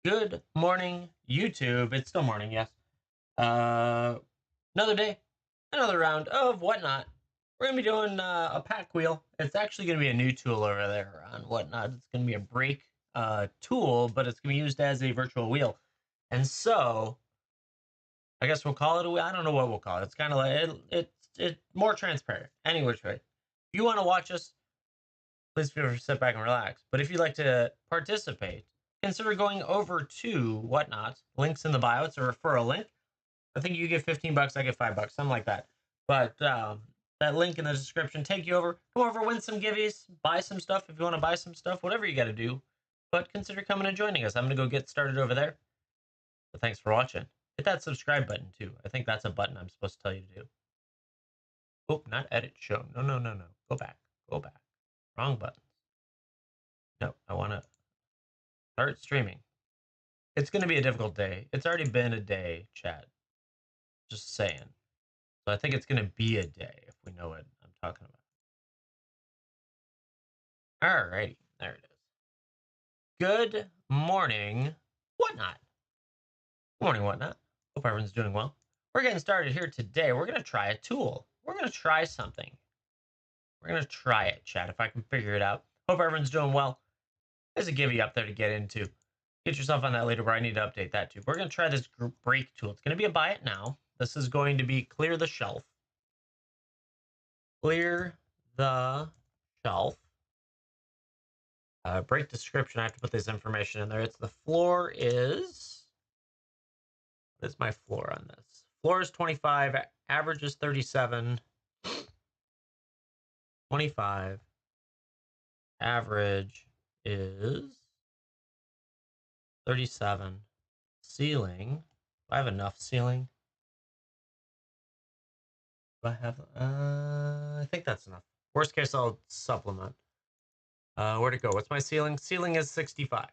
Good morning, YouTube. It's still morning, yes. Uh, Another day, another round of whatnot. We're gonna be doing a pack wheel. It's actually gonna be a new tool over there on whatnot. It's gonna be a brake tool, but it's gonna be used as a virtual wheel. And so, I guess we'll call it a wheel. I don't know what we'll call it. It's kind of like it's more transparent. Any which way. If you want to watch us, please feel free to sit back and relax. But if you'd like to participate, consider going over to Whatnot. Links in the bio. It's a referral link. I think you get 15 bucks, I get $5, something like that. But that link in the description, take you over. Come over, win some giveies, buy some stuff if you want to buy some stuff, whatever you got to do. But consider coming and joining us. I'm going to go get started over there. But thanks for watching. Hit that subscribe button too. I think that's a button I'm supposed to tell you to do. Oh, not edit show. No, no, no, no. Go back. Go back. Wrong buttons. No, I want to start streaming. It's going to be a difficult day. It's already been a day, chat. Just saying. So I think it's going to be a day if we know what I'm talking about. Alrighty, there it is. Good morning, whatnot. Good morning, whatnot. Hope everyone's doing well. We're getting started here today. We're going to try a tool. We're going to try something. We're going to try it, chat, if I can figure it out. Hope everyone's doing well. There's a giveaway up there to get into. Get yourself on that later, where I need to update that too. We're going to try this brake tool. It's going to be a buy it now. This is going to be clear the shelf. Clear the shelf. Brake description. I have to put this information in there. It's the floor is. What is my floor on this? Floor is 25. Average is 37. 25. Average is 37. Ceiling. Do I have enough ceiling? Do I have? I think that's enough. Worst case, I'll supplement. Where'd it go? What's my ceiling? Ceiling is 65.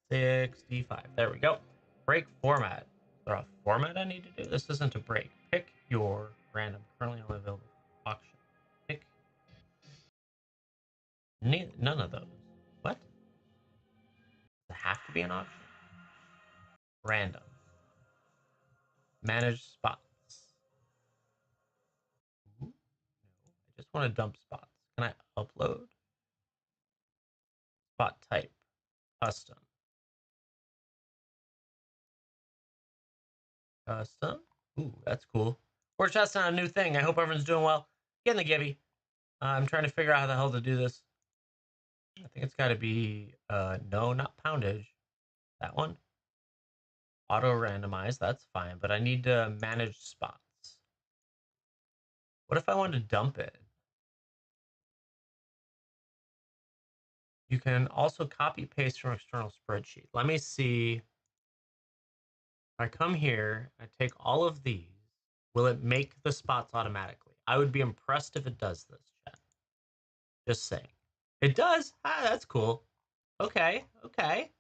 65. There we go. Break format. Is there a format I need to do? This isn't a break. Pick your random. Currently only available. Auction. Pick. None of those. What? Does it have to be an auction? Random. Manage spots. Ooh, no. I just want to dump spots. Can I upload? Spot type. Custom. Custom. Ooh, that's cool. We're testing out a new thing. I hope everyone's doing well. Get in the gibby. I'm trying to figure out how the hell to do this. I think it's got to be, no, not poundage. That one. Auto randomize, that's fine, but I need to manage spots. What if I want to dump it? You can also copy paste from external spreadsheet. Let me see. If I come here, I take all of these. Will it make the spots automatically? I would be impressed if it does this, chat. Just saying. It does? Ah, that's cool. Okay, okay.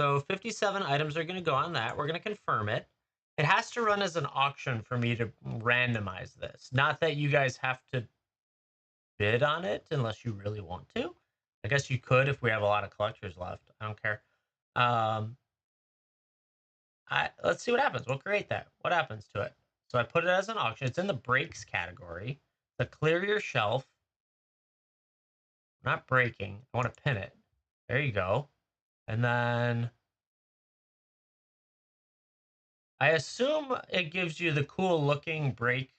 So 57 items are going to go on that. We're going to confirm it. It has to run as an auction for me to randomize this. Not that you guys have to bid on it unless you really want to. I guess you could if we have a lot of collectors left. I don't care. Let's see what happens. We'll create that. What happens to it? So I put it as an auction. It's in the breaks category. The clear your shelf. I'm not breaking. I want to pin it. There you go. And then I assume it gives you the cool looking break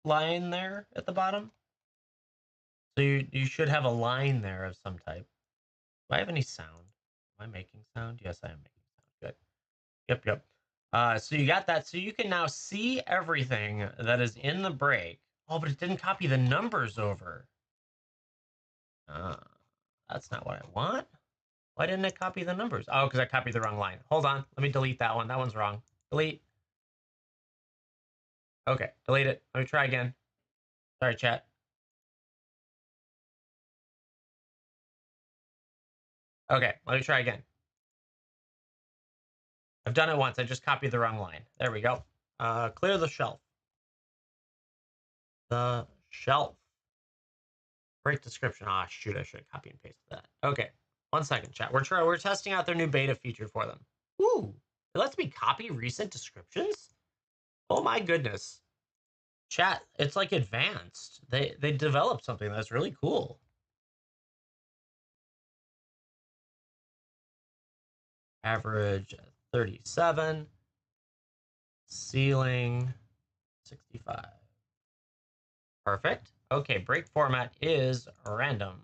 line there at the bottom. So you should have a line there of some type. Do I have any sound? Am I making sound? Yes, I am making sound. Good. Yep, yep. So you got that. So you can now see everything that is in the break. Oh, but it didn't copy the numbers over. That's not what I want. Why didn't it copy the numbers? Oh, because I copied the wrong line. Hold on. Let me delete that one. That one's wrong. Delete. Okay, delete it. Let me try again. Sorry, chat. Okay, let me try again. I've done it once. I just copied the wrong line. There we go. Clear the shelf. The shelf. Break description. Ah, shoot, I should have copy and pasted that. Okay, 1 second, chat. We're testing out their new beta feature for them. Ooh, it lets me copy recent descriptions. Oh my goodness, chat. It's like advanced. They developed something that's really cool. Average 37. Ceiling 65. Perfect. Okay, break format is random.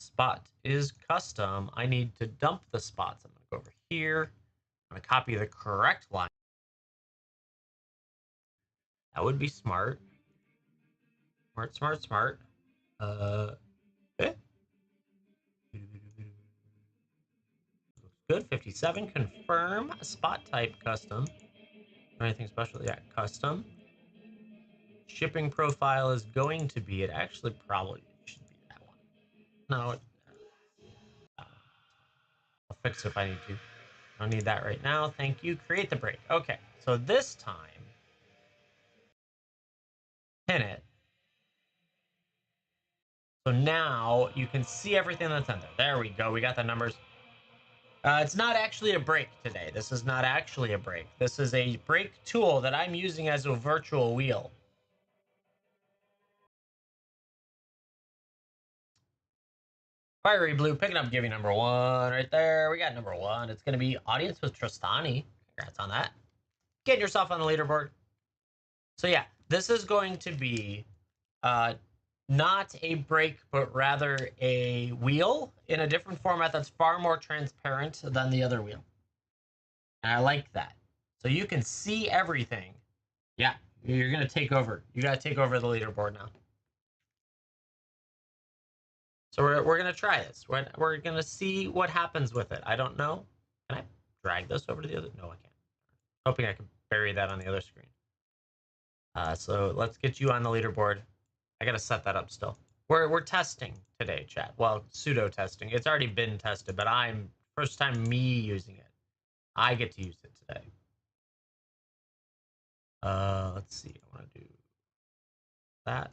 Spot is custom. I need to dump the spots. I'm going to go over here. I'm going to copy the correct line. That would be smart. Smart, smart, smart. Okay. Looks good. 57. Confirm. Spot type custom. Anything special? Yeah, custom. Shipping profile is going to be, it actually probably should be that one. No, I'll fix it if I need to. I don't need that right now. Thank you. Create the break. Okay, so this time, pin it. So now you can see everything that's in there. There we go. We got the numbers. It's not actually a break today. This is not actually a break. This is a break tool that I'm using as a virtual wheel. Fiery Blue picking up giving number 1 right there. We got number 1. It's going to be Audience with Tristani. Congrats on that. Getting yourself on the leaderboard. So yeah, this is going to be not a break, but rather a wheel in a different format that's far more transparent than the other wheel. And I like that. So you can see everything. Yeah, you're going to take over. You got to take over the leaderboard now. So we're going to try this. We're going to see what happens with it. I don't know. Can I drag this over to the other? No, I can't. Hoping I can bury that on the other screen. So let's get you on the leaderboard. I got to set that up still. We're testing today, chat. Well, pseudo testing. It's already been tested, but I'm first time me using it. I get to use it today. Let's see. I want to do that.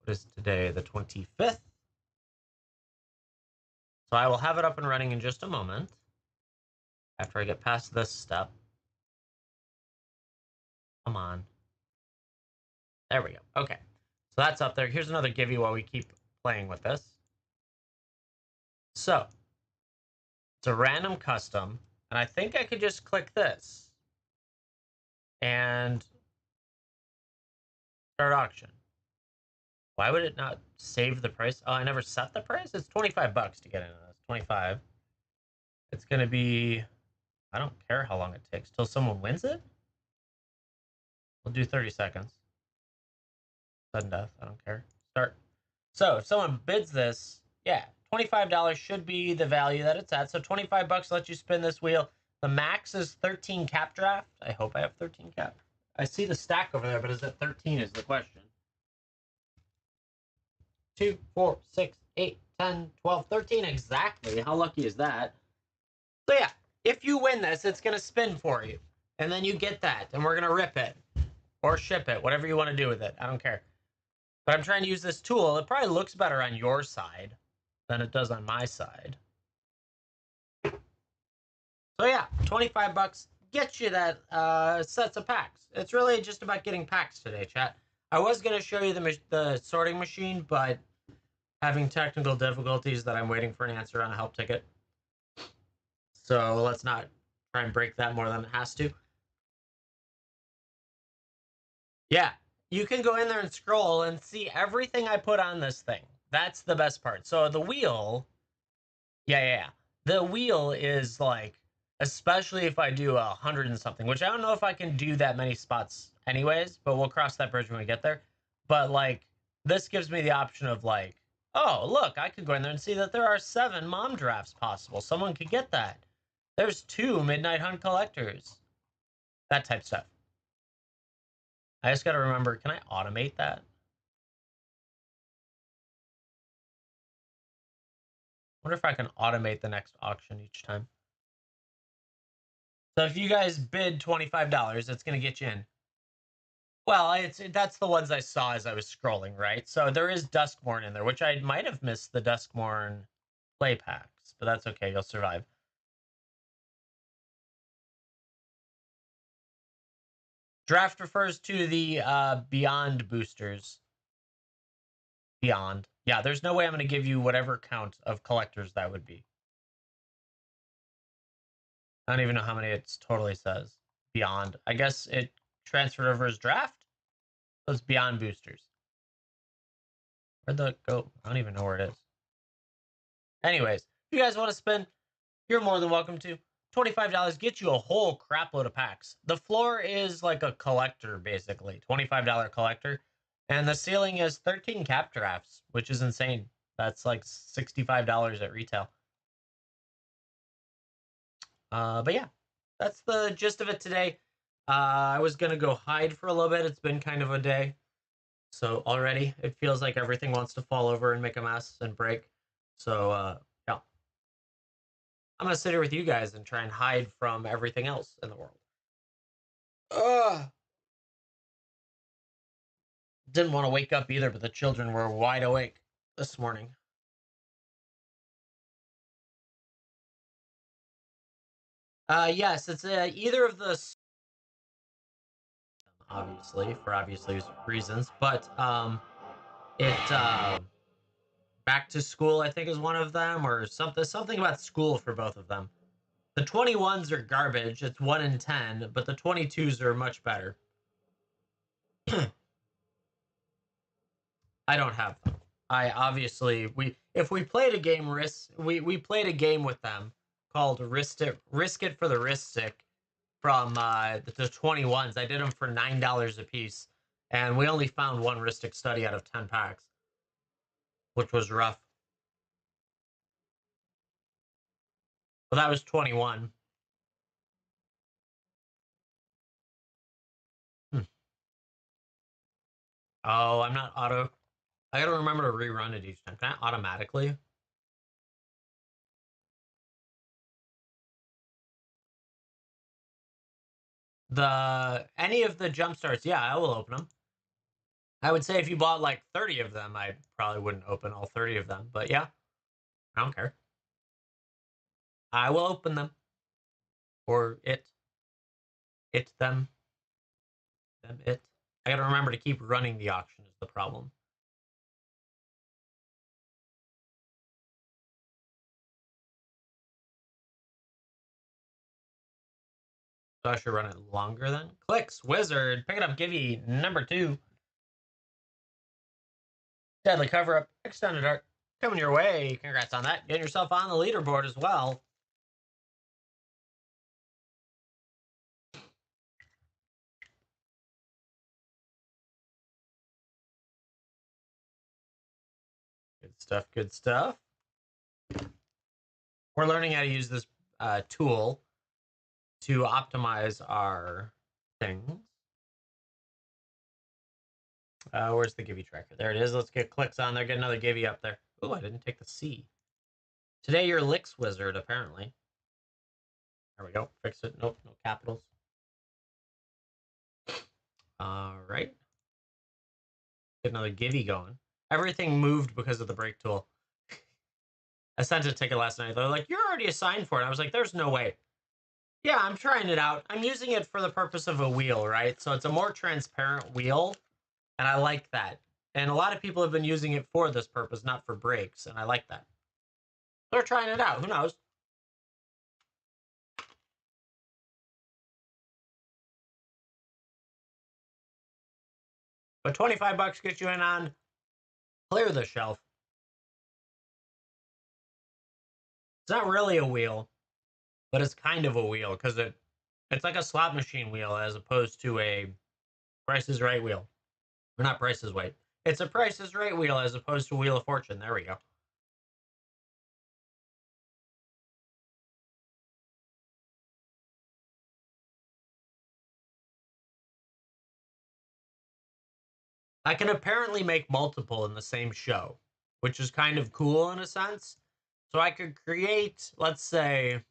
What is today? The 25th. So I will have it up and running in just a moment. After I get past this step. Come on. There we go. Okay. So that's up there. Here's another give you while we keep playing with this. So it's a random custom, and I think I could just click this and start auction. Why would it not save the price? Oh, I never set the price. It's 25 bucks to get in. It's 25. It's gonna be. I don't care how long it takes till someone wins it. We'll do 30 seconds. Sudden death. I don't care. Start. So if someone bids this, yeah, $25 should be the value that it's at. So 25 bucks lets you spin this wheel. The max is 13 cap draft. I hope I have 13 cap. I see the stack over there, but is it 13 is the question. 2, 4, 6, 8, 10, 12, 13 exactly. How lucky is that? So yeah, if you win this, it's going to spin for you. And then you get that, and we're going to rip it. Or ship it, whatever you want to do with it. I don't care. But I'm trying to use this tool. It probably looks better on your side than it does on my side. So yeah, 25 bucks gets you that sets of packs. It's really just about getting packs today, chat. I was going to show you the sorting machine, but having technical difficulties that I'm waiting for an answer on a help ticket. So let's not try and break that more than it has to. Yeah, you can go in there and scroll and see everything I put on this thing. That's the best part. So the wheel, yeah. The wheel is like, especially if I do 100 and something, which I don't know if I can do that many spots anyways, but we'll cross that bridge when we get there. But like, this gives me the option of like, oh, look, I could go in there and see that there are 7 mom drafts possible. Someone could get that. There's 2 Midnight Hunt collectors. That type stuff. I just got to remember, can I automate that? I wonder if I can automate the next auction each time. So if you guys bid $25, it's going to get you in. Well, that's the ones I saw as I was scrolling, right? So there is Duskmorn in there, which I might have missed the Duskmorn play packs, but that's okay. You'll survive. Draft refers to the Beyond boosters. Beyond. Yeah, there's no way I'm going to give you whatever count of collectors that would be. I don't even know how many it totally says. Beyond. I guess it transferred over as draft. So it's Beyond boosters. Where'd that go? I don't even know where it is. Anyways, if you guys want to spend, you're more than welcome to. $25 gets you a whole crap load of packs. The floor is like a collector, basically. $25 collector. And the ceiling is 13 cap drafts, which is insane. That's like $65 at retail. But yeah, that's the gist of it today. I was going to go hide for a little bit. It's been kind of a day. So already it feels like everything wants to fall over and make a mess and break. So, yeah. I'm going to sit here with you guys and try and hide from everything else in the world. Didn't want to wake up either, but the children were wide awake this morning. Yes, it's either of the obviously for obvious reasons, but it back to school I think is one of them, or something about school for both of them. The 21s are garbage. It's 1 in 10, but the 22s are much better. I don't have them. I obviously if we played a game we played a game with them called Risk It for the Ristic from the 21s. I did them for $9 a piece, and we only found one Ristic study out of 10 packs, which was rough. But that was 21. Hmm. Oh, I'm not auto. I gotta remember to rerun it each time. Can I automatically? Any of the jump starts, yeah, I will open them. I would say if you bought like 30 of them, I probably wouldn't open all 30 of them. But yeah, I don't care. I will open them. Or them, it. I gotta remember to keep running the auction is the problem. So I should run it longer then. Clicks, Wizard, pick it up, give you number 2. Deadly cover up, extended art, coming your way. Congrats on that. Getting yourself on the leaderboard as well. Good stuff, good stuff. We're learning how to use this tool to optimize our things. Where's the Gibby tracker? There it is. Let's get clicks on there. Get another Gibby up there. Oh, I didn't take the C. Today you're Licks Wizard, apparently. There we go. Fix it. Nope, no capitals. All right. Get another Gibby going. Everything moved because of the brake tool. I sent a ticket last night. They're like, you're already assigned for it. I was like, there's no way. Yeah, I'm trying it out. I'm using it for the purpose of a wheel, right? So it's a more transparent wheel, and I like that. And a lot of people have been using it for this purpose, not for brakes, and I like that. They're trying it out. Who knows? But 25 bucks gets you in on Clear the Shelf. It's not really a wheel, but it's kind of a wheel because it's like a slot machine wheel as opposed to a Price is Right wheel. Or not Price is Right. It's a Price is Right wheel as opposed to Wheel of Fortune. There we go. I can apparently make multiple in the same show, which is kind of cool in a sense. So I could create, let's say,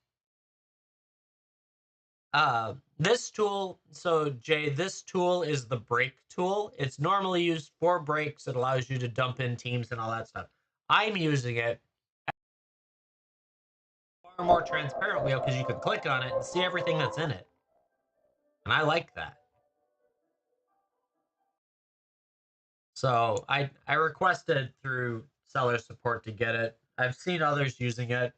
This tool, so Jay, this tool is the break tool. It's normally used for breaks. It allows you to dump in teams and all that stuff. I'm using it far more transparent wheel because you can click on it and see everything that's in it. And I like that. So I requested through seller support to get it. I've seen others using it,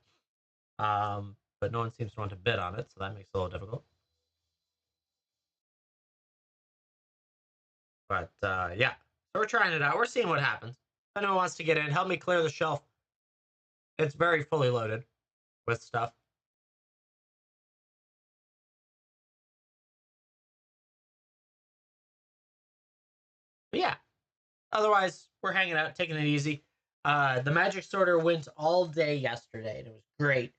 but no one seems to want to bid on it, so that makes it a little difficult. But yeah, so we're trying it out. We're seeing what happens. If anyone wants to get in, help me clear the shelf. It's very fully loaded with stuff. But yeah, otherwise we're hanging out, taking it easy. The magic sorter went all day yesterday, and it was great.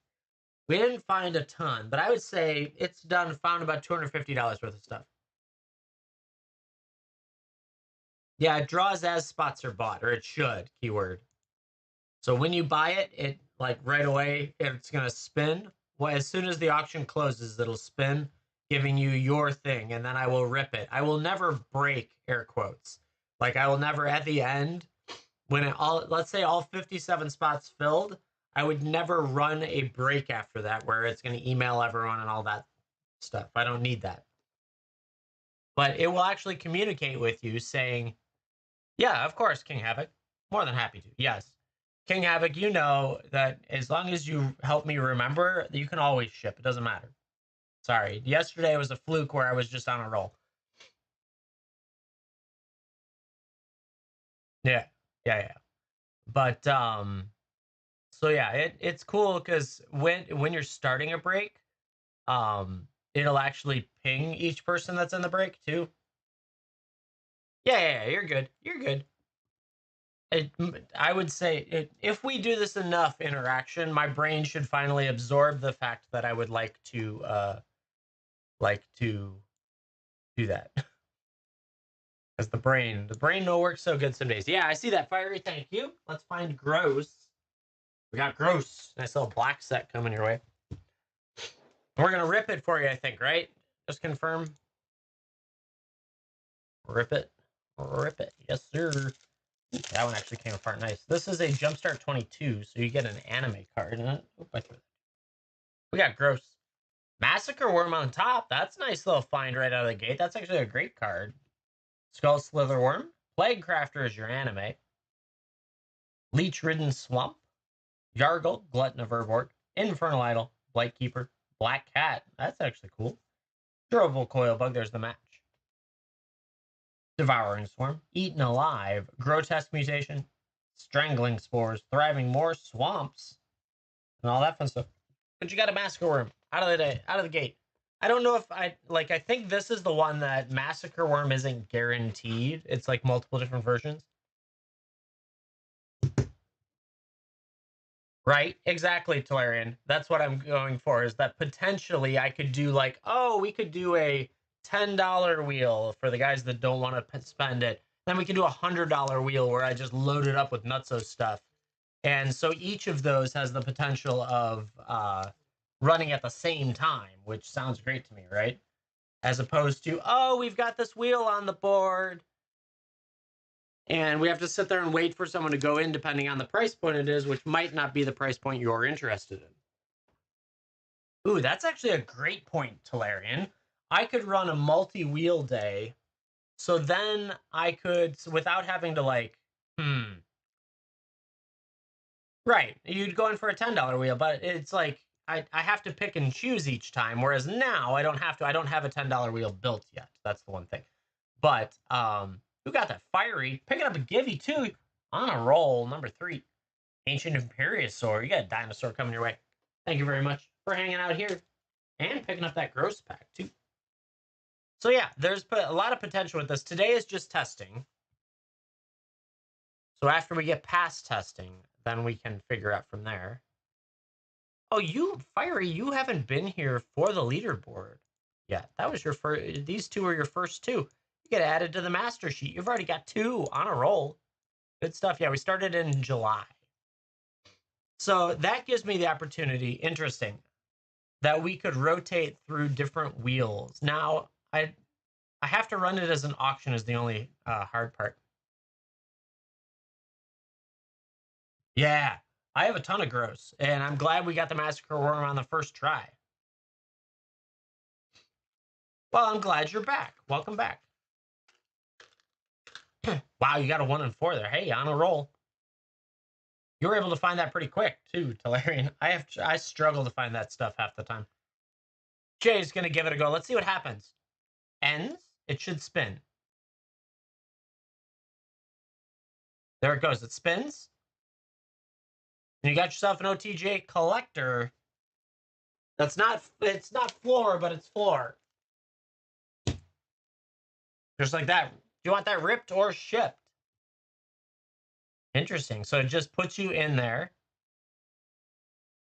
We didn't find a ton, but I would say it's found about $250 worth of stuff. Yeah, it draws as spots are bought, or it should, keyword. So when you buy it, it like right away, it's gonna spin. Well, as soon as the auction closes, it'll spin, giving you your thing, and then I will rip it. I will never break air quotes. Like I will never at the end, when it all let's say all 57 spots filled, I would never run a break after that where it's gonna email everyone and all that stuff. I don't need that. But it will actually communicate with you saying, yeah, of course, King Havoc. More than happy to. Yes. King Havoc, you know that as long as you help me remember, you can always ship. It doesn't matter. Sorry. Yesterday was a fluke where I was just on a roll. Yeah. Yeah, yeah. But so yeah, it's cool because when you're starting a break, it'll actually ping each person that's in the break too. Yeah, yeah, yeah, you're good. You're good. I would say if we do this enough interaction, my brain should finally absorb the fact that I would like to do that. As the brain no works so good some days. Yeah, I see that, Fiery. Thank you. Let's find Gross. We got Gross. Nice little black set coming your way. We're gonna rip it for you, I think, right? Just confirm. Rip it. Rip it. Yes, sir. That one actually came apart nice. This is a Jumpstart 22, so you get an anime card in it. Oop, I threw that. We got Gross. Massacre Worm on top. That's a nice little find right out of the gate. That's actually a great card. Skull Slither Worm. Plague Crafter is your anime. Leech Ridden Swamp. Yargle, Glutton of Urborg. Infernal Idol. Blight Keeper. Black Cat. That's actually cool. Durable Coil Bug. There's the match. Devouring Swarm. Eaten Alive. Grotesque Mutation. Strangling Spores. Thriving More. Swamps. And all that fun stuff. But you got a Massacre Worm out of the gate. I don't know if I think this is the one that Massacre Worm isn't guaranteed. It's like multiple different versions. Right? Exactly, Tolarian. That's what I'm going for, is that potentially I could do like, oh, we could do a $10 wheel for the guys that don't want to spend it. Then we could do a $100 wheel where I just load it up with nutso stuff. And so each of those has the potential of running at the same time, which sounds great to me, right? As opposed to, oh, we've got this wheel on the board and we have to sit there and wait for someone to go in depending on the price point it is, which might not be the price point you're interested in. Ooh, that's actually a great point, Talarian. I could run a multi-wheel day, so then I could, without having to like, right, you'd go in for a $10 wheel, but it's like, I have to pick and choose each time, whereas now I don't have to. I don't have a $10 wheel built yet. That's the one thing. But who got that? Fiery picking up a Givey too on a roll. Number 3, Ancient Imperiosaur. You got a dinosaur coming your way. Thank you very much for hanging out here and picking up that gross pack too. So yeah, there's a lot of potential with this. Today is just testing. So after we get past testing, then we can figure out from there. Oh, Fiery, you haven't been here for the leaderboard yet. That was your first. These two are your first two. You get added to the master sheet. You've already got 2 on a roll. Good stuff. Yeah, we started in July. So that gives me the opportunity. Interesting. that we could rotate through different wheels. Now, I have to run it as an auction is the only hard part. Yeah, I have a ton of gross, and I'm glad we got the Massacre Worm on the first try. Well, I'm glad you're back. Welcome back. Wow, you got a 1 and 4 there. Hey, on a roll. You were able to find that pretty quick too, Talarian. I struggle to find that stuff half the time. Jay's gonna give it a go. Let's see what happens. Ends. It should spin. There it goes. It spins. And you got yourself an OTJ collector. It's not floor, but it's floor. Just like that. Do you want that ripped or shipped? Interesting. So it just puts you in there.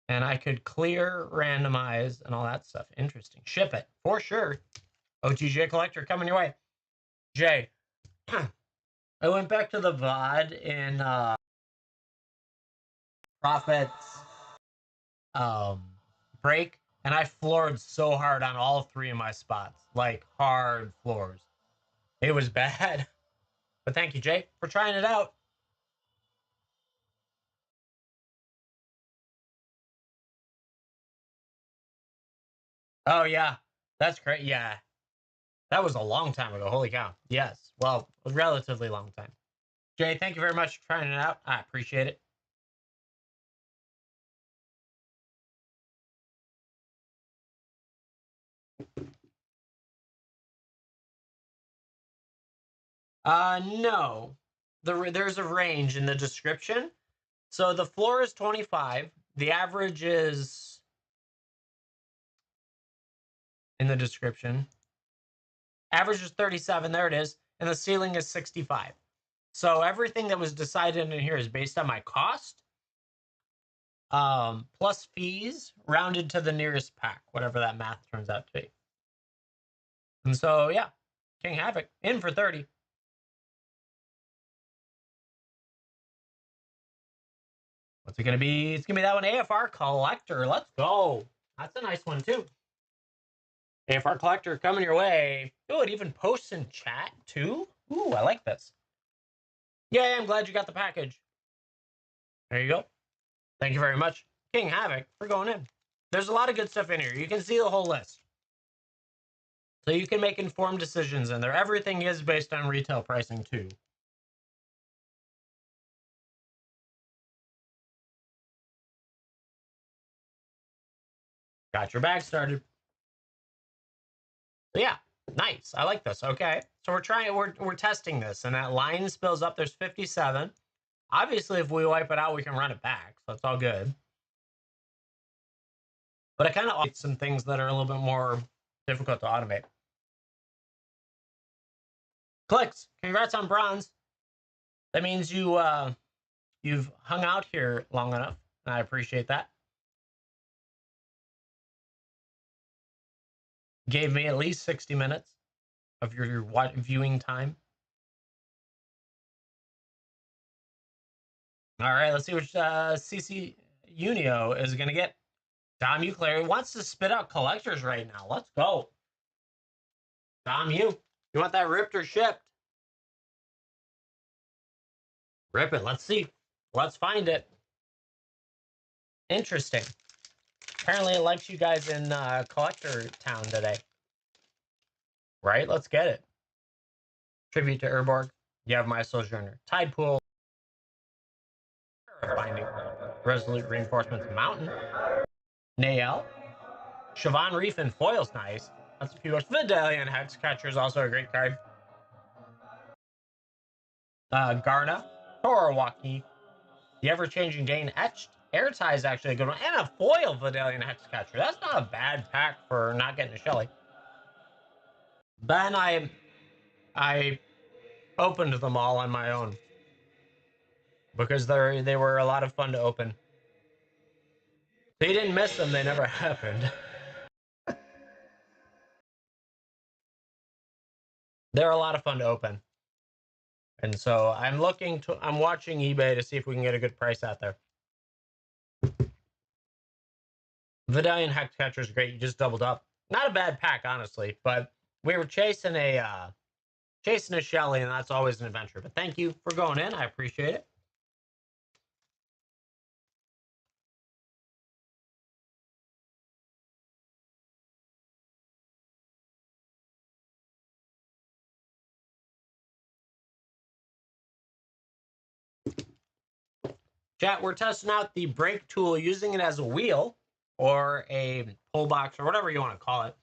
And I could clear, randomize, and all that stuff. Interesting. Ship it. For sure. OTJ collector coming your way. Jay. I went back to the VOD in Profits break, and I floored so hard on all 3 of my spots. Like hard floors. It was bad. But thank you, Jay, for trying it out. Oh yeah. That's great. Yeah. That was a long time ago. Holy cow. Yes. Well, a relatively long time. Jay, thank you very much for trying it out. I appreciate it. No. There's a range in the description. So the floor is 25. The average is in the description. Average is 37. There it is. And the ceiling is 65. So everything that was decided in here is based on my cost, plus fees, rounded to the nearest pack, whatever that math turns out to be. And so, yeah, King Havoc in for 30. What's it going to be? It's going to be that one, AFR Collector. Let's go. That's a nice one, too. AFR Collector coming your way. Oh, it even posts in chat, too. Ooh, I like this. Yay, I'm glad you got the package. There you go. Thank you very much, King Havoc, for going in. There's a lot of good stuff in here. You can see the whole list. So you can make informed decisions in there. Everything is based on retail pricing, too. Got your bag started. So yeah, nice. I like this. Okay. So we're testing this, and that line spills up. There's 57. Obviously, if we wipe it out, we can run it back. So it's all good. But I kind of like some things that are a little bit more difficult to automate. Clicks. Congrats on bronze. That means you've hung out here long enough. And I appreciate that. Gave me at least 60 minutes of your viewing time. All right, let's see which CC Unio is going to get. Dom Euclair wants to spit out collectors right now. Let's go. Dom, you want that ripped or shipped? Rip it. Let's see. Let's find it. Interesting. Apparently, it likes you guys in Collector Town today. Right? Let's get it. Tribute to Urborg. You have my Sojourner. Tidepool. Finding. Resolute Reinforcements Mountain. Nael. Siobhan Reef and Foil's nice. That's a few words. Vidalian Hexcatcher is also a great card. Garna. Torowaki. The ever-changing Dane Etched. Airtie is actually a good one. And a foil Vidalian Hexcatcher. That's not a bad pack for not getting a Shelly. Then I opened them all on my own. Because they were a lot of fun to open. So you didn't miss them, they never happened. They're a lot of fun to open. And so I'm watching eBay to see if we can get a good price out there. Vidalian Hex Catcher is great. You just doubled up. Not a bad pack, honestly, but we were chasing a Shelly, and that's always an adventure. But thank you for going in. I appreciate it. Chat, we're testing out the brake tool, using it as a wheel or a pull box or whatever you want to call it.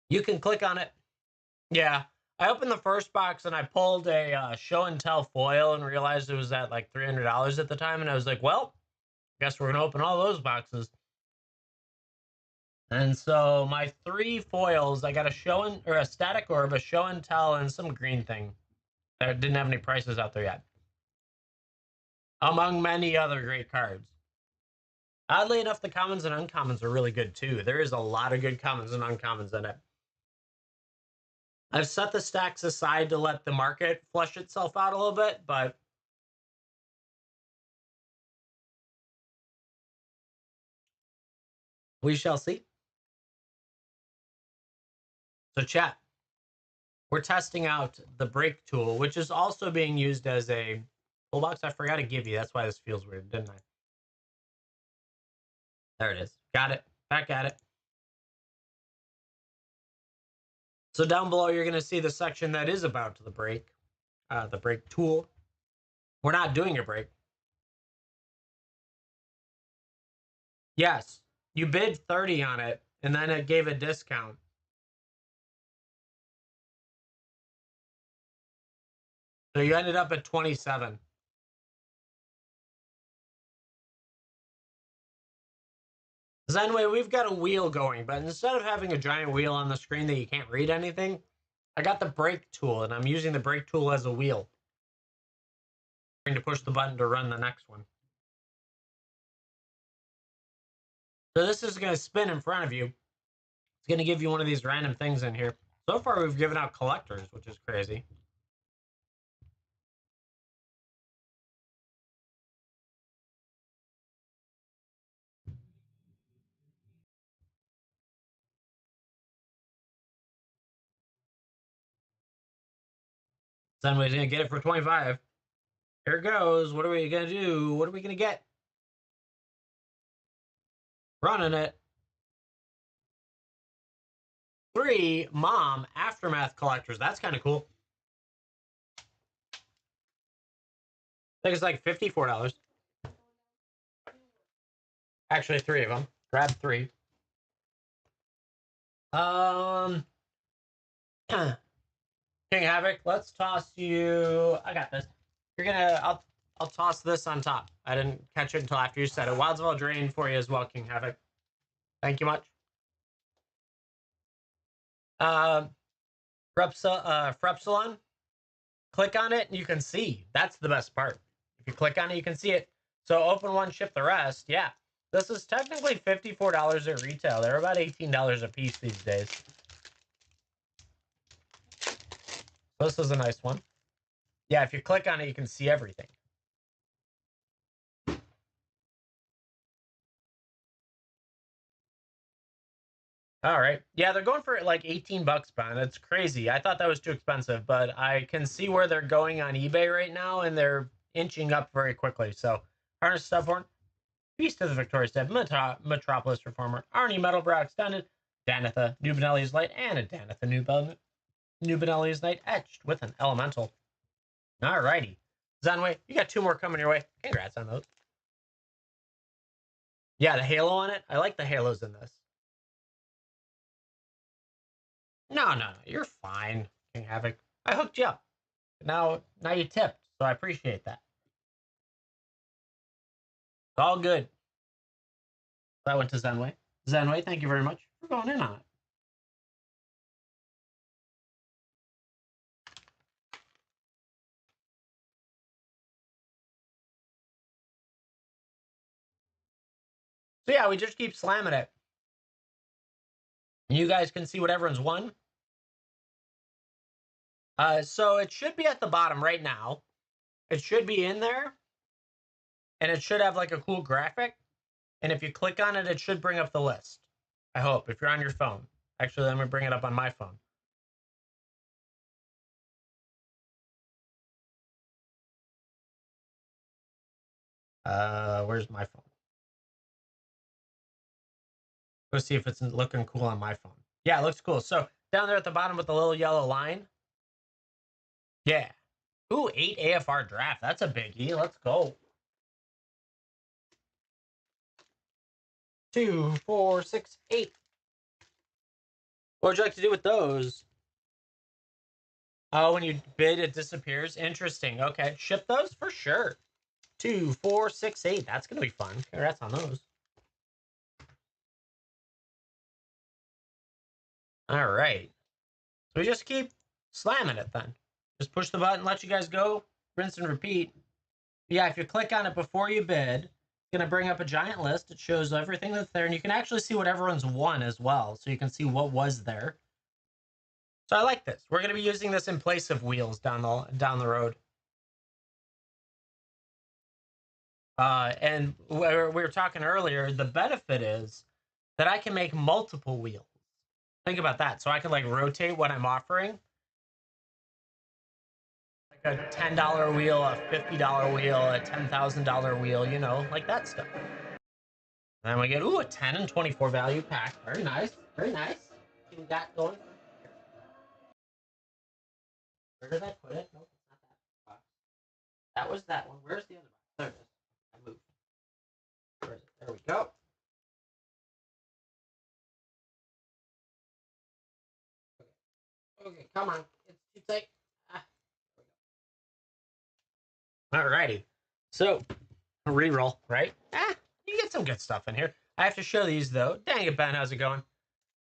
You can click on it. Yeah. I opened the first box and I pulled a show and tell foil and realized it was at like $300 at the time. And I was like, well, guess we're going to open all those boxes. And so my 3 foils, I got a static orb, a show and tell, and some green thing that didn't have any prices out there yet, among many other great cards. Oddly enough, the commons and uncommons are really good too. There is a lot of good commons and uncommons in it. I've set the stacks aside to let the market flush itself out a little bit, but we shall see. So chat, we're testing out the brake tool, which is also being used as a pull box. I forgot to give you. That's why this feels weird, didn't I? There it is. Got it. Back at it. So down below, you're going to see the section that is about the brake tool. We're not doing a brake. Yes, you bid 30 on it, and then it gave a discount. So you ended up at 27. So anyway, we've got a wheel going, but instead of having a giant wheel on the screen that you can't read anything, I got the brake tool, and I'm using the brake tool as a wheel. I'm going to push the button to run the next one. So this is going to spin in front of you. It's going to give you one of these random things in here. So far, we've given out collectors, which is crazy. Somebody's going to get it for 25. Here goes. What are we going to do? What are we going to get? Running it. 3 Mom Aftermath collectors. That's kind of cool. I think it's like $54. Actually, 3 of them. Grab 3. King Havoc, let's toss you. I got this. You're gonna. I'll toss this on top. I didn't catch it until after you said it. Wilds of Eldraine for you as well, King Havoc. Thank you much. Frepsilon. Click on it and you can see. That's the best part. If you click on it, you can see it. So open one, ship the rest. Yeah. This is technically $54 at retail. They're about $18 a piece these days. This is a nice one. Yeah, if you click on it, you can see everything. All right. Yeah, they're going for like 18 bucks, Ben. It's crazy. I thought that was too expensive, but I can see where they're going on eBay right now, and they're inching up very quickly. So, Harness Stubborn, Beast of the Victorious Dead, Metropolis Reformer, Arnie Metalbrow Extended, Danitha, Nubenelli's Light, and a Danitha Nubenelli's Night etched with an elemental. All righty. Zenway, you got 2 more coming your way. Congrats on those. Yeah, the halo on it. I like the halos in this. No. You're fine, King Havoc. I hooked you up. Now you tipped, so I appreciate that. It's all good. That went to Zenway. Zenway, thank you very much for going in on it. So yeah, we just keep slamming it. You guys can see what everyone's won. So it should be at the bottom right now. It should be in there. And it should have like a cool graphic. and if you click on it, it should bring up the list. I hope, if you're on your phone. Actually, let me bring it up on my phone. Where's my phone? Let's see if it's looking cool on my phone. Yeah, it looks cool. So down there at the bottom with the little yellow line. Yeah. Ooh, 8 AFR draft. That's a biggie. Let's go. 2, 4, 6, 8. What would you like to do with those? Oh, when you bid, it disappears. Interesting. Okay, ship those for sure. 2, 4, 6, 8. That's gonna be fun. Congrats on those. All right. So we just keep slamming it then. Just push the button, let you guys go, rinse and repeat. Yeah, if you click on it before you bid, it's gonna bring up a giant list. It shows everything that's there, and you can actually see what everyone's won as well. So you can see what was there. So I like this. We're gonna be using this in place of wheels down the road. And we were talking earlier, the benefit is that I can make multiple wheels. Think about that. So I can like rotate what I'm offering. Like a $10 wheel, a $50 wheel, a $10,000 wheel, you know, like that stuff. And then we get, ooh, a 10 and 24 value pack. Very nice. Very nice. We got going. Where did I put it? Nope, it's not that box. That was that one. Where's the other box? There it is. I moved. Where is it? There we go. Okay, come on. It's too tight. Ah. Alrighty. So, reroll, right? You get some good stuff in here. I have to show these though. Dang it, Ben, how's it going?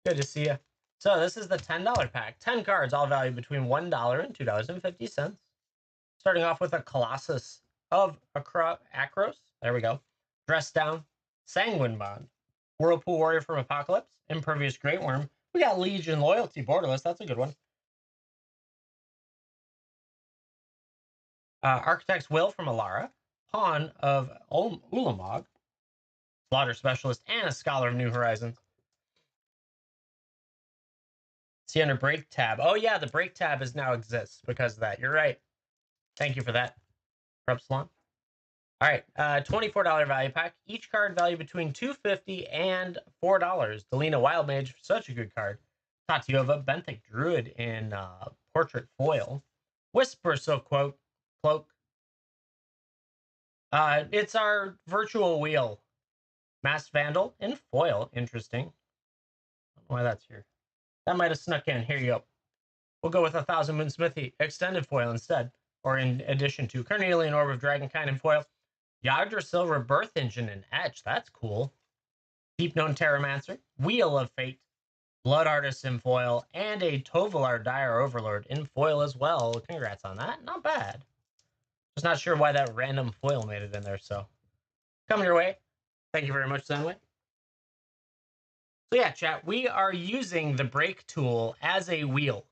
Good to see you. So this is the $10 pack. 10 cards, all valued between $1 and $2.50. Starting off with a Colossus of Akros. There we go. Dress Down, Sanguine Bond, Whirlpool Warrior from Apocalypse, Impervious Great Worm. We got Legion Loyalty Borderless. That's a good one. Architect's Will from Alara, Pawn of Ulamog, Slaughter Specialist, and a Scholar of New Horizons. See under Break tab. Oh yeah, the Break tab is now exists because of that. You're right. Thank you for that, Prepsalon. All right, $24 value pack. Each card value between $2.50 and $4. Delina Wild Mage, such a good card. Tatiova Benthic Druid in Portrait Foil. Whisper Silk Cloak. It's our virtual wheel. Masked Vandal in foil. Interesting. I don't know why that's here. That might have snuck in. Here you go. We'll go with a Thousand Moon Smithy extended foil instead, or in addition to Carnelian Orb of Dragonkind in foil. Yggdrasil Rebirth Engine in etch. That's cool. Deep Known Terramancer, Wheel of Fate, Blood Artist in foil, and a Tovolar Dire Overlord in foil as well. Congrats on that. Not bad. Just not sure why that random foil made it in there. So coming your way. Thank you very much, Zenway. So yeah, chat, we are using the brake tool as a wheel.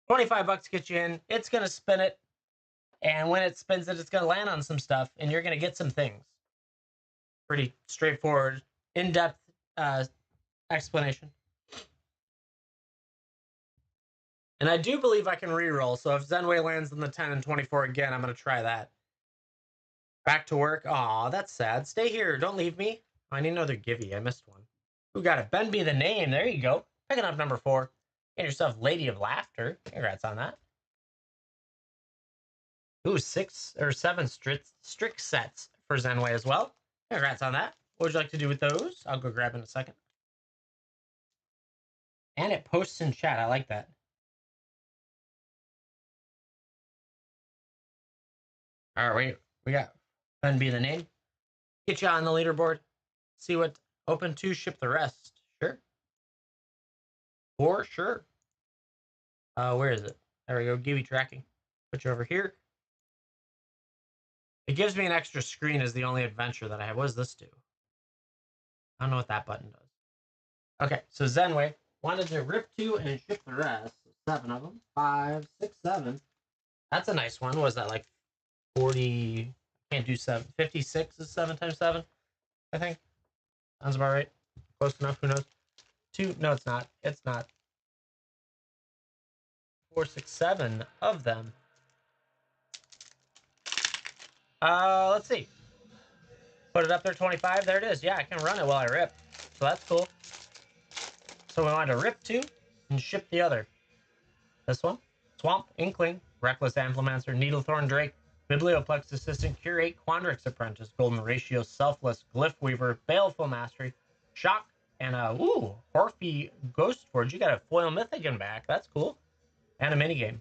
25 bucks gets you in. It's going to spin it. And when it spins it, it's going to land on some stuff. And you're going to get some things. Pretty straightforward, in-depth explanation. And I do believe I can reroll. So if Zenway lands on the 10 and 24 again, I'm going to try that. Back to work. Aw, that's sad. Stay here. Don't leave me. I need another Givey. I missed one. Who got it? Ben be the name. There you go. Picking up number 4. Get yourself Lady of Laughter. Congrats on that. Ooh, 6 or 7 strict sets for Zenway as well. Congrats on that. What would you like to do with those? I'll go grab in a second. And it posts in chat. I like that. All right, we got Ben be the name. Get you on the leaderboard. See what open to, ship the rest. Sure. For sure. Where is it? There we go. Give you tracking. Put you over here. It gives me an extra screen as the only adventure that I have. What does this do? I don't know what that button does. Okay, so Zenway wanted to rip 2 and ship the rest. 7 of them. 5, 6, 7. That's a nice one. Was that like 40? Can't do 7. 56 is 7 times 7. I think. Sounds about right. Close enough, who knows? 2, no, it's not. It's not. 4, 6, 7 of them. Let's see. Put it up there, 25. There it is. Yeah, I can run it while I rip. So that's cool. So we want to rip 2 and ship the other. This one. Swamp, Inkling, Reckless Amplemancer, Needlethorn Drake, Biblioplex Assistant, Curate, Quandrix Apprentice, Golden Ratio, Selfless, Glyph Weaver, Baleful Mastery, Shock, and Horfy Ghost Forge. You got a foil Mythic back. That's cool. And a minigame.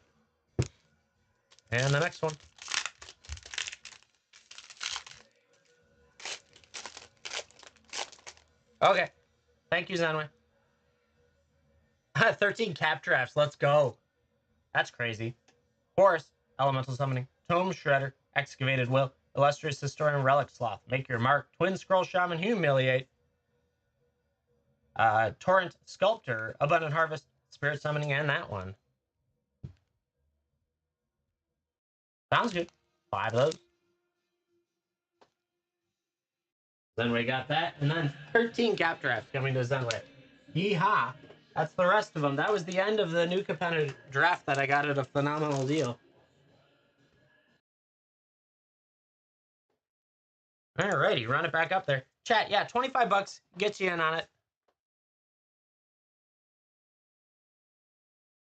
And the next one. Okay. Thank you, Zenway. 13 cap drafts. Let's go. That's crazy. Forest, Elemental Summoning, Tome Shredder, Excavated Will, Illustrious Historian, Relic Sloth, Make Your Mark, Twin Scroll Shaman, Humiliate, Torrent Sculptor, Abundant Harvest, Spirit Summoning, and that one. Sounds good. 5 of those. Zenway got that, and then 13 cap drafts coming to Zenway. Yeehaw! That's the rest of them. That was the end of the new Capenna draft that I got at a phenomenal deal. Alrighty, run it back up there. Chat, yeah, 25 bucks gets you in on it.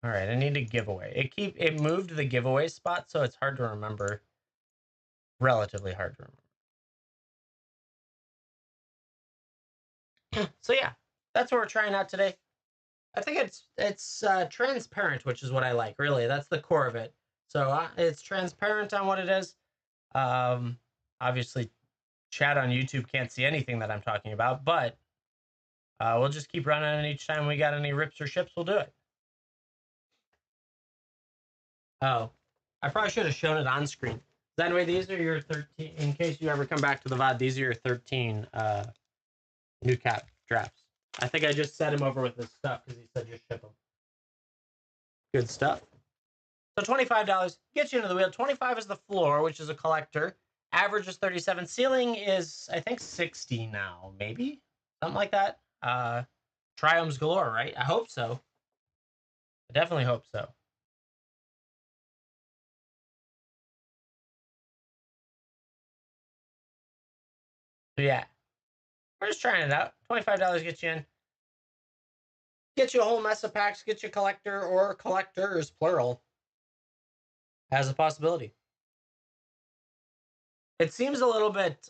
All right, I need a giveaway. It moved the giveaway spot, so it's hard to remember. Relatively hard to remember. So yeah, that's what we're trying out today. I think it's transparent, which is what I like. Really, that's the core of it. So it's transparent on what it is. Obviously, chat on YouTube can't see anything that I'm talking about, but we'll just keep running, and each time we got any rips or ships, we'll do it. Oh, I probably should have shown it on screen. Anyway, these are your 13. In case you ever come back to the VOD, these are your 13 new cap drafts. I think I just set him over with this stuff because he said just ship them. Good stuff. So $25 gets you into the wheel. 25 is the floor, which is a collector. Average is 37. Ceiling is, I think, 60 now, maybe? Something like that. Triomes galore, right? I hope so. I definitely hope so. So yeah, we're just trying it out. $25 gets you in. Get you a whole mess of packs. Get you a collector or collectors, plural, as a possibility. It seems a little bit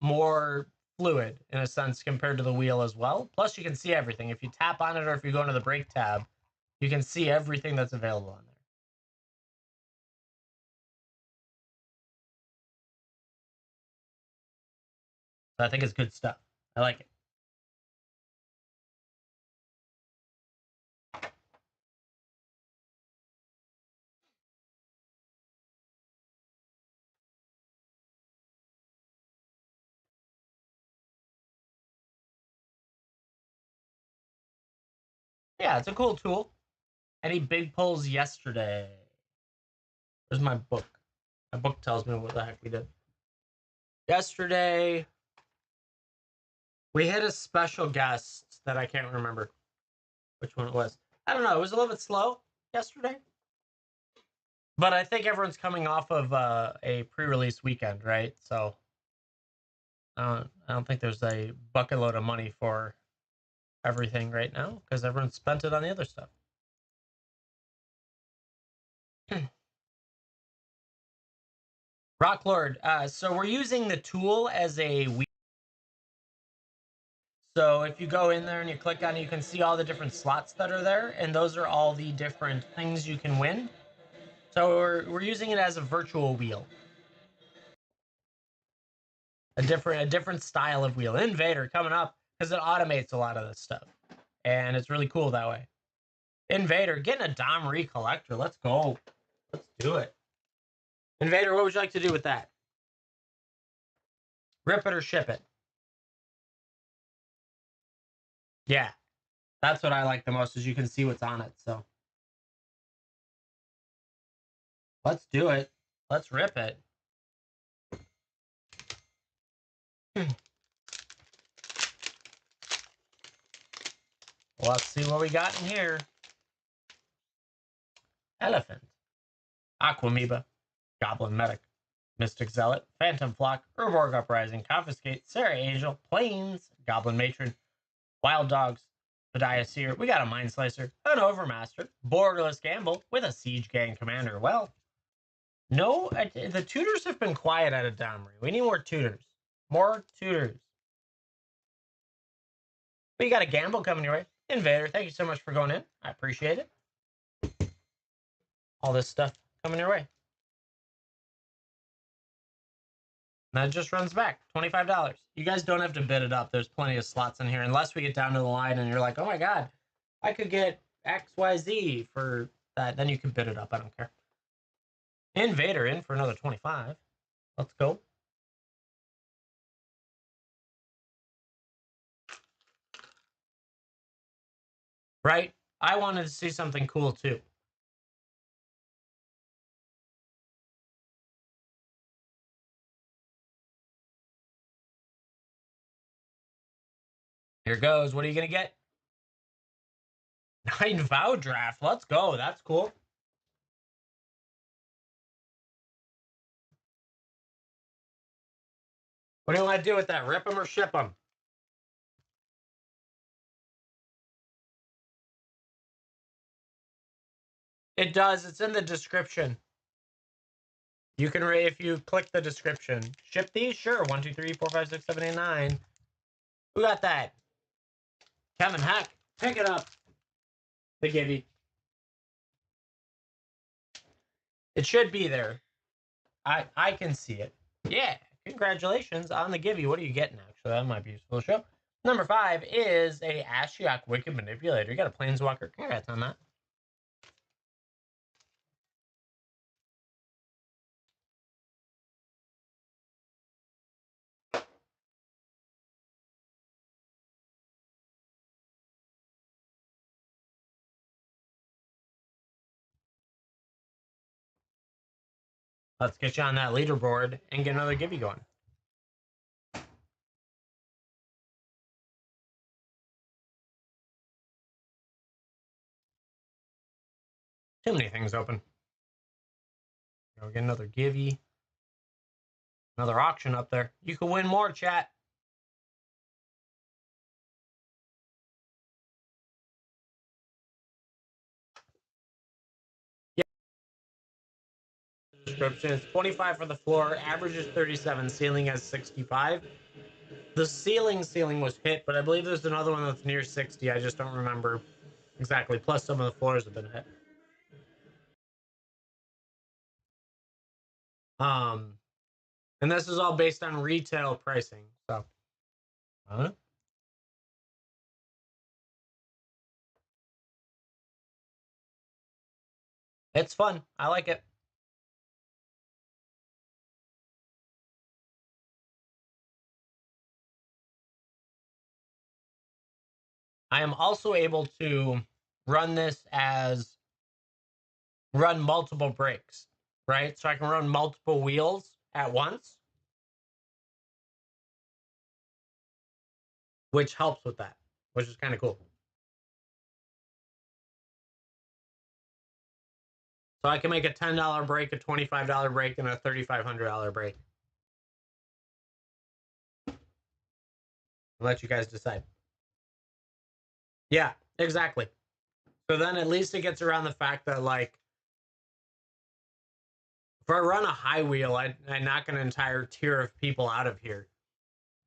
more fluid in a sense compared to the wheel as well. Plus, you can see everything. If you tap on it or if you go into the break tab, you can see everything that's available on there. So I think it's good stuff. I like it. Yeah, it's a cool tool. Any big pulls yesterday? Where's my book? My book tells me what the heck we did. Yesterday, we had a special guest that I can't remember which one it was. I don't know. It was a little bit slow yesterday. But I think everyone's coming off of a pre-release weekend, right? So I don't think there's a bucket load of money for everything right now because everyone spent it on the other stuff. Rocklord. So we're using the tool as a week. So if you go in there and you click on it, you can see all the different slots that are there, and those are all the different things you can win. So we're using it as a virtual wheel. A different style of wheel. Invader coming up because it automates a lot of this stuff. And it's really cool that way. Invader, getting a Domri collector. Let's go. Let's do it. Invader, what would you like to do with that? Rip it or ship it? Yeah. That's what I like the most, is you can see what's on it. So let's do it. Let's rip it. Let's see what we got in here. Elephant, Aquamoeba, Goblin Medic, Mystic Zealot, Phantom Flock, Urborg Uprising, Confiscate, Sarah Angel, Plains, Goblin Matron, Wild Dogs, Padiah Seer. We got a Mind Slicer, an Overmaster, Borderless Gamble with a Siege Gang Commander. Well, no, the tutors have been quiet out of Domri. We need more tutors. More tutors. But you got a Gamble coming your way. Invader, thank you so much for going in. I appreciate it. All this stuff coming your way. And that just runs back. $25. You guys don't have to bid it up. There's plenty of slots in here. Unless we get down to the line and you're like, oh my God, I could get XYZ for that. Then you can bid it up. I don't care. Invader in for another 25. Let's go. Right? I wanted to see something cool too. Here goes. What are you going to get? 9 Vow Draft. Let's go. That's cool. What do you want to do with that? Rip them or ship them? It does. It's in the description. You can rate if you click the description. Ship these? Sure. 1, 2, 3, 4, 5, 6, 7, 8, 9. Who got that? Kevin Heck. Pick it up. The Gibby. It should be there. I can see it. Yeah. Congratulations on the Gibby. What are you getting, actually? That might be useful to show. Number 5 is a Ashiok Wicked Manipulator. You got a Planeswalker. Congrats on that. Let's get you on that leaderboard and get another Gibby going. Too many things open. Go get another Gibby. Another auction up there. You can win more, chat. Yeah. Description. It's 25 for the floor. Average is 37. Ceiling has 65. The ceiling was hit, but I believe there's another one that's near 60. I just don't remember exactly. Plus, some of the floors have been hit. And this is all based on retail pricing. So, I don't know. It's fun. I like it. I am also able to run multiple breaks, right? So I can run multiple wheels at once, which helps with that, which is kind of cool. So I can make a $10 break, a $25 break, and a $3,500 break. I'll let you guys decide. Yeah, exactly. So then at least it gets around the fact that, like, if I run a high wheel, I knock an entire tier of people out of here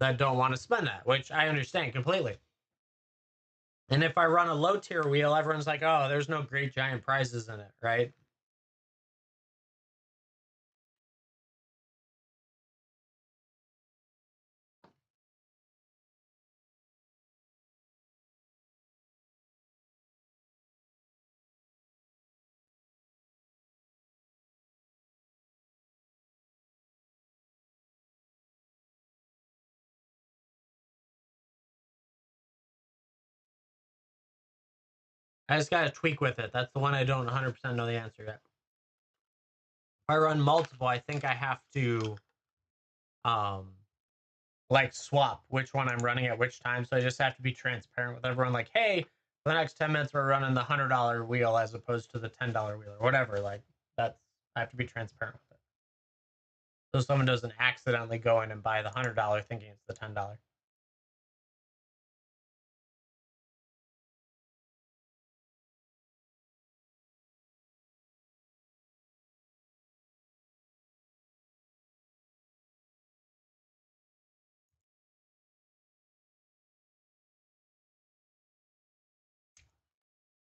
that don't want to spend that, which I understand completely. And if I run a low tier wheel, everyone's like, oh, there's no great giant prizes in it, right? I just got to tweak with it. That's the one I don't 100% know the answer yet. If I run multiple, I think I have to like swap which one I'm running at which time. So I just have to be transparent with everyone. Like, hey, For the next 10 minutes, we're running the $100 wheel as opposed to the $10 wheel or whatever. Like, that's, I have to be transparent with it. So someone doesn't accidentally go in and buy the $100 thinking it's the $10.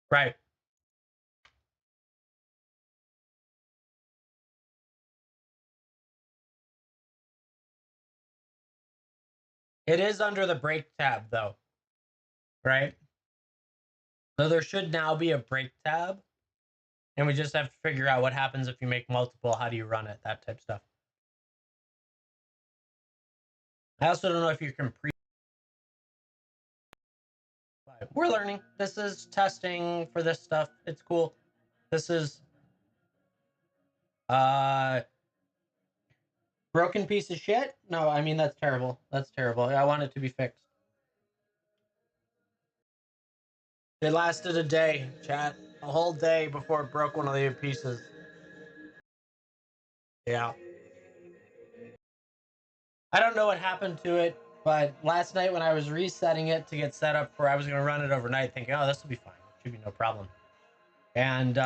Right. It is under the brake tab, though, right? So there should now be a brake tab, and we just have to figure out what happens if you make multiple. How do you run it? That type of stuff. I also don't know if you can pre. We're learning. This is testing for this stuff. It's cool. This is uh broken piece of shit. No, I mean that's terrible. That's terrible. I want it to be fixed. It lasted a day, chat. A whole day before it broke one of the pieces. Yeah. I don't know what happened to it, but last night when I was resetting it to get set up for, I was going to run it overnight thinking, oh, this will be fine. It should be no problem. And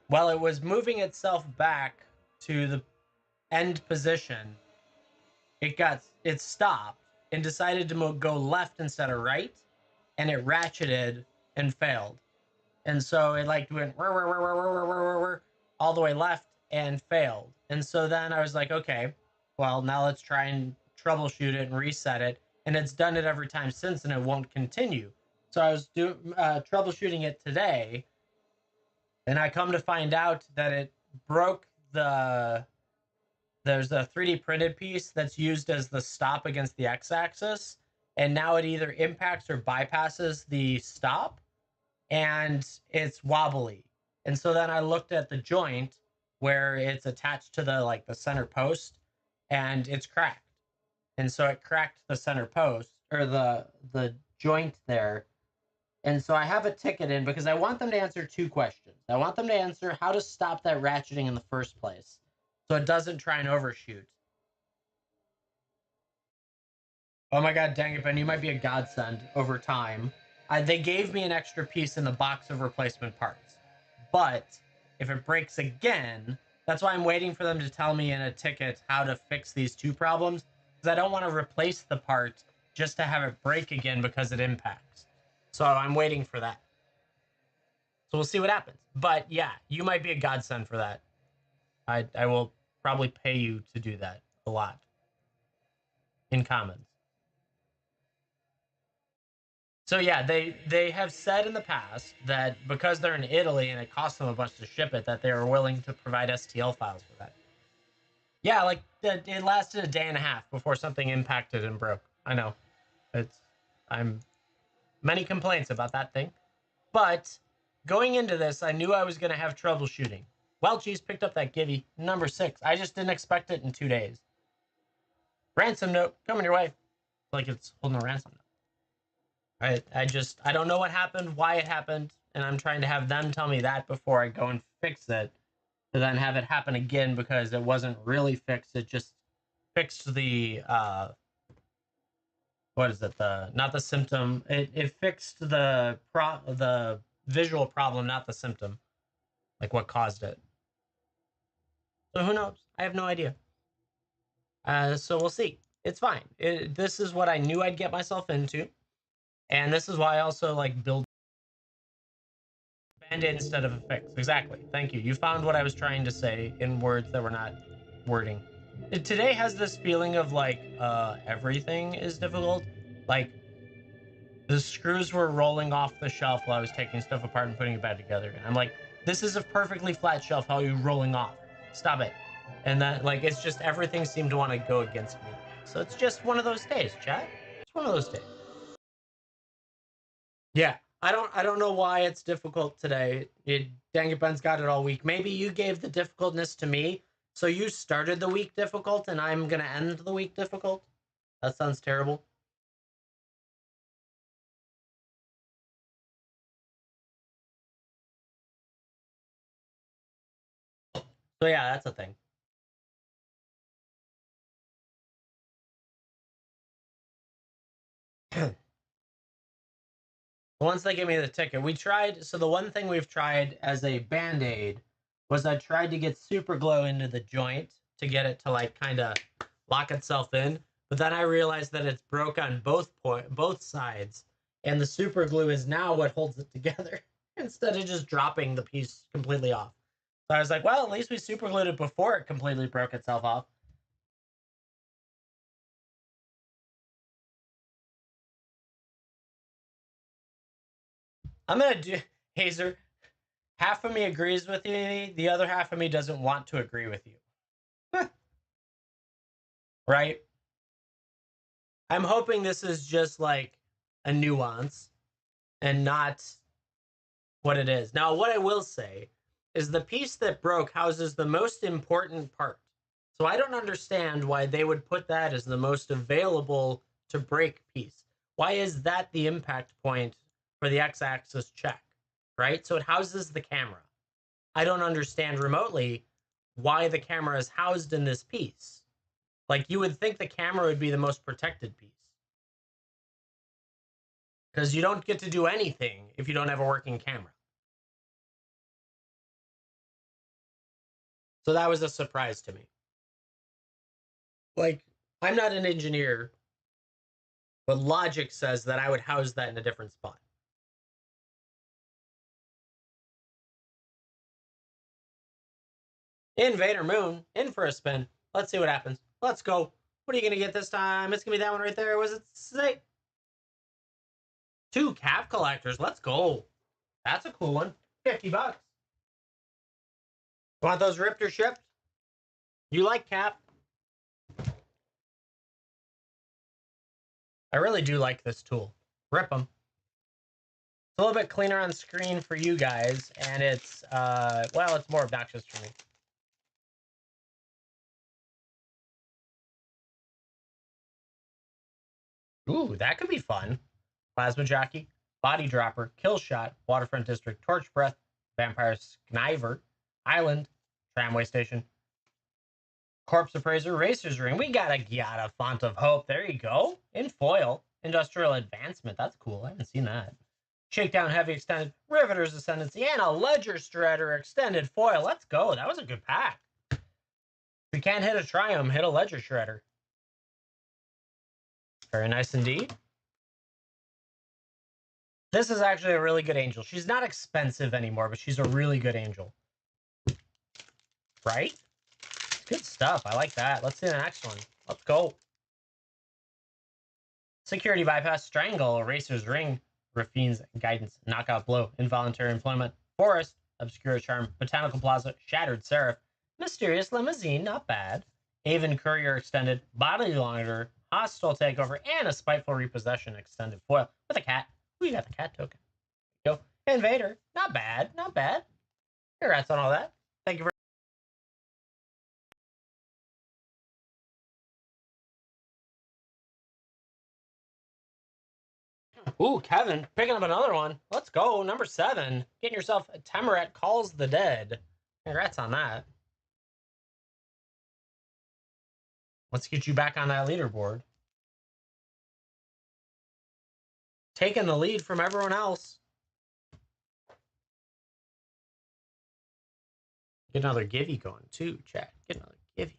while it was moving itself back to the end position, it stopped and decided to go left instead of right, and it ratcheted and failed. And so it like went all the way left and failed. And so then I was like, okay, well, now let's try and troubleshoot it and reset it. And it's done it every time since, and it won't continue. So I was troubleshooting it today, and I come to find out that it broke there's a 3D printed piece that's used as the stop against the x-axis, and now it either impacts or bypasses the stop, and it's wobbly. And so then I looked at the joint where it's attached to the center post, and it's cracked. And so it cracked the center post or the joint there. And so I have a ticket in because I want them to answer two questions. I want them to answer how to stop that ratcheting in the first place so it doesn't try and overshoot. Oh my god, dang it, Ben, you might be a godsend over time. They gave me an extra piece in the box of replacement parts. But if it breaks again, that's why I'm waiting for them to tell me in a ticket how to fix these two problems. Because I don't want to replace the part just to have it break again because it impacts. So I'm waiting for that. So we'll see what happens. But yeah, you might be a godsend for that. I will probably pay you to do that a lot in comments. So yeah, they have said in the past that because they're in Italy and it costs them a bunch to ship it, that they are willing to provide STL files for that. Yeah, like it lasted a day and a half before something impacted and broke. I know, it's I'm many complaints about that thing, but going into this, I knew I was going to have troubleshooting. Well, geez, picked up that Gibby number 6. I just didn't expect it in 2 days. Ransom note coming your way, like it's holding a ransom note. I don't know what happened, why it happened, and I'm trying to have them tell me that before I go and fix it, to then have it happen again because it wasn't really fixed. It just fixed the what is it? The not the symptom. It fixed the visual problem, not the symptom, like what caused it. So who knows? I have no idea. So we'll see. It's fine. This is what I knew I'd get myself into, and this is why I also like build band-aid instead of a fix. Exactly. Thank you. You found what I was trying to say in words that were not wording. Today has this feeling of like everything is difficult. Like the screws were rolling off the shelf while I was taking stuff apart and putting it back together. And I'm like, this is a perfectly flat shelf. How are you rolling off? Stop it. And then like it's just everything seemed to want to go against me. So it's just one of those days, chat. It's one of those days. Yeah. I don't know why it's difficult today. Dang it, Ben's got it all week. Maybe you gave the difficultness to me, so you started the week difficult and I'm gonna end the week difficult. That sounds terrible. So yeah, that's a thing. Once they give me the ticket, we tried. So the one thing we've tried as a band-aid was I tried to get super glue into the joint to get it to like kind of lock itself in. But then I realized that it's broke on both sides, and the super glue is now what holds it together instead of just dropping the piece completely off. So I was like, well, at least we super glued it before it completely broke itself off. I'm gonna do Hazer. Half of me agrees with you, the other half of me doesn't want to agree with you. Right? I'm hoping this is just like a nuance and not what it is. Now, what I will say is the piece that broke houses the most important part. So I don't understand why they would put that as the most available to break piece. Why is that the impact point for the x-axis check? Right? So it houses the camera. I don't understand remotely why the camera is housed in this piece. Like you would think the camera would be the most protected piece. Because you don't get to do anything if you don't have a working camera. So that was a surprise to me. Like, I'm not an engineer, but logic says that I would house that in a different spot. Invader Moon, in for a spin. Let's see what happens. Let's go. What are you going to get this time? It's going to be that one right there. Was it say? Two cap collectors. Let's go. That's a cool one. $50. Want those ripped or shipped? You like cap? I really do like this tool. Rip them. It's a little bit cleaner on screen for you guys, and it's, well, it's more obnoxious for me. Ooh, that could be fun. Plasma Jockey, Body Dropper, Kill Shot, Waterfront District, Torch Breath, Vampire Sniver, Island, Tramway Station, Corpse Appraiser, Racer's Ring. We got a Font of Hope. There you go. In foil. Industrial Advancement. That's cool. I haven't seen that. Shakedown Heavy Extended, Riveter's Ascendancy, and a Ledger Shredder Extended Foil. Let's go. That was a good pack. If you can't hit a Triumph, hit a Ledger Shredder. Very nice indeed. This is actually a really good angel. She's not expensive anymore, but she's a really good angel. Right? Good stuff. I like that. Let's see the next one. Let's go. Security Bypass, Strangle, Racer's Ring, Rafine's Guidance, Knockout Blow, Involuntary Employment, Forest, Obscure Charm, Botanical Plaza, Shattered Seraph, Mysterious Limousine, not bad, Avon Courier Extended, Body Longer, Hostile Takeover, and a Spiteful Repossession Extended Foil with a cat. We got the cat token. Go. Invader, not bad, not bad. Congrats on all that. Thank you very Ooh, Kevin, picking up another one. Let's go. Number 7. Getting yourself Temerat Calls the Dead. Congrats on that. Let's get you back on that leaderboard. Taking the lead from everyone else. Get another Givey going too, chat. Get another Givey.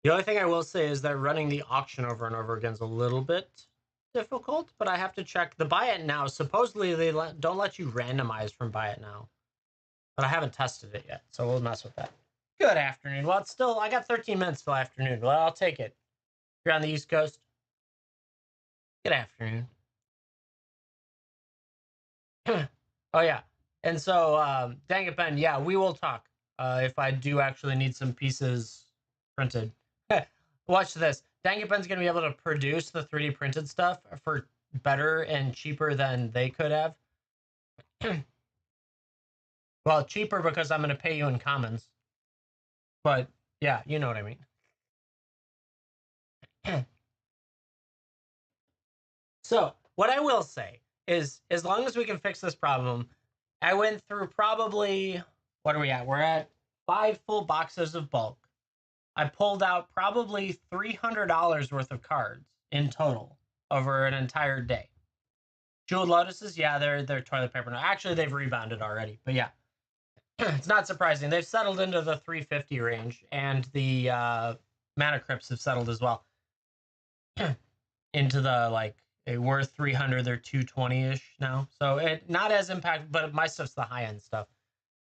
The only thing I will say is that running the auction over and over again is a little bit difficult, but I have to check the buy it now. Supposedly they don't let you randomize from buy it now, but I haven't tested it yet, so we'll mess with that. Good afternoon. Well, it's still, I got 13 minutes till afternoon. Well, I'll take it. You're on the East Coast. Good afternoon. Oh yeah, and so dang it, Ben. Yeah, we will talk if I do actually need some pieces printed. Watch this. Dang it, Ben's gonna be able to produce the 3D printed stuff for better and cheaper than they could have. Well, cheaper because I'm gonna pay you in commons. But yeah, you know what I mean. So what I will say is, as long as we can fix this problem, I went through probably, what are we at? We're at 5 full boxes of bulk. I pulled out probably $300 worth of cards in total over an entire day. Jeweled Lotuses, yeah, they're toilet paper now. Actually, they've rebounded already, but yeah. It's not surprising. They've settled into the 350 range, and the Mana Crypts have settled as well. Into the, like, worth 300, they're 220-ish now. So it not as impact, but my stuff's the high-end stuff.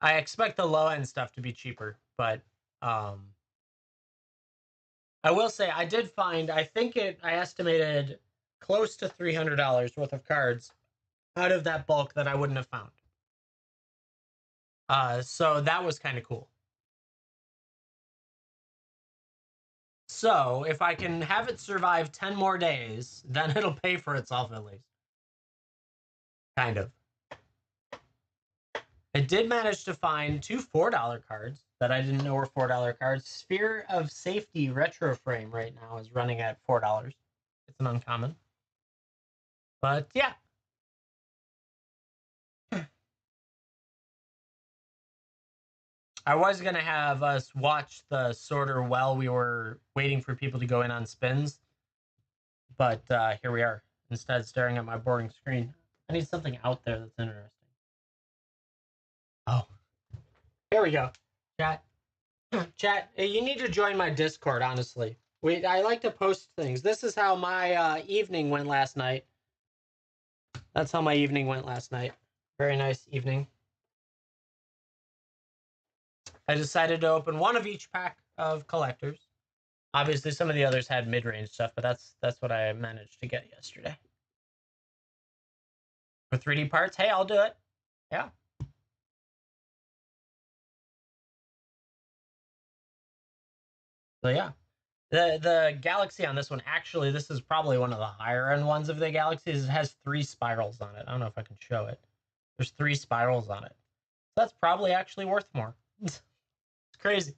I expect the low-end stuff to be cheaper, but I will say I did find, I estimated close to $300 worth of cards out of that bulk that I wouldn't have found. So that was kind of cool. So if I can have it survive 10 more days, then it'll pay for itself at least. Kind of. I did manage to find 2 $4 cards that I didn't know were $4 cards. Sphere of Safety Retro Frame right now is running at $4. It's an uncommon. But yeah. I was going to have us watch the sorter while we were waiting for people to go in on spins. But here we are, instead staring at my boring screen. I need something out there that's interesting. Oh, here we go. Chat. Chat, you need to join my Discord, honestly. I like to post things. This is how my evening went last night. That's how my evening went last night. Very nice evening. I decided to open one of each pack of collectors. Obviously, some of the others had mid-range stuff, but that's what I managed to get yesterday. For 3D parts, hey, I'll do it. Yeah. So yeah, the Galaxy on this one, actually, this is probably one of the higher end ones of the Galaxies. It has 3 spirals on it. I don't know if I can show it. There's 3 spirals on it. So that's probably actually worth more. It's crazy.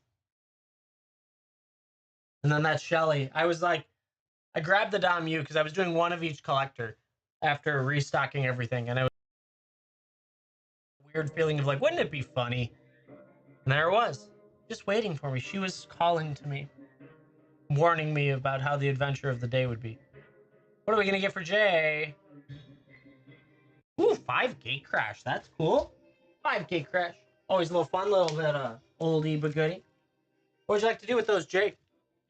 And then that Shelly, I was like, I grabbed the Dom U because I was doing one of each collector after restocking everything, and I was a weird feeling of like, wouldn't it be funny? And there it was, just waiting for me. She was calling to me, warning me about how the adventure of the day would be. What are we gonna get for Jay? Ooh, 5 gate crash. That's cool. 5 gate crash. Always a little fun, little bit oldie but goodie. What would you like to do with those, Jay?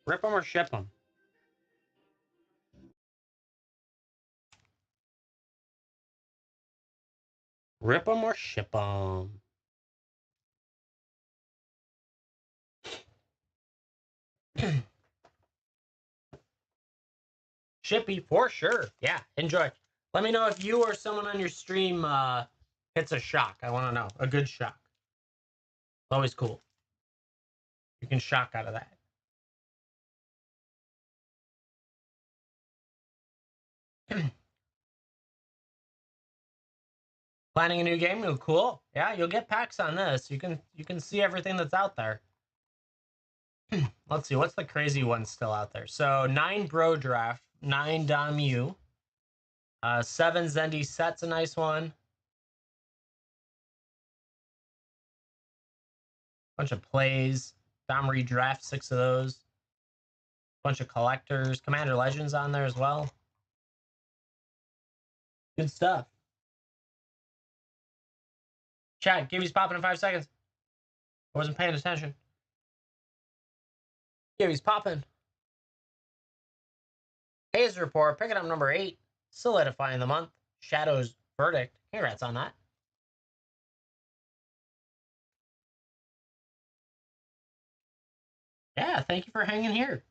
Rip them or ship them? Rip them or ship them? Shippy for sure. Yeah, enjoy. Let me know if you or someone on your stream hits a shock. I want to know. A good shock. Always cool. You can shock out of that. Planning a new game? Oh, cool. Yeah, you'll get packs on this. You can see everything that's out there. Let's see, what's the crazy one still out there? So 9 Bro Draft, 9 Dom U, 7 Zendy Set's a nice one. Bunch of plays. Dom Redraft, 6 of those. Bunch of collectors. Commander Legends on there as well. Good stuff. Chat, Gibby's popping in 5 seconds. I wasn't paying attention. Gibby's popping. Hayes report, picking up number 8. Solidifying the month. Shadow's verdict. Congrats on that. Yeah, thank you for hanging here.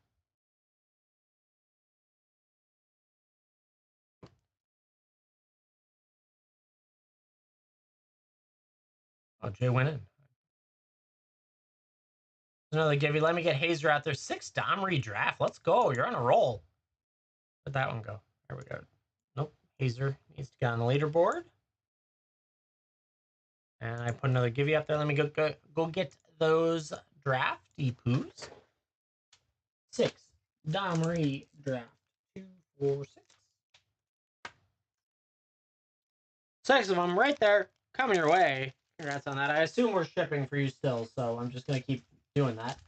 Oh, Jay went in. Another Gibby. Let me get Hazer out there. 6 Dom redraft. Let's go. You're on a roll. Where'd that one go? There we go. Nope. Hazer needs to get on the leaderboard. And I put another Gibby up there. Let me go get those drafty poos. 6 Dom redraft. 2, 4, 6. 6 of them right there. coming your way. Congrats on that. I assume we're shipping for you still, so I'm just gonna keep doing that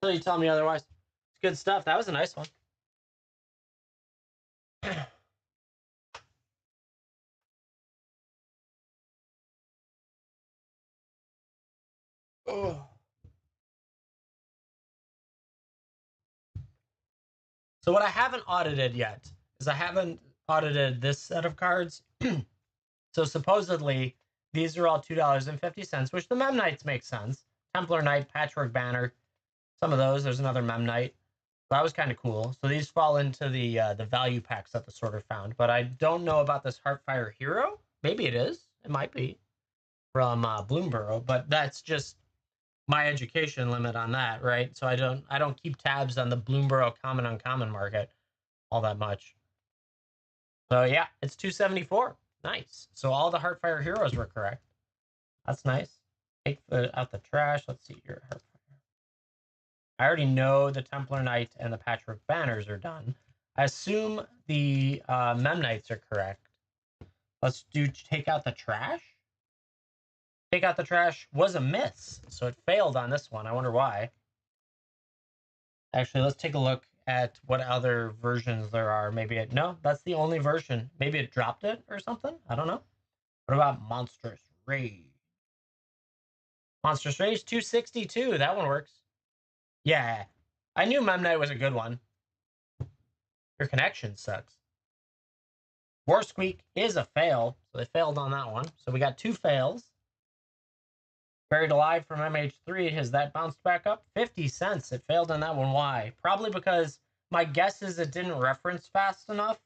until you tell me otherwise. It's good stuff. That was a nice one. Oh. So what I haven't audited yet is I haven't audited this set of cards. So supposedly these are all $2.50, which the Mem Knights make sense. Templar Knight, Patchwork Banner, some of those. There's another Mem Knight. That was kind of cool. So these fall into the value packs that the sorter found. But I don't know about this Heartfire Hero. Maybe it is. It might be from Bloomborough, but that's just my education limit on that, right? So I don't keep tabs on the Bloomborough common uncommon market all that much. So yeah, it's 274. Nice. So all the Heartfire heroes were correct. That's nice. Take out the trash. Let's see your Heartfire. I already know the Templar Knight and the Patchwork Banners are done. I assume the Mem Knights are correct. Let's take out the trash. Take out the trash was a miss, so it failed on this one. I wonder why. Actually, let's take a look at what other versions there are. Maybe no, that's the only version. Maybe it dropped it or something. I don't know. What about Monstrous Rage? Monstrous Rage 262. That one works. Yeah, I knew Mem Knight was a good one. Your connection sucks. War Squeak is a fail, so they failed on that one. So we got two fails. Buried Alive from MH3, has that bounced back up? 50 cents. It failed on that one. Why? Probably because my guess is it didn't reference fast enough,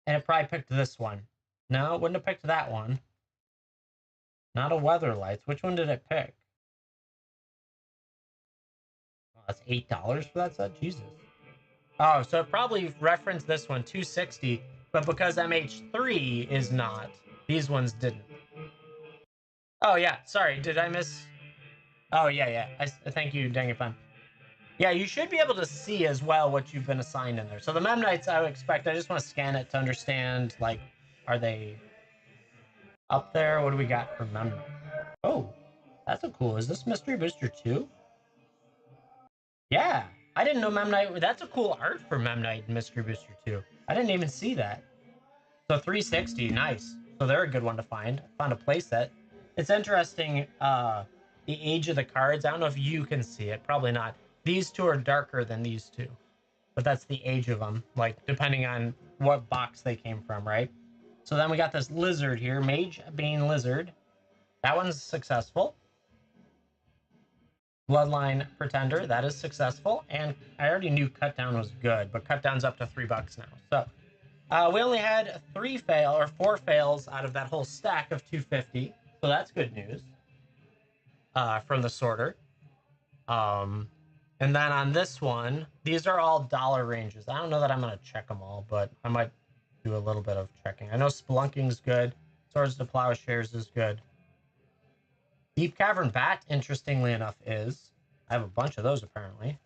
and it probably picked this one. No, it wouldn't have picked that one. Not a Weather Lights. Which one did it pick? Oh, that's $8 for that set? Jesus. Oh, so it probably referenced this one, 260, but because MH3 is not, these ones didn't. Oh, yeah. Sorry. Did I miss? Oh, yeah, yeah. Thank you, Dang It Fun. Yeah, you should be able to see as well what you've been assigned in there. So the Mem Knights, I would expect, I just want to scan it to understand, like, are they up there? What do we got for Mem Knights? Oh, that's a cool. Is this Mystery Booster 2? Yeah. I didn't know Mem Knight. That's a cool art for Mem Knight and Mystery Booster 2. I didn't even see that. So 360, nice. So they're a good one to find. Found a playset. It's interesting, the age of the cards. I don't know if you can see it. Probably not. These two are darker than these two. But that's the age of them, like, depending on what box they came from, right? So then we got this lizard here, Mage Bane Lizard. That one's successful. Bloodline Pretender, that is successful. And I already knew Cut Down was good, but Cut Down's up to $3 now. So we only had four fails out of that whole stack of 250. So that's good news from the sorter. And then on this one, these are all dollar ranges. I don't know that I'm going to check them all, but I might do a little bit of checking. I know Spelunking's good. Swords to Plowshares is good. Deep Cavern Bat, interestingly enough, is. I have a bunch of those, apparently.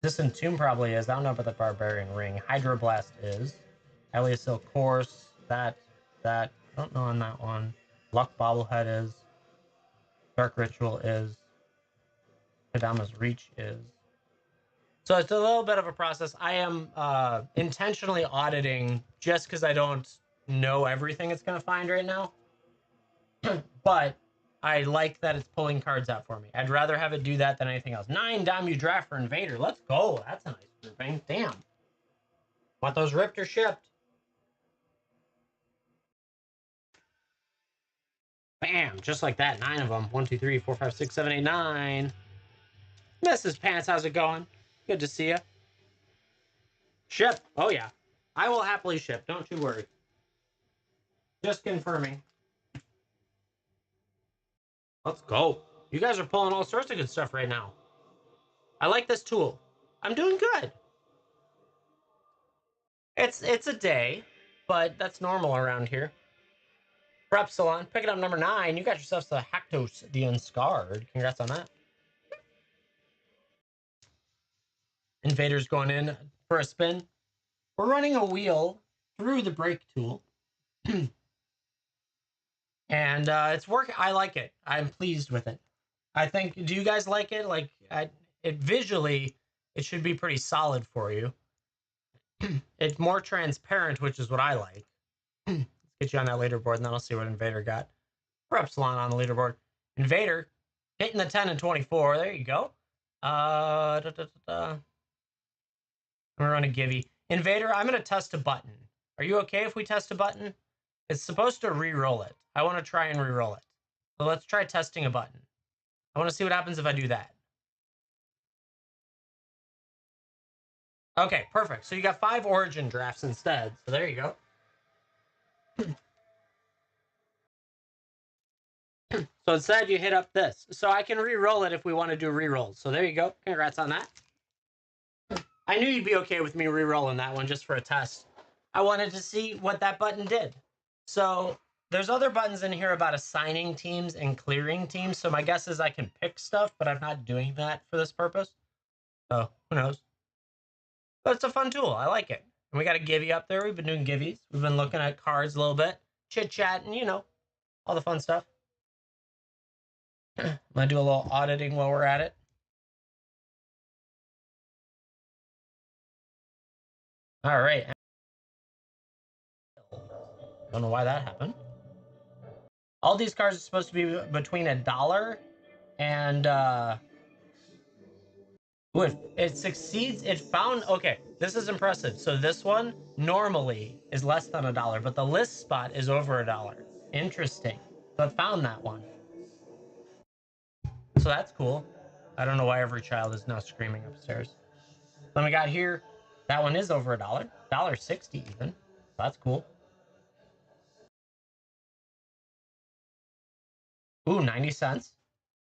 Disentomb probably is. I don't know about the Barbarian Ring. Hydroblast is. Eliasil Course, that. I don't know on that one. Luck Bobblehead is. Dark Ritual is. Kadama's Reach is. So it's a little bit of a process. I am intentionally auditing just because I don't know everything it's going to find right now. But I like that it's pulling cards out for me. I'd rather have it do that than anything else. 9 Damu Draft for Invader. Let's go. That's a nice grouping. Damn. Want those ripped or shipped? Bam. Just like that. 9 of them. 1, 2, 3, 4, 5, 6, 7, 8, 9. Mrs. Pants, how's it going? Good to see you. Ship. Oh, yeah. I will happily ship. Don't you worry. Just confirming. Let's go. You guys are pulling all sorts of good stuff right now. I like this tool. I'm doing good. It's a day, but that's normal around here. Prepsilon, picking up number 9. You got yourself the Hactos the Unscarred. Congrats on that. Invader's going in for a spin. We're running a wheel through the brake tool. And it's working. I like it. I'm pleased with it. I think, do you guys like it? Like, it visually, it should be pretty solid for you. It's more transparent, which is what I like. Let's get you on that leaderboard, and then I'll see what Invader got. For Epsilon on the leaderboard. Invader hitting the 10 and 24. There you go. I'm gonna run a Givey. Invader, I'm gonna test a button. Are you okay if we test a button? It's supposed to re-roll it. I want to try and re-roll it. So let's try testing a button. I want to see what happens if I do that. Okay, perfect. So you got 5 origin drafts instead. So there you go. So instead you hit up this. So I can re-roll it if we want to do re-rolls. So there you go. Congrats on that. I knew you'd be okay with me re-rolling that one just for a test. I wanted to see what that button did. So there's other buttons in here about assigning teams and clearing teams. So my guess is I can pick stuff, but I'm not doing that for this purpose. So who knows? But it's a fun tool. I like it. And we got a Givey up there. We've been doing Giveys. We've been looking at cards a little bit, chit-chatting, you know, all the fun stuff. I'm going to do a little auditing while we're at it. All right. Don't know why that happened. All these cards are supposed to be between $1 and ooh, it succeeds. It found, okay, this is impressive. So this one normally is less than $1, but the list spot is over $1. Interesting. So it found that one. So that's cool. I don't know why every child is now screaming upstairs. Then we got here, that one is over $1, $1.60 even. So that's cool. Ooh, 90 cents.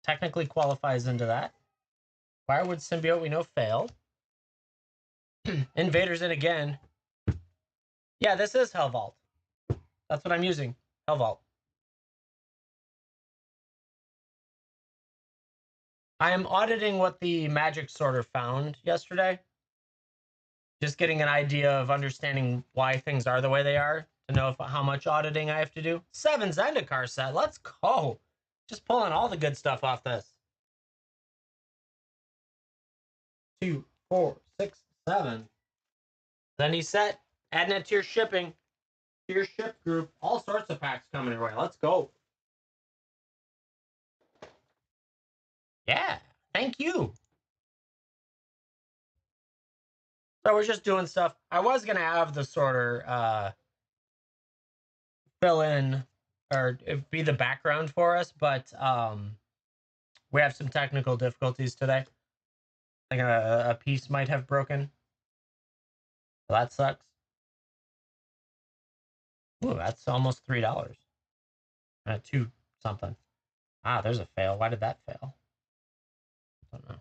Technically qualifies into that. Firewood Symbiote, we know failed. Invaders in again. Yeah, this is Hell Vault. That's what I'm using. Hell Vault. I am auditing what the Magic Sorter found yesterday. Just getting an idea of understanding why things are the way they are, to know how much auditing I have to do. 7 Zendikar set. Let's go. Just pulling all the good stuff off this. 2, 4, 6, 7. Zendy set. Adding it to your shipping. To your ship group. All sorts of packs coming your way. Let's go. Yeah. Thank you. So we're just doing stuff. I was going to have the sorter fill in or be the background for us, but we have some technical difficulties today. I think a piece might have broken. So that sucks. Ooh, that's almost $3. 2 something. Ah, there's a fail. Why did that fail? I don't know.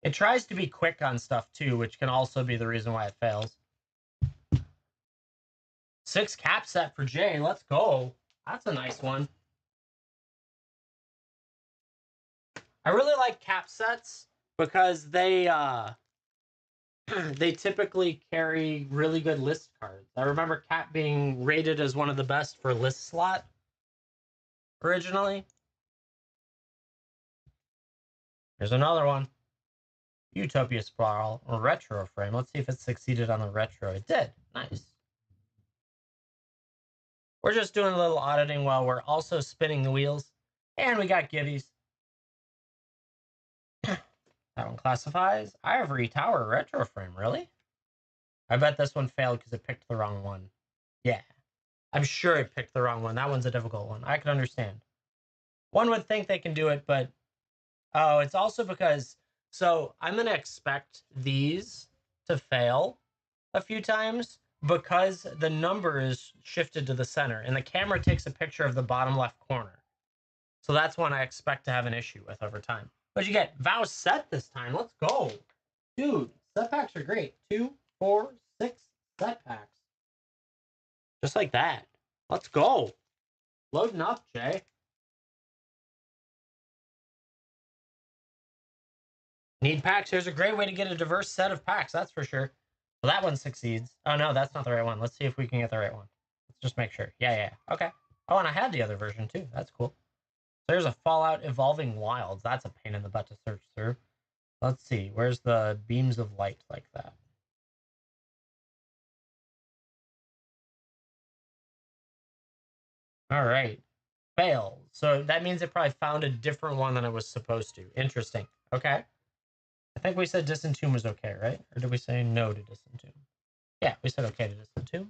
It tries to be quick on stuff too, which can also be the reason why it fails. 6 cap set for Jay. Let's go. That's a nice one. I really like cap sets because they they typically carry really good list cards. I remember Cap being rated as one of the best for list slot originally. There's another one. Utopia Spiral retro frame. Let's see if it succeeded on the retro. It did. Nice. We're just doing a little auditing while we're also spinning the wheels. And we got Giveys. That one classifies. Ivory Tower retro frame. Really? I bet this one failed because it picked the wrong one. Yeah. I'm sure it picked the wrong one. That one's a difficult one. I can understand. One would think they can do it, but oh, it's also because, so I'm going to expect these to fail a few times because the number is shifted to the center and the camera takes a picture of the bottom left corner. So that's one I expect to have an issue with over time. But you get Vow set this time. Let's go. Dude, set packs are great. 2, 4, 6 set packs. Just like that. Let's go. Loading up, Jay. Need packs. Here's a great way to get a diverse set of packs, that's for sure. Well, that one succeeds. Oh, no, that's not the right one. Let's see if we can get the right one. Let's Just make sure. Yeah. Okay. Oh, and I had the other version too. That's cool. So there's a Fallout Evolving Wilds. That's a pain in the butt to search through. Let's see. Where's the beams of light like that? All right. Failed. So that means it probably found a different one than it was supposed to. Interesting. Okay. I think we said Disentomb was okay, right? Or did we say no to Disentomb? Yeah, we said okay to Disentomb.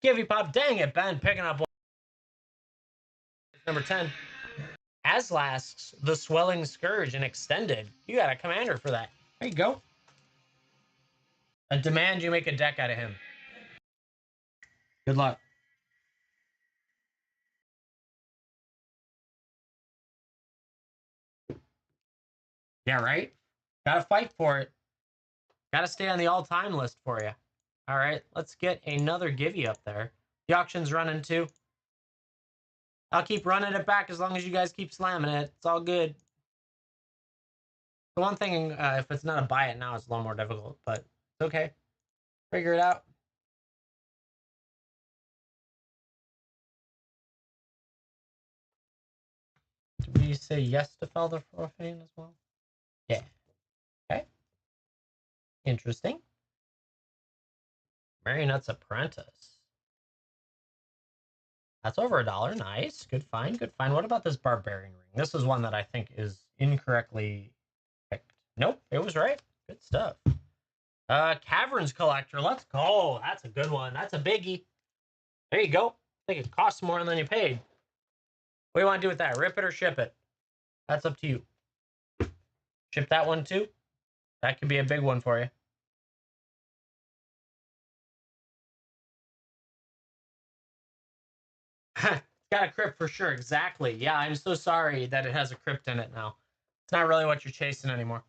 Give you pop. Dang it, Ben. Picking up number 10. Aslask's The Swelling Scourge and Extended. You got a commander for that. There you go. A demand you make a deck out of him. Good luck. Yeah, right? Gotta fight for it. Gotta stay on the all-time list for you. All right, let's get another Givey up there. The auction's running too. I'll keep running it back as long as you guys keep slamming it. It's all good. The one thing, if it's not a buy it now, it's a little more difficult, but it's okay. Figure it out. Did we say yes to Fel the Profane as well? Yeah. Okay. Interesting. Marionette's Apprentice. That's over $1. Nice. Good find. Good find. What about this Barbarian Ring? This is one that I think is incorrectly picked. Nope, it was right. Good stuff. Caverns Collector. Let's go. That's a good one. That's a biggie. There you go. I think it costs more than you paid. What do you want to do with that? Rip it or ship it? That's up to you. Ship that one too? That could be a big one for you. It's got a crypt for sure. Exactly. Yeah, I'm so sorry that it has a crypt in it now. It's not really what you're chasing anymore.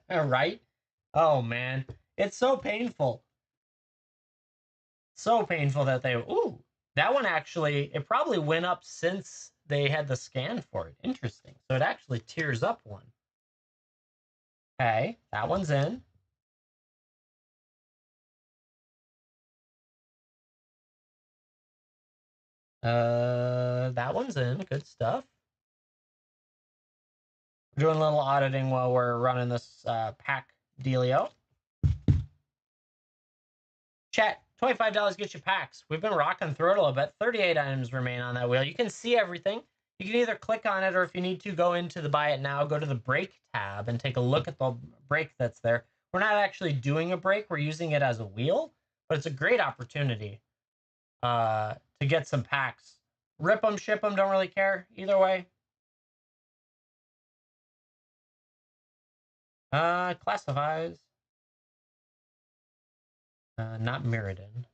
Right? Oh, man. It's so painful. So painful that they... Ooh, that one actually... It probably went up since they had the scan for it. Interesting. So it actually tears up one. Okay, that one's in. That one's in. Good stuff. We're doing a little auditing while we're running this pack dealio. Chat, $25 gets you packs. We've been rocking through it a little bit. 38 items remain on that wheel. You can see everything. You can either click on it, or if you need to, go into the Buy It Now, go to the Break tab, and take a look at the break that's there. We're not actually doing a break. We're using it as a wheel, but it's a great opportunity to get some packs. Rip them, ship them, don't really care. Either way. Classifies. Not Mirrodin.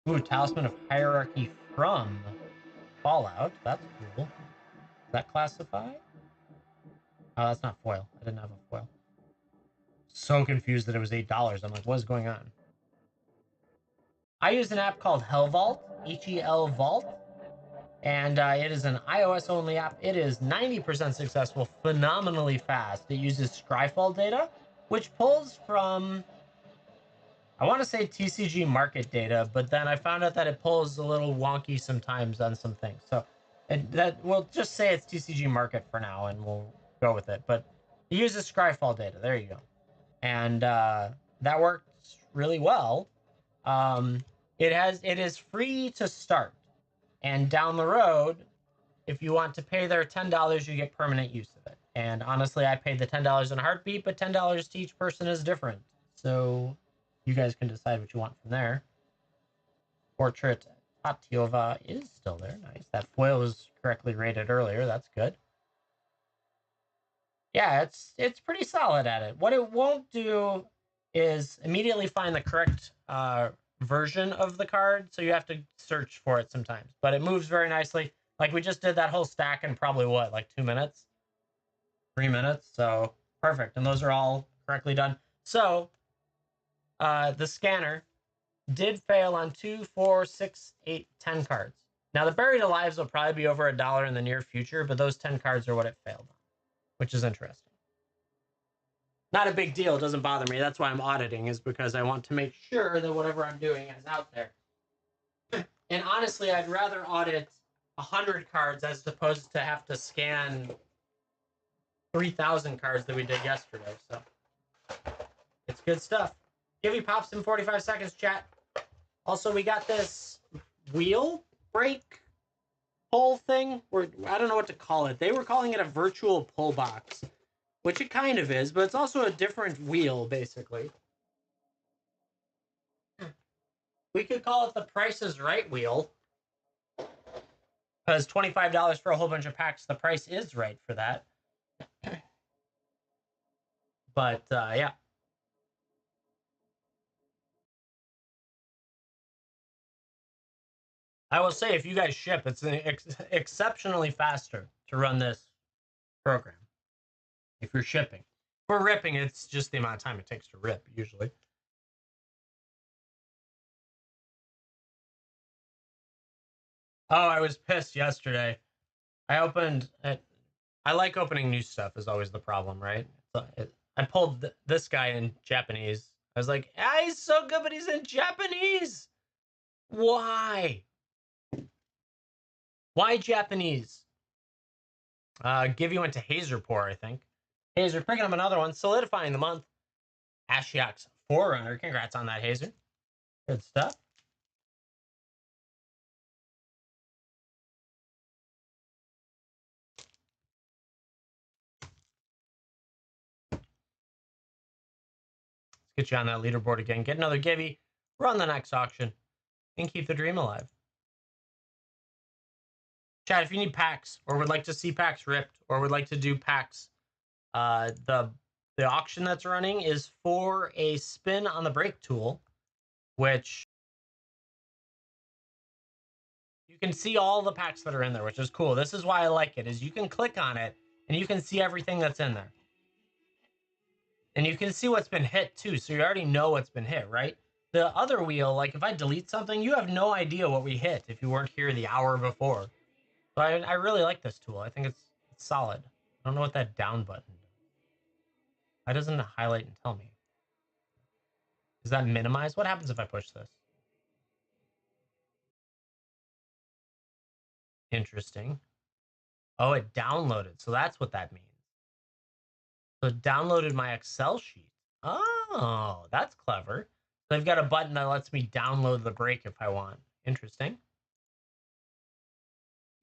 Ooh, Talisman of Hierarchy from Fallout. That's cool. Is that classified? Oh, that's not foil. I didn't have a foil. So confused that it was $8. I'm like, what's going on? I use an app called Hell Vault, H-E-L Vault, and it is an iOS-only app. It is 90% successful, phenomenally fast. It uses Scryfall data, which pulls from, I want to say TCG market data, but then I found out that it pulls a little wonky sometimes on some things. So that we'll just say it's TCG market for now, and we'll go with it. But it uses Scryfall data. There you go. And that works really well. It is free to start, and down the road, if you want to pay their $10, you get permanent use of it. And honestly, I paid the $10 in a heartbeat, but $10 to each person is different. So you guys can decide what you want from there. Portrait Patiova is still there. Nice. That foil was correctly rated earlier. That's good. Yeah, it's pretty solid at it. What it won't do is immediately find the correct version of the card, so you have to search for it sometimes. But it moves very nicely. Like we just did that whole stack in probably what, like 2 minutes, 3 minutes. So perfect, and those are all correctly done. So the scanner did fail on 2, 4, 6, 8, 10 cards. Now the buried alives will probably be over $1 in the near future, but those 10 cards are what it failed on. which is interesting. Not a big deal. It doesn't bother me. That's why I'm auditing, is because I want to make sure that whatever I'm doing is out there. And honestly, I'd rather audit 100 cards as opposed to have to scan 3,000 cards that we did yesterday. So it's good stuff. Give you pops in 45 seconds, chat. Also, we got this wheel break pull thing. I don't know what to call it. They were calling it a virtual pull box, which it kind of is, but it's also a different wheel, basically. We could call it the Price is Right wheel, because $25 for a whole bunch of packs, the price is right for that. But, yeah. I will say, if you guys ship, it's exceptionally faster to run this program if you're shipping. For ripping, it's just the amount of time it takes to rip, usually. Oh, I was pissed yesterday. I opened it. I like opening new stuff, is always the problem, right? I pulled this guy in Japanese. I was like, ah, he's so good, but he's in Japanese. Why? Why Japanese? Give you went to Hazerpore, I think. Hazer picking up another one, solidifying the month. Ashiok's Forerunner. Congrats on that, Hazer. Good stuff. Let's get you on that leaderboard again. Get another Gibby. Run the next auction. And keep the dream alive. Chat, if you need packs or would like to see packs ripped or would like to do packs, the auction that's running is for a spin on the brake tool, which you can see all the packs that are in there, which is cool. This is why I like it, is you can click on it and you can see everything that's in there. And you can see what's been hit too, so you already know what's been hit, right? The other wheel, like if I delete something, you have no idea what we hit if you weren't here the hour before. So I really like this tool. I think it's solid. I don't know what that down button does. Why doesn't it highlight and tell me? Does that minimize? What happens if I push this? Interesting. Oh, it downloaded. So that's what that means. So it downloaded my Excel sheet. Oh, that's clever. So I've got a button that lets me download the brake if I want. Interesting.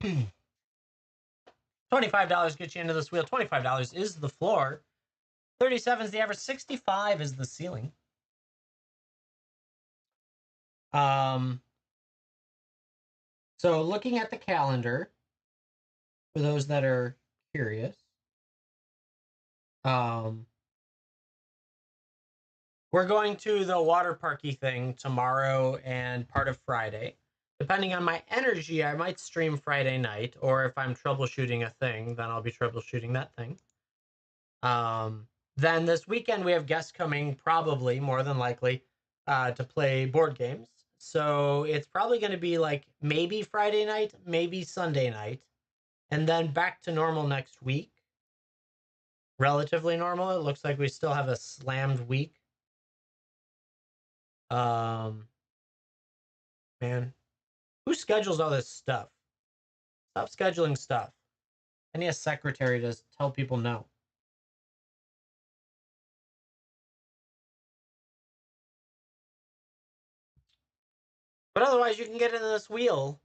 $25 gets you into this wheel. $25 is the floor. 37 is the average. 65 is the ceiling. So looking at the calendar, for those that are curious, we're going to the water parky thing tomorrow and part of Friday. Depending on my energy, I might stream Friday night, or if I'm troubleshooting a thing, then I'll be troubleshooting that thing. Then this weekend we have guests coming, probably more than likely, to play board games. So it's probably going to be like maybe Friday night, maybe Sunday night, and then back to normal next week. Relatively normal. It looks like we still have a slammed week. Man, who schedules all this stuff? Stop scheduling stuff. I need a secretary to tell people no. But otherwise, you can get into this wheel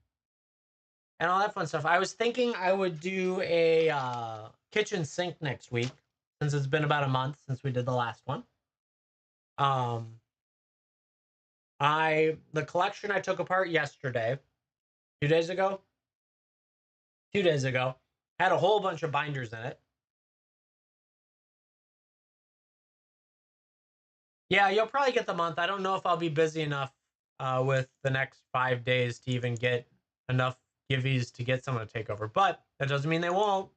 and all that fun stuff. I was thinking I would do a kitchen sink next week, since it's been about a month since we did the last one. The collection I took apart yesterday, 2 days ago, had a whole bunch of binders in it. Yeah, you'll probably get the month. I don't know if I'll be busy enough with the next 5 days to even get enough givvies to get someone to take over. But that doesn't mean they won't.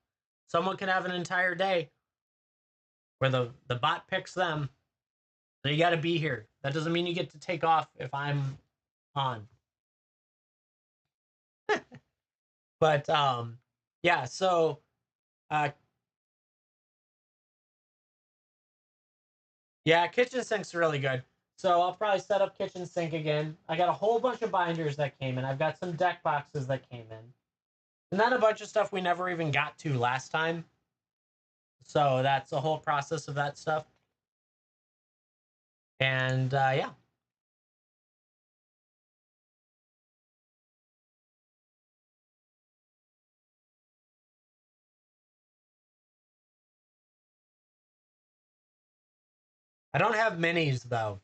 Someone can have an entire day where the bot picks them. So you got to be here. That doesn't mean you get to take off if I'm on. But yeah, so Yeah, kitchen sink's really good. So I'll probably set up kitchen sink again. I got a whole bunch of binders that came in. I've got some deck boxes that came in. And then a bunch of stuff we never even got to last time. So that's a whole process of that stuff. And yeah. I don't have minis though.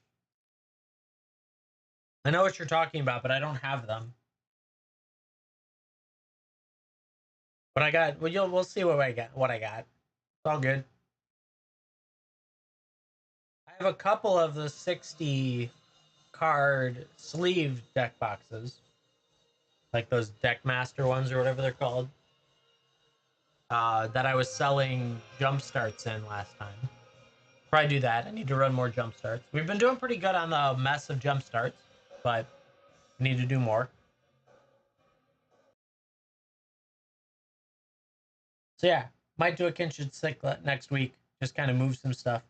I know what you're talking about, but I don't have them. But I got well, we'll see what I got. What I got. It's all good. I have a couple of the 60 card sleeve deck boxes, like those deck master ones or whatever they're called. That I was selling jump starts in last time. Probably do that. I need to run more jump starts. We've been doing pretty good on the mess of jump starts, but we need to do more. So yeah, might do a kitchen sink next week. Just kind of move some stuff.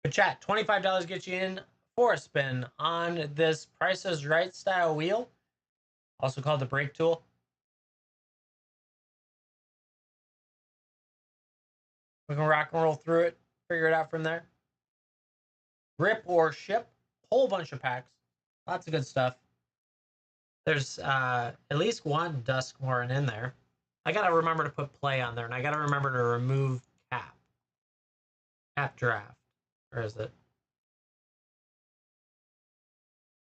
But chat, $25 gets you in for a spin on this Price is Right style wheel, also called the brake tool. We can rock and roll through it, figure it out from there. Rip or ship, whole bunch of packs, lots of good stuff. There's at least one Duskmorn in there. I gotta remember to put play on there, and I gotta remember to remove cap draft. Where is it?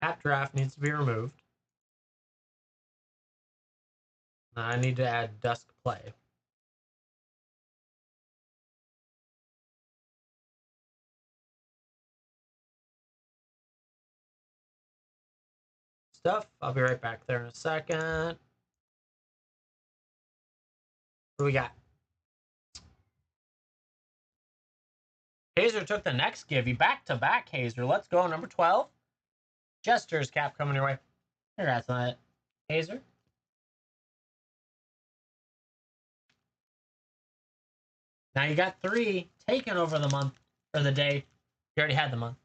Cap draft needs to be removed. I need to add Dusk play. Stuff. I'll be right back there in a second. What do we got? Hazer took the next givey. Back to back, Hazer. Let's go. Number 12. Jester's cap coming your way. Congrats on it, Hazer. Now you got 3 taken over the month or the day. You already had the month.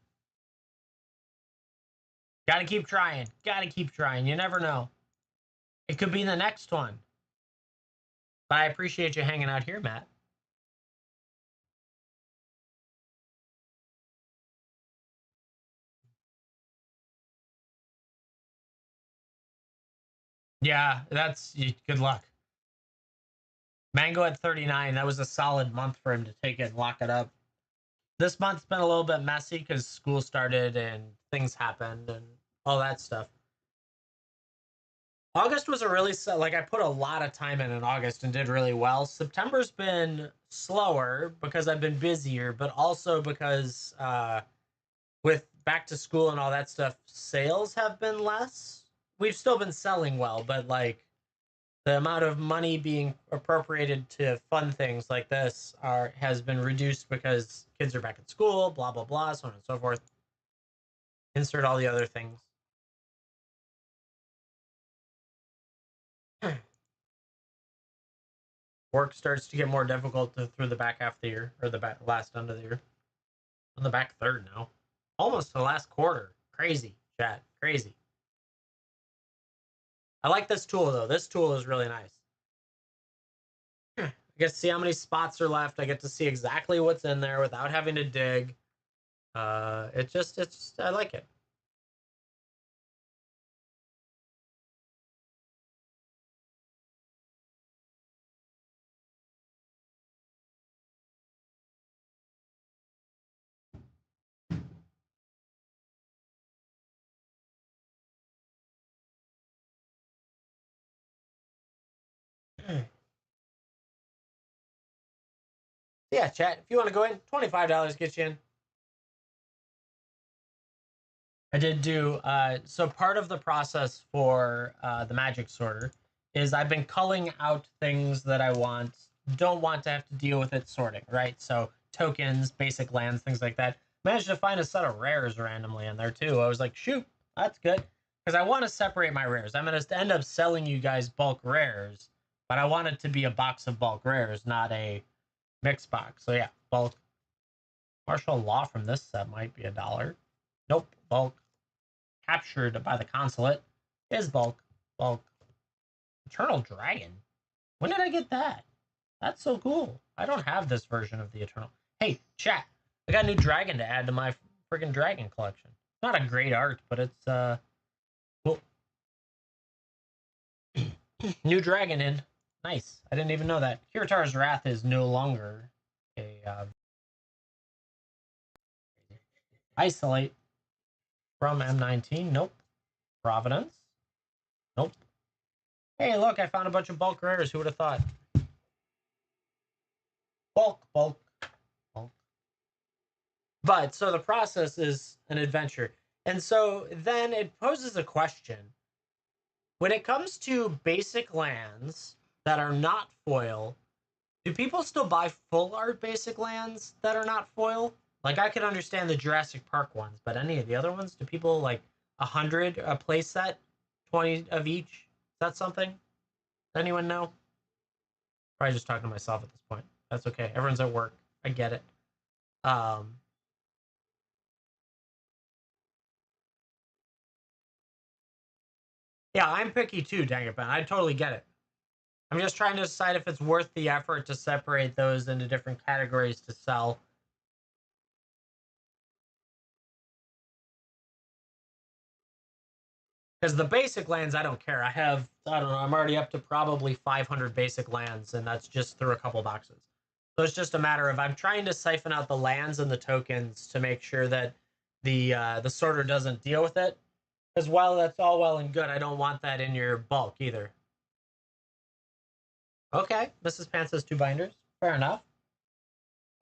Gotta keep trying. Gotta keep trying. You never know. It could be the next one. But I appreciate you hanging out here, Matt. Yeah, that's good luck. Mango at 39. That was a solid month for him to take it and lock it up. This month's been a little bit messy because school started and things happened and all that stuff. August was a really like I put a lot of time in August and did really well. September's been slower because I've been busier, but also because with back to school and all that stuff, sales have been less. We've still been selling well, but like the amount of money being appropriated to fun things like this has been reduced because kids are back at school, blah blah blah, so on and so forth. Insert all the other things. Work starts to get more difficult through the back half of the year or the last end of the year. On the back third now, almost the last quarter. Crazy, chat, crazy. I like this tool though. This tool is really nice. I get to see how many spots are left. I get to see exactly what's in there without having to dig. It's I like it. Yeah, chat. If you want to go in, $25 gets you in. I did do so part of the process for the magic sorter is I've been culling out things that I don't want to have to deal with it sorting, right? So tokens, basic lands, things like that. Managed to find a set of rares randomly in there too. I was like, shoot, that's good. because I want to separate my rares. I'm going to end up selling you guys bulk rares, but I want it to be a box of bulk rares, not a mixed box. So yeah, bulk. Martial law from this set might be $1. Nope, bulk. Captured by the consulate is bulk. Bulk. Eternal Dragon. When did I get that? That's so cool. I don't have this version of the Eternal. Hey, chat. I got a new dragon to add to my freaking dragon collection. Not a great art, but it's cool. New dragon in. Nice. I didn't even know that. Kiritar's Wrath is no longer a isolate from M19. Nope. Providence. Nope. Hey, look, I found a bunch of bulk rares. Who would have thought? Bulk, bulk, bulk. But so the process is an adventure. And so then it poses a question. When it comes to basic lands that are not foil, do people still buy full art basic lands that are not foil? Like, I could understand the Jurassic Park ones, but any of the other ones, do people like 100 a play set, 20 of each? Is that something? Does anyone know? Probably just talking to myself at this point. That's okay. Everyone's at work. I get it. Yeah, I'm picky too, dang it, Ben. I totally get it. I'm just trying to decide if it's worth the effort to separate those into different categories to sell. Because the basic lands, I don't care. I don't know, I'm already up to probably 500 basic lands, and that's just through a couple boxes. So it's just a matter of I'm trying to siphon out the lands and the tokens to make sure that the sorter doesn't deal with it. Because while that's all well and good, I don't want that in your bulk either. Okay, Mrs. Pants has 2 binders. Fair enough.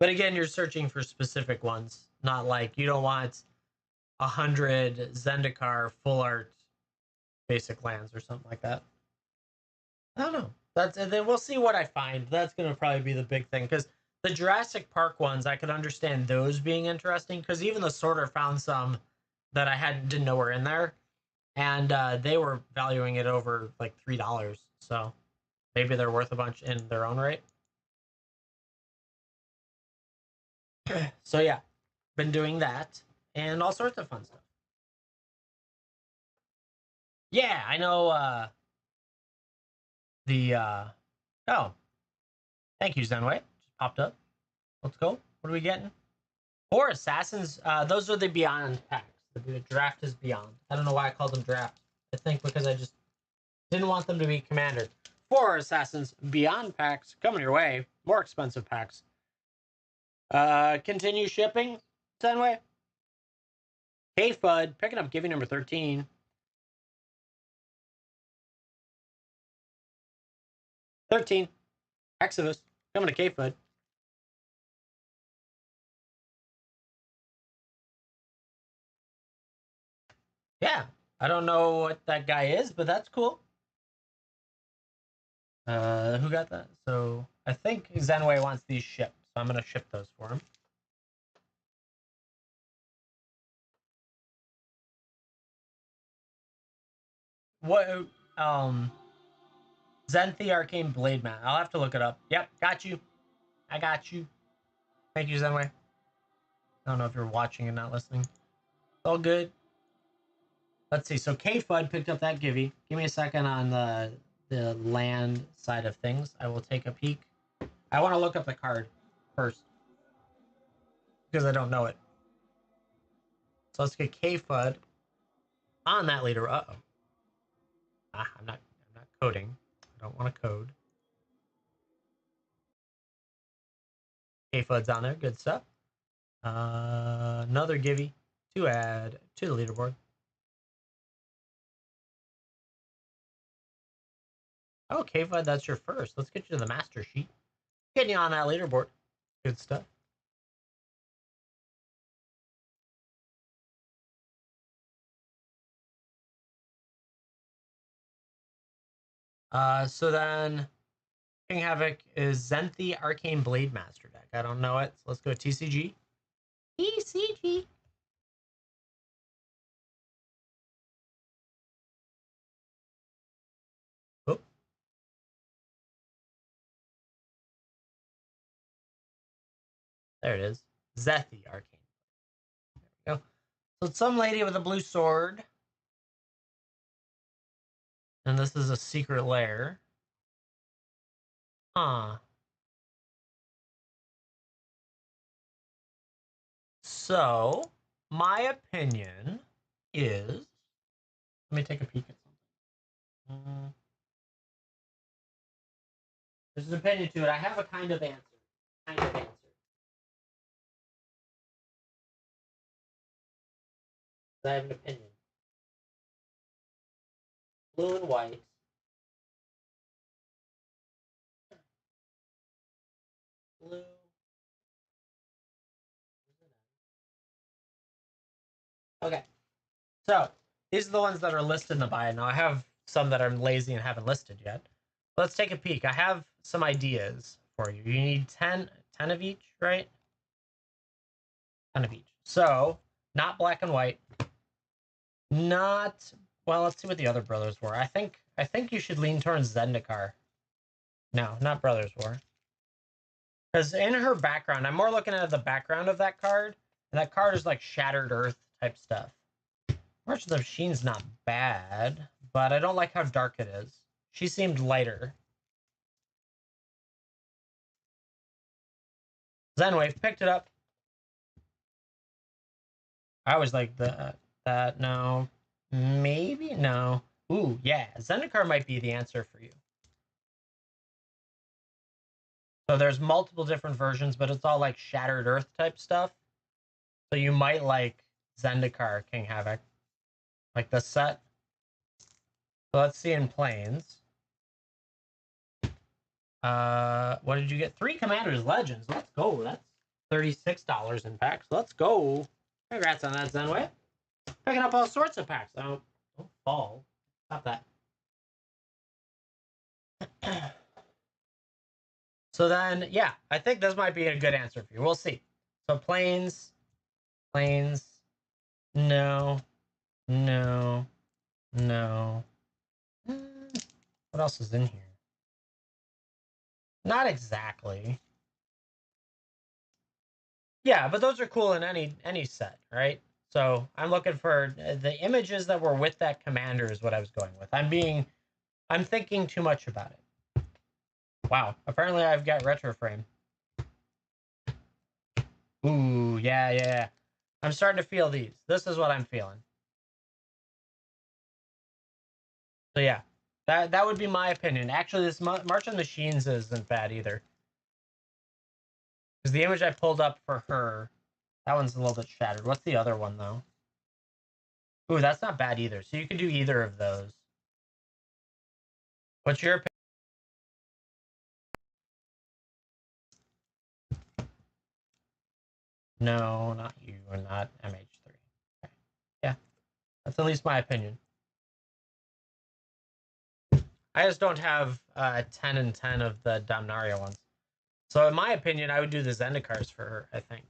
But again, you're searching for specific ones, not like you don't want 100 Zendikar full art basic lands or something like that. I don't know. Then we'll see what I find. That's gonna probably be the big thing because the Jurassic Park ones, I could understand those being interesting because even the sorter found some that I didn't know were in there, and they were valuing it over like $3. So maybe they're worth a bunch in their own right. So yeah, been doing that and all sorts of fun stuff. Yeah, I know oh, thank you, Zenway. Just popped up. Let's go. What are we getting? 4 assassins. Those are the beyond packs. The draft is beyond. I don't know why I called them draft. I think because I just didn't want them to be commander. 4 assassins beyond packs coming your way. More expensive packs. Continue shipping. Zenway. Hey Fud, picking up giving number 13. 13. Exodus. Coming to K-Fud. Yeah. I don't know what that guy is, but that's cool. Who got that? So I think Zenway wants these shipped, so I'm gonna ship those for him. What Zenthi Arcane Blade Man. I'll have to look it up. Yep, got you. I got you. Thank you, Zenway. I don't know if you're watching and not listening. It's all good. Let's see. So K-Fud picked up that Givey. Give me a second on the land side of things. I will take a peek. I want to look up the card first because I don't know it. So let's get K-Fud on that leader. Uh-oh. I'm not coding. I don't want to code. K-Fud's on there. Good stuff. Another Givey to add to the leaderboard. Okay, Fud, that's your first. Let's get you to the master sheet. Getting you on that leaderboard. Good stuff. So then King Havoc is Zenthi Arcane Blade Master deck. I don't know it. So let's go TCG. TCG. There it is. Zethi Arcane. There we go. So it's some lady with a blue sword. And this is a secret lair. Huh. So, my opinion is... Let me take a peek at something. There's an opinion to it. I have a kind of answer. Kind of answer. I have an opinion. Blue and white. Blue. Okay. So, these are the ones that are listed in the bio. Now, I have some that I'm lazy and haven't listed yet. Let's take a peek. I have some ideas for you. You need 10 of each, right? 10 of each. So, not black and white. Not... Well, let's see what the other Brothers were. I think you should lean towards Zendikar. No, not Brothers War. Because in her background, I'm more looking at the background of that card. And that card is like Shattered Earth type stuff. Merchant of Sheen's not bad, but I don't like how dark it is. She seemed lighter. Zenwave, picked it up. I always like that. No. Maybe? No. Ooh, yeah. Zendikar might be the answer for you. So there's multiple different versions, but it's all like Shattered Earth type stuff. So you might like Zendikar King Havoc. Like the set. So let's see in Plains. What did you get? 3 Commanders Legends. Let's go. That's $36 in packs. Let's go. Congrats on that, Zenway. Picking up all sorts of packs. Don't fall. Stop that. So then, yeah, I think this might be a good answer for you. We'll see. So Plains. No. No. What else is in here? Not exactly. Yeah, but those are cool in any set, right? So I'm looking for the images that were with that commander is what I was going with. I'm thinking too much about it. Wow, apparently I've got retro frame. Ooh, yeah. I'm starting to feel these. This is what I'm feeling. So yeah, that would be my opinion. Actually, this March on Machines isn't bad either. Because the image I pulled up for her, that one's a little bit shattered. What's the other one, though? Ooh, that's not bad either. So you could do either of those. What's your opinion? No, not you, and not MH3. Okay. Yeah, that's at least my opinion. I just don't have 10 and 10 of the Dominaria ones. So in my opinion, I would do the Zendikars for her, I think.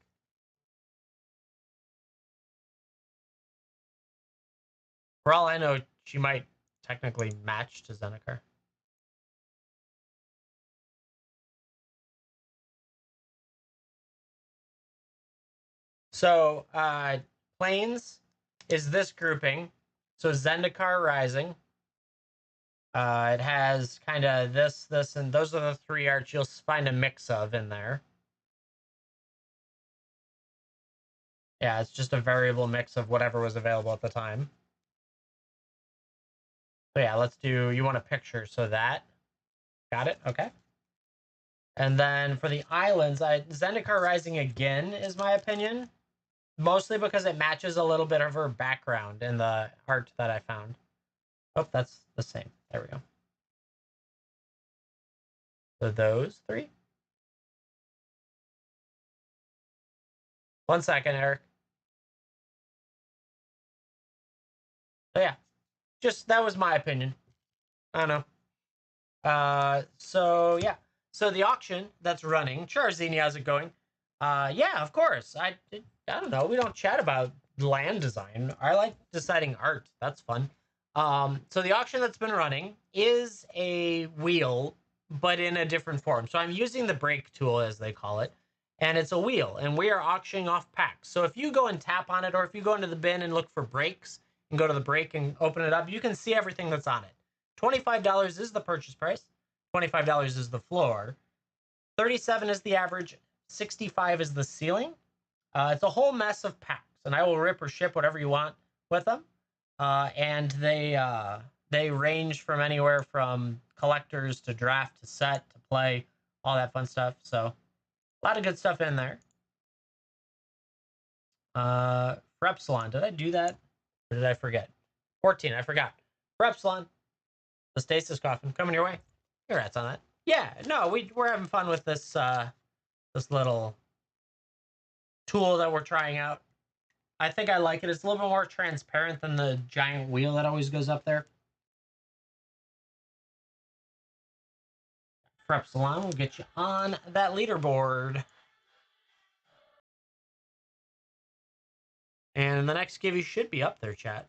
For all I know, she might technically match to Zendikar. So Plains is this grouping. So Zendikar Rising. It has kind of this, and those are the 3 arts you'll find a mix of in there. Yeah, it's just a variable mix of whatever was available at the time. So yeah, let's do, you want a picture, so that. Got it? Okay. And then for the islands, Zendikar Rising again is my opinion. Mostly because it matches a little bit of her background in the art that I found. Oh, that's the same. There we go. So those 3. 1 second, Eric. So yeah, just that was my opinion. I don't know. So yeah. So the auction that's running. Charzini, how's it going? Yeah, of course. I don't know. We don't chat about land design. I like deciding art. That's fun. So the auction that's been running is a wheel, but in a different form. So I'm using the break tool, as they call it. and it's a wheel, and we are auctioning off packs. So if you go and tap on it, or if you go into the bin and look for brakes and go to the brake and open it up, you can see everything that's on it. $25 is the purchase price. $25 is the floor. 37 is the average. 65 is the ceiling. It's a whole mess of packs, and I will rip or ship whatever you want with them. And they range from anywhere from collectors to draft to set to play, all that fun stuff. So a lot of good stuff in there. For Epsilon, did I do that? Or did I forget? 14, I forgot. For Epsilon, the stasis coffin coming your way. Congrats on that. Yeah, no, we're having fun with this this little tool that we're trying out. I think I like it. It's a little bit more transparent than the giant wheel that always goes up there. For Epsilon, we'll get you on that leaderboard. And the next give you should be up there, chat.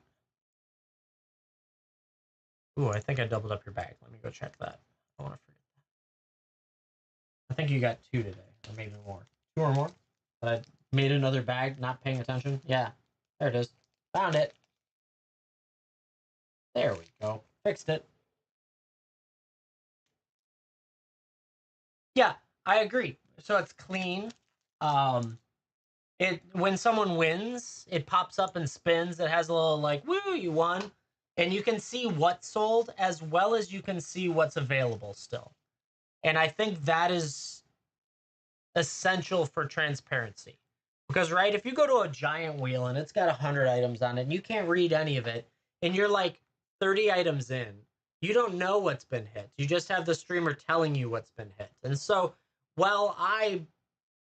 Ooh, I think I doubled up your bag. Let me go check that. I want to forget that. I think you got 2 today, or maybe more. 2 or more? But I made another bag, not paying attention. Yeah, there it is. Found it. There we go. Fixed it. Yeah, I agree. So it's clean. When someone wins, it pops up and spins. It has a little like, woo, you won. And you can see what's sold as well as you can see what's available still. And I think that is essential for transparency. Because, right, if you go to a giant wheel and it's got 100 items on it and you can't read any of it, and you're like 30 items in, you don't know what's been hit. You just have the streamer telling you what's been hit. And so while I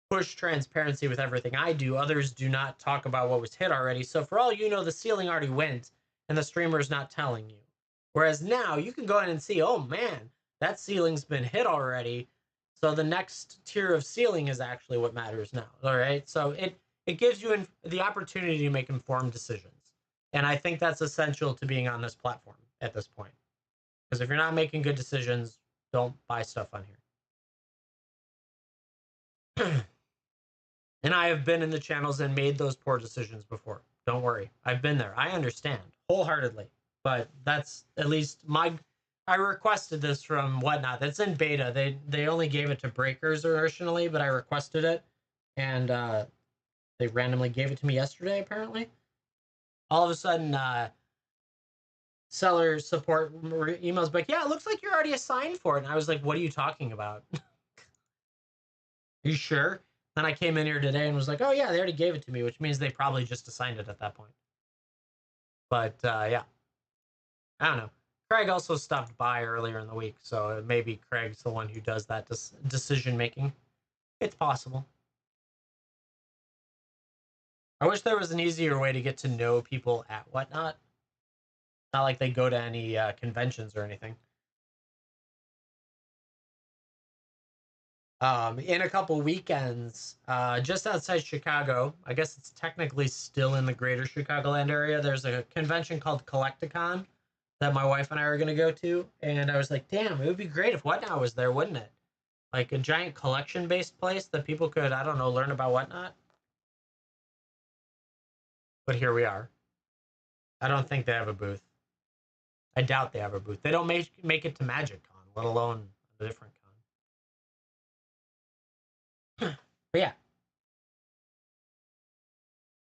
push transparency with everything I do, others do not talk about what was hit already. So for all you know, the ceiling already went and the streamer's not telling you. Whereas now you can go in and see, oh man, that ceiling's been hit already. So the next tier of ceiling is actually what matters now. All right. So it gives you the opportunity to make informed decisions. And I think that's essential to being on this platform at this point. Because if you're not making good decisions, don't buy stuff on here. And I have been in the channels and made those poor decisions before. Don't worry. I've been there. I understand wholeheartedly. But that's at least I requested this from WhatNot. That's in beta. They only gave it to breakers originally, but I requested it. And they randomly gave it to me yesterday, apparently. All of a sudden, seller support emails like, yeah, it looks like you're already assigned for it. And I was like, what are you talking about? Are you sure? Then I came in here today and was like, oh, yeah, they already gave it to me, which means they probably just assigned it at that point. But, yeah. I don't know. Craig also stopped by earlier in the week, so maybe Craig's the one who does that decision-making. It's possible. I wish there was an easier way to get to know people at WhatNot. Not like they go to any conventions or anything. In a couple weekends, just outside Chicago, I guess it's technically still in the greater Chicagoland area, there's a convention called Collecticon that my wife and I are going to go to. And I was like, damn, it would be great if WhatNot was there, wouldn't it? Like a giant collection-based place that people could, I don't know, learn about WhatNot. But here we are. I don't think they have a booth. I doubt they have a booth. They don't make it to MagicCon, let alone a different con. But yeah.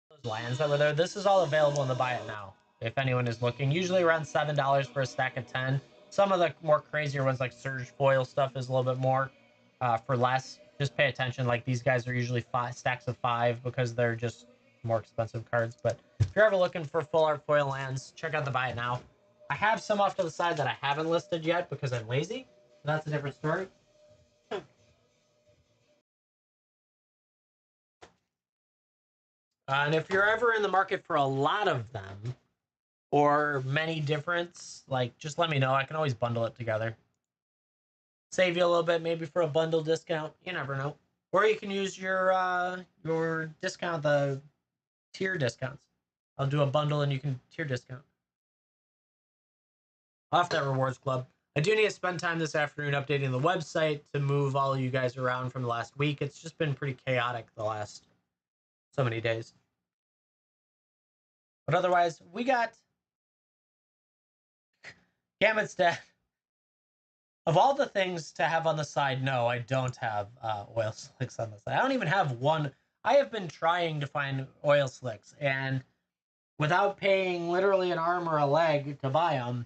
Those lands that were there, this is all available in the Buy It Now, if anyone is looking. Usually around $7 for a stack of 10. Some of the more crazier ones, like Surge Foil stuff, is a little bit more for less. Just pay attention. Like, these guys are usually stacks of 5 because they're just more expensive cards. But if you're ever looking for full art foil lands, check out the Buy It Now. I have some off to the side that I haven't listed yet because I'm lazy. So that's a different story. And if you're ever in the market for a lot of them, or many differents, like, just let me know. I can always bundle it together. Save you a little bit, maybe for a bundle discount. You never know. Or you can use your discount, the tier discounts. I'll do a bundle and you can tier discount. Off that rewards club. I do need to spend time this afternoon updating the website to move all of you guys around from the last week. It's just been pretty chaotic the last so many days. But otherwise, we got Gambit's dead. Of all the things to have on the side, no, I don't have oil slicks on the side. I don't even have one. I have been trying to find oil slicks, and without paying literally an arm or a leg to buy them,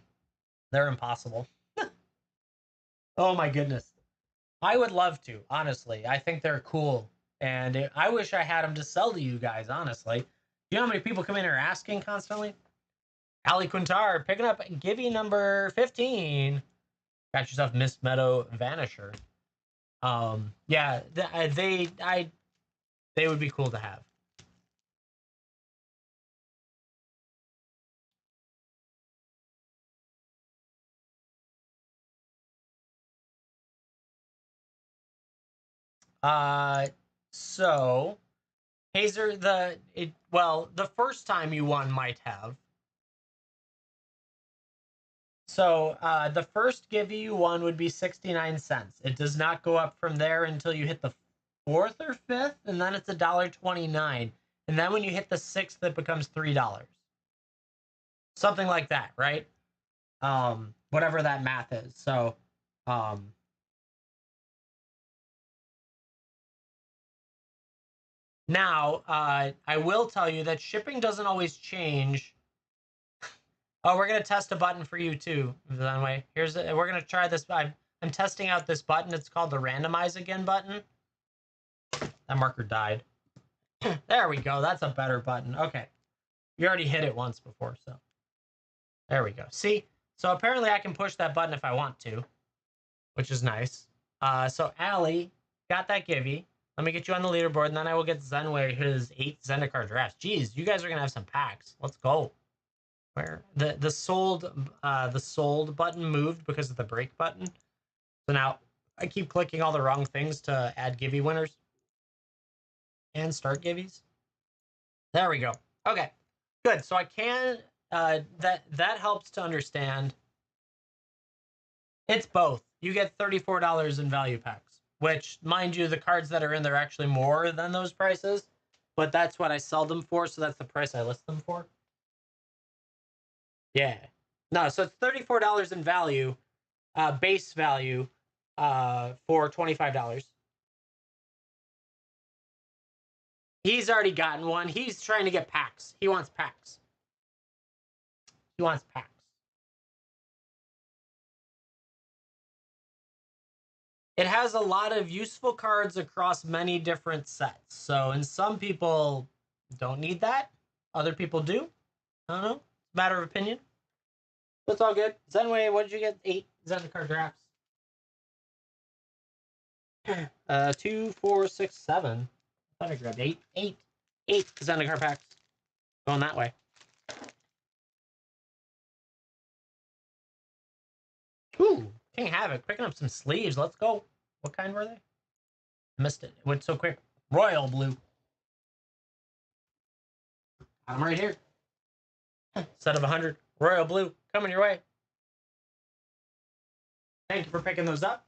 they're impossible. Oh my goodness. I would love to, honestly. I think they're cool, and I wish I had them to sell to you guys, honestly. Do you know how many people come in here asking constantly? Ali Quintar picking up Gibby number 15. Got yourself Miss Meadow Vanisher. Yeah, they would be cool to have. So Hazer, the first time you won might have. So the first give you one would be 69 cents. It does not go up from there until you hit the fourth or fifth, and then it's $1.29. And then when you hit the sixth, it becomes $3. Something like that, right? Whatever that math is. So now I will tell you that shipping doesn't always change. Oh, we're gonna test a button for you too. Anyway, we're gonna try this. I'm testing out this button. It's called the randomize again button. That marker died. There we go. That's a better button. Okay, you already hit it once before, so there we go. See, so apparently I can push that button if I want to, which is nice. So Allie got that givey. Let me get you on the leaderboard, and then I will get Zenway his 8 Zendikar drafts. Jeez, you guys are gonna have some packs. Let's go. Where the sold button moved because of the break button. So now I keep clicking all the wrong things to add givey winners and start givvies. There we go. Okay, good. So I can that helps to understand. It's both. You get $34 in value packs, which, mind you, the cards that are in there are actually more than those prices, but that's what I sell them for. So that's the price I list them for. Yeah. No, so it's $34 in value, base value, for $25. He's already gotten one. He's trying to get packs. He wants packs. He wants packs. It has a lot of useful cards across many different sets. So, and some people don't need that. Other people do. I don't know. Matter of opinion. That's all good. Zenway, what did you get? 8 Zendikar drafts. 2, 4, 6, 7. I thought I grabbed 8. 8 Zendikar packs. Going that way. Ooh, King Havoc picking up some sleeves. Let's go. What kind were they? Missed it. It went so quick. Royal blue. I'm right here. Set of 100. Royal blue coming your way. Thank you for picking those up.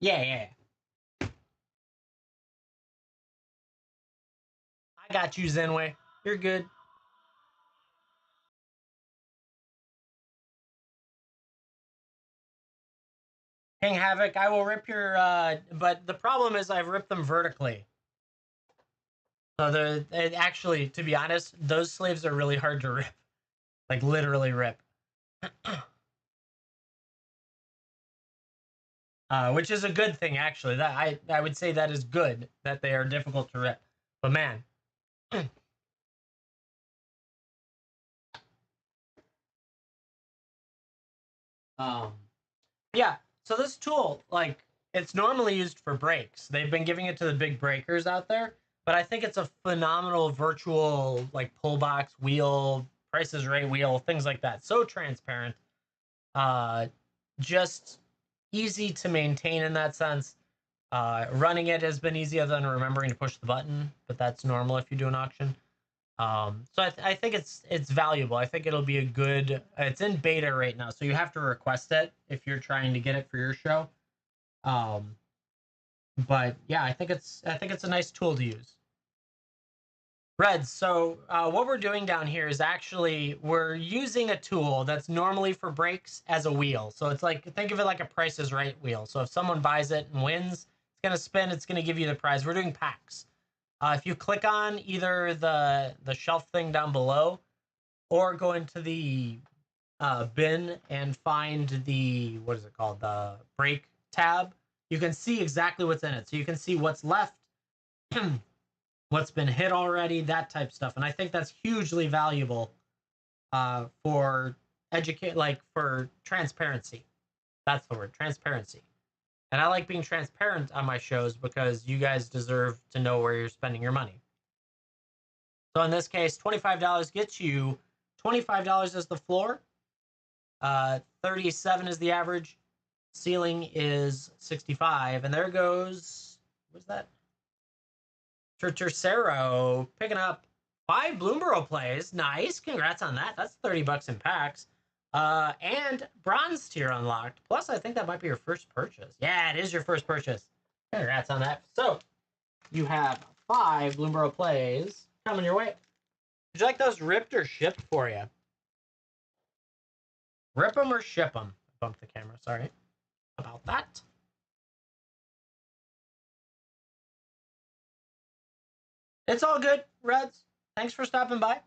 Yeah. I got you, Zenway. You're good. King Havoc, I will rip your, but the problem is I've ripped them vertically. So actually, to be honest, those sleeves are really hard to rip. Like, literally rip. Which is a good thing, actually. That I would say that is good, that they are difficult to rip. But man. Yeah, so this tool, like, it's normally used for breaks. They've been giving it to the big breakers out there, but I think it's a phenomenal virtual, like, pull box wheel, Price is Right wheel, things like that. So transparent. Uh, just easy to maintain in that sense. Running it has been easier than remembering to push the button, but that's normal if you do an auction. So I think it's valuable. I think it'll be a good. It's in beta right now, so you have to request it if you're trying to get it for your show. Um, but yeah, I think it's a nice tool to use. Reds. So what we're doing down here is actually we're using a tool that's normally for breaks as a wheel. So it's like, think of it like a Price is Right wheel. So if someone buys it and wins, it's gonna spin. It's gonna give you the prize. We're doing packs. If you click on either the shelf thing down below, or go into the bin and find the, what is it called, the break tab, you can see exactly what's in it. So you can see what's left, what's been hit already, that type stuff. And I think that's hugely valuable for for transparency. That's the word, transparency. And I like being transparent on my shows because you guys deserve to know where you're spending your money. So in this case, $25 gets you $25 as the floor, 37 is the average, ceiling is 65, and there goes, what's that? Tercero picking up 5 Bloomborough plays. Nice, congrats on that. That's $30 in packs. And bronze tier unlocked. Plus, I think that might be your first purchase. Yeah, it is your first purchase. Congrats on that. So you have 5 Bloomborough plays coming your way. Would you like those ripped or shipped for you? Rip them or ship them? Bumped the camera, sorry about that. It's all good, Reds. Thanks for stopping by.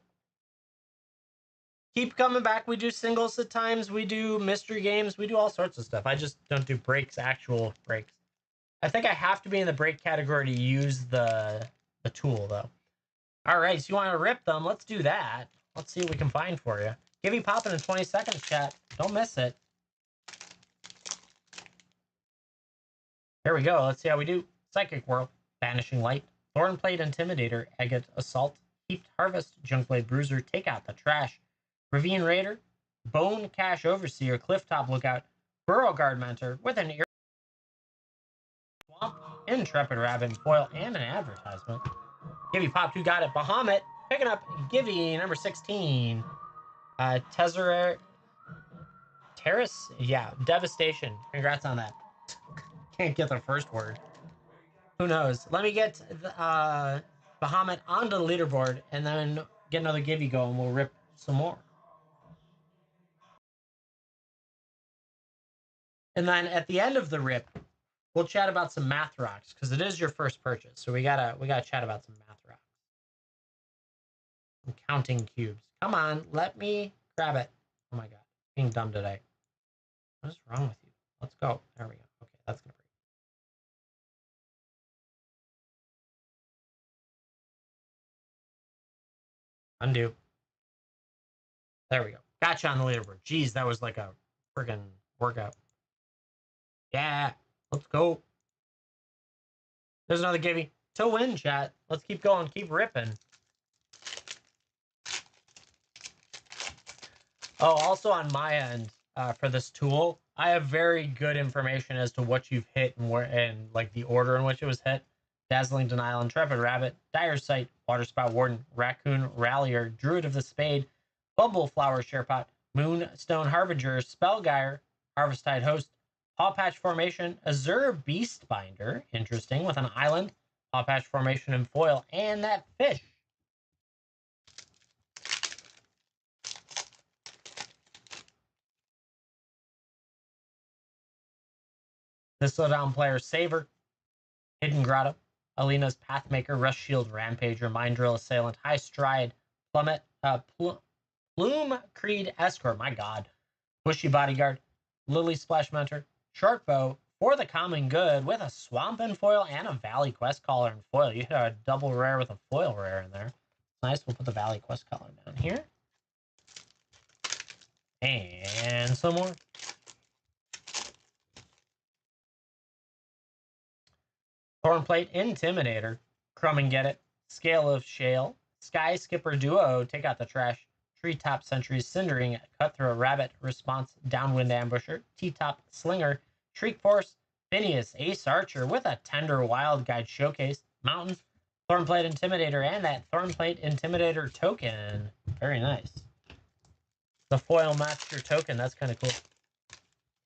Keep coming back. We do singles at times. We do mystery games. We do all sorts of stuff. I just don't do breaks, actual breaks. I think I have to be in the break category to use the tool, though. All right, so you want to rip them? Let's do that. Let's see what we can find for you. Give me popping in 20 seconds, chat. Don't miss it. Here we go. Let's see how we do. Psychic Whirl, Vanishing Light, Thornplate Intimidator, Agate Assault, Heaped Harvest, Junkblade Bruiser, Take Out the Trash, Ravine Raider, Bone Cache Overseer, Clifftop Lookout, Burrow Guard Mentor with an ear swamp, Intrepid Rabbit, foil, and an advertisement. Gibby Pop 2 got it. Bahamut picking up Gibby number 16. Tezzeret Terrace, yeah, Devastation. Congrats on that. Can't get the first word. Who knows? Let me get Bahamut onto the leaderboard and then get another Gibby going. We'll rip some more. And then at the end of the rip, we'll chat about some math rocks because it is your first purchase. So we gotta chat about some math rocks. I'm counting cubes. Come on, let me grab it. Oh my god, being dumb today. What is wrong with you? Let's go. There we go. Okay, that's gonna break. Undo. There we go. Gotcha on the leaderboard. Jeez, that was like a friggin' workout. Yeah, let's go. There's another Gibby. To win, chat. Let's keep going. Keep ripping. Oh, also on my end, for this tool, I have very good information as to what you've hit and where, and like the order in which it was hit. Dazzling Denial, Intrepid Rabbit, Dire Sight, Waterspout Warden, Raccoon Rallier, Druid of the Spade, Bumbleflower Sharepot, Moonstone Harbinger, Spellgyre, Harvesttide Host, Paw Patch Formation, Azure Beastbinder, interesting, with an island, Paw Patch Formation and foil, and that fish. Thistledown Player Saver, Hidden Grotto, Alina's Pathmaker, Rush Shield Rampager, Mind Drill Assailant, High Stride, Plumet, Plume Creed Escort, my god, Bushy Bodyguard, Lily Splash Mentor, Short Bow, For the Common Good with a Swamp in foil and a Valley Quest Caller in foil. You hit a double rare with a foil rare in there. Nice, we'll put the Valley Quest Caller down here. And some more. Thornplate Intimidator, Crumb and Get It, Scale of Shale, Sky Skipper Duo, Take Out the Trash, Treetop Sentries, Cindering, Cutthroat Rabbit, Response, Downwind Ambusher, T-Top Slinger, Shriek Force, Phineas, Ace Archer with a Tender Wild Guide Showcase, Mountain, Thornplate Intimidator, and that Thornplate Intimidator token. Very nice. The foil matched your token. That's kind of cool.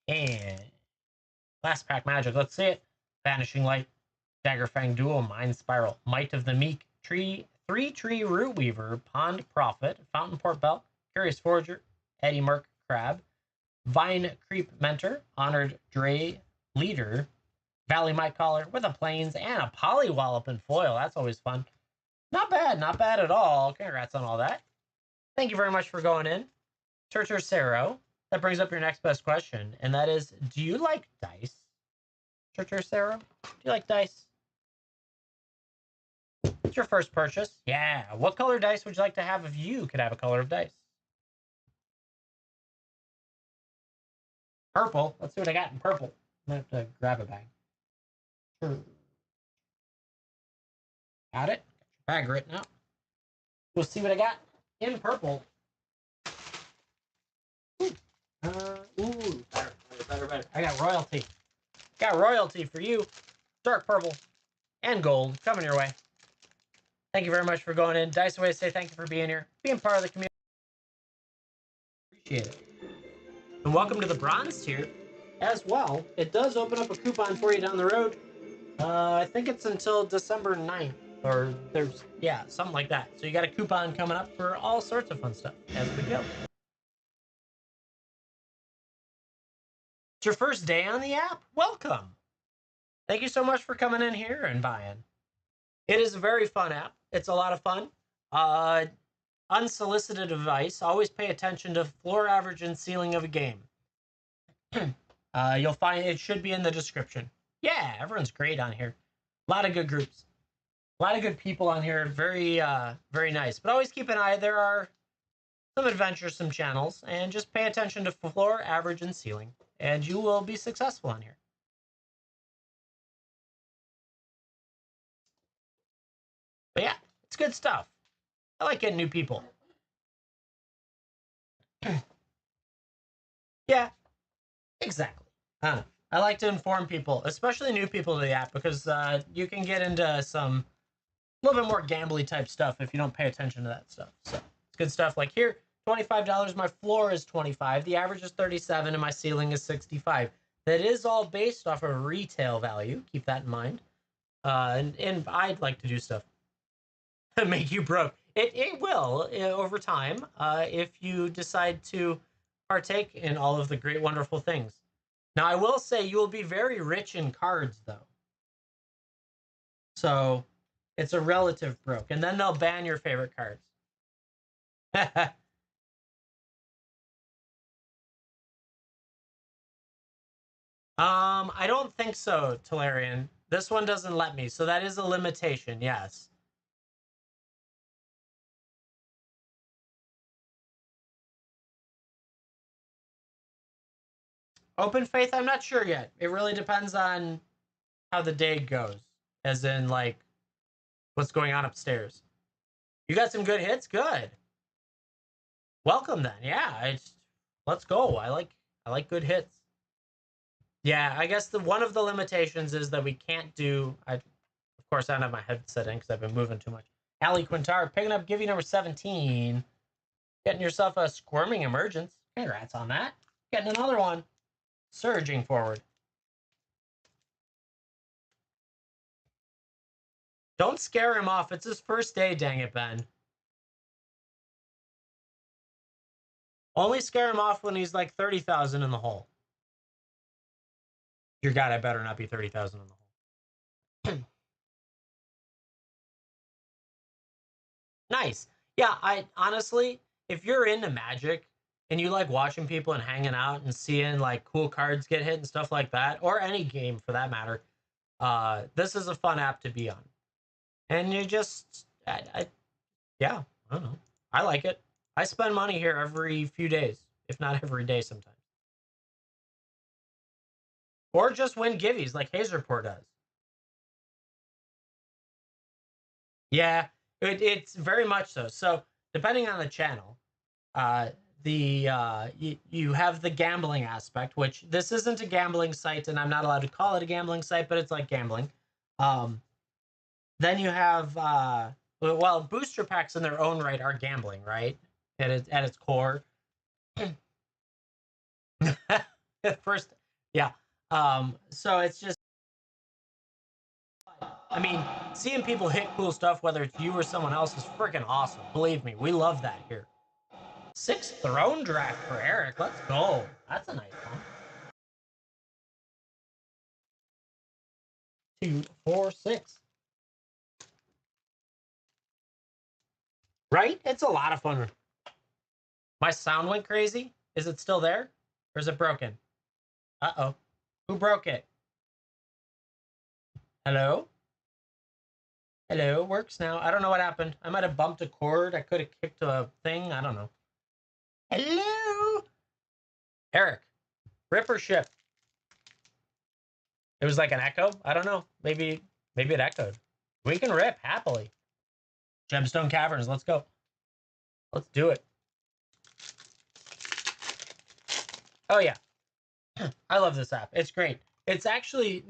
And last pack magic. Let's see it. Vanishing Light, Daggerfang Duel, Mind Spiral, Might of the Meek, Tree, 3-Tree Root Weaver, Pond Prophet, Fountain Port Bell, Curious Forager, Eddie Merc Crab, Vine Creep Mentor, Honored Dre Leader, Valley Mite Caller with a Plains and a Polywallop in foil. That's always fun. Not bad, not bad at all. Congrats on all that. Thank you very much for going in. Tercero, that brings up your next best question, and that is, do you like dice? Tercero, do you like dice? It's your first purchase. Yeah. What color dice would you like to have if you could have a color of dice? Purple. Let's see what I got in purple. I'm going to have to grab a bag. Got it. Got your bag written out. We'll see what I got in purple. Better. I got royalty. Got royalty for you. Dark purple and gold coming your way. Thank you very much for going in. Dice Away, say thank you for being here, being part of the community. Appreciate it. And welcome to the bronze tier as well. It does open up a coupon for you down the road. I think it's until December 9th, or something like that. So you got a coupon coming up for all sorts of fun stuff as we go. It's your first day on the app? Welcome. Thank you so much for coming in here and buying. It is a very fun app. It's a lot of fun. Unsolicited advice. Always pay attention to floor average and ceiling of a game. You'll find it should be in the description. Yeah, everyone's great on here. A lot of good groups. A lot of good people on here. Very, very nice. But always keep an eye. There are some adventuresome channels. And just pay attention to floor, average, and ceiling. And you will be successful on here. But yeah, it's good stuff. I like getting new people. Yeah, exactly. I like to inform people, especially new people to the app, because you can get into some a little bit more gambly type stuff if you don't pay attention to that stuff. So it's good stuff. Like here, $25. My floor is $25. The average is $37, and my ceiling is $65. That is all based off of retail value. Keep that in mind. And I'd like to do stuff to make you broke. It will over time if you decide to partake in all of the great, wonderful things. Now, I will say you will be very rich in cards, though. So it's a relative broke. And then they'll ban your favorite cards. I don't think so, Talarian. This one doesn't let me, so that is a limitation, yes. Open faith, I'm not sure yet. It really depends on how the day goes, as in, like, what's going on upstairs. You got some good hits? Good. Welcome then. Yeah, let's go. I like good hits. Yeah, I guess one of the limitations is that we can't do. Of course, I don't have my headset in because I've been moving too much. Ali Quintar picking up Give You number 17, getting yourself a Squirming Emergence. Congrats on that. Getting another one. Surging forward. Don't scare him off. It's his first day, dang it, Ben. Only scare him off when he's like 30,000 in the hole. Dear God, I better not be 30,000 in the hole. Nice. Yeah, I honestly, if you're into Magic and you like watching people and hanging out and seeing like cool cards get hit and stuff like that, or any game for that matter, this is a fun app to be on. And you just, yeah, I don't know. I like it. I spend money here every few days, if not every day sometimes. Or just win givvies like Hazerport does. Yeah, it's very much so. So depending on the channel, you have the gambling aspect, which this isn't a gambling site, and I'm not allowed to call it a gambling site, but it's like gambling. Um, then you have well, booster packs in their own right are gambling, right? At its core. At first, yeah. So it's just, I mean, seeing people hit cool stuff, whether it's you or someone else, is freaking awesome. Believe me, we love that here. 6th throne draft for Eric. Let's go. That's a nice one. 2, 4, 6. Right? It's a lot of fun. My sound went crazy. Is it still there? Or is it broken? Uh-oh. Who broke it? Hello? Hello? Works now. I don't know what happened. I might have bumped a cord. I could have kicked a thing. I don't know. Hello? Eric. Rip or ship? It was like an echo? I don't know. Maybe it echoed. We can rip, happily. Gemstone Caverns, let's go. Let's do it. Oh, yeah. I love this app. It's great. It's actually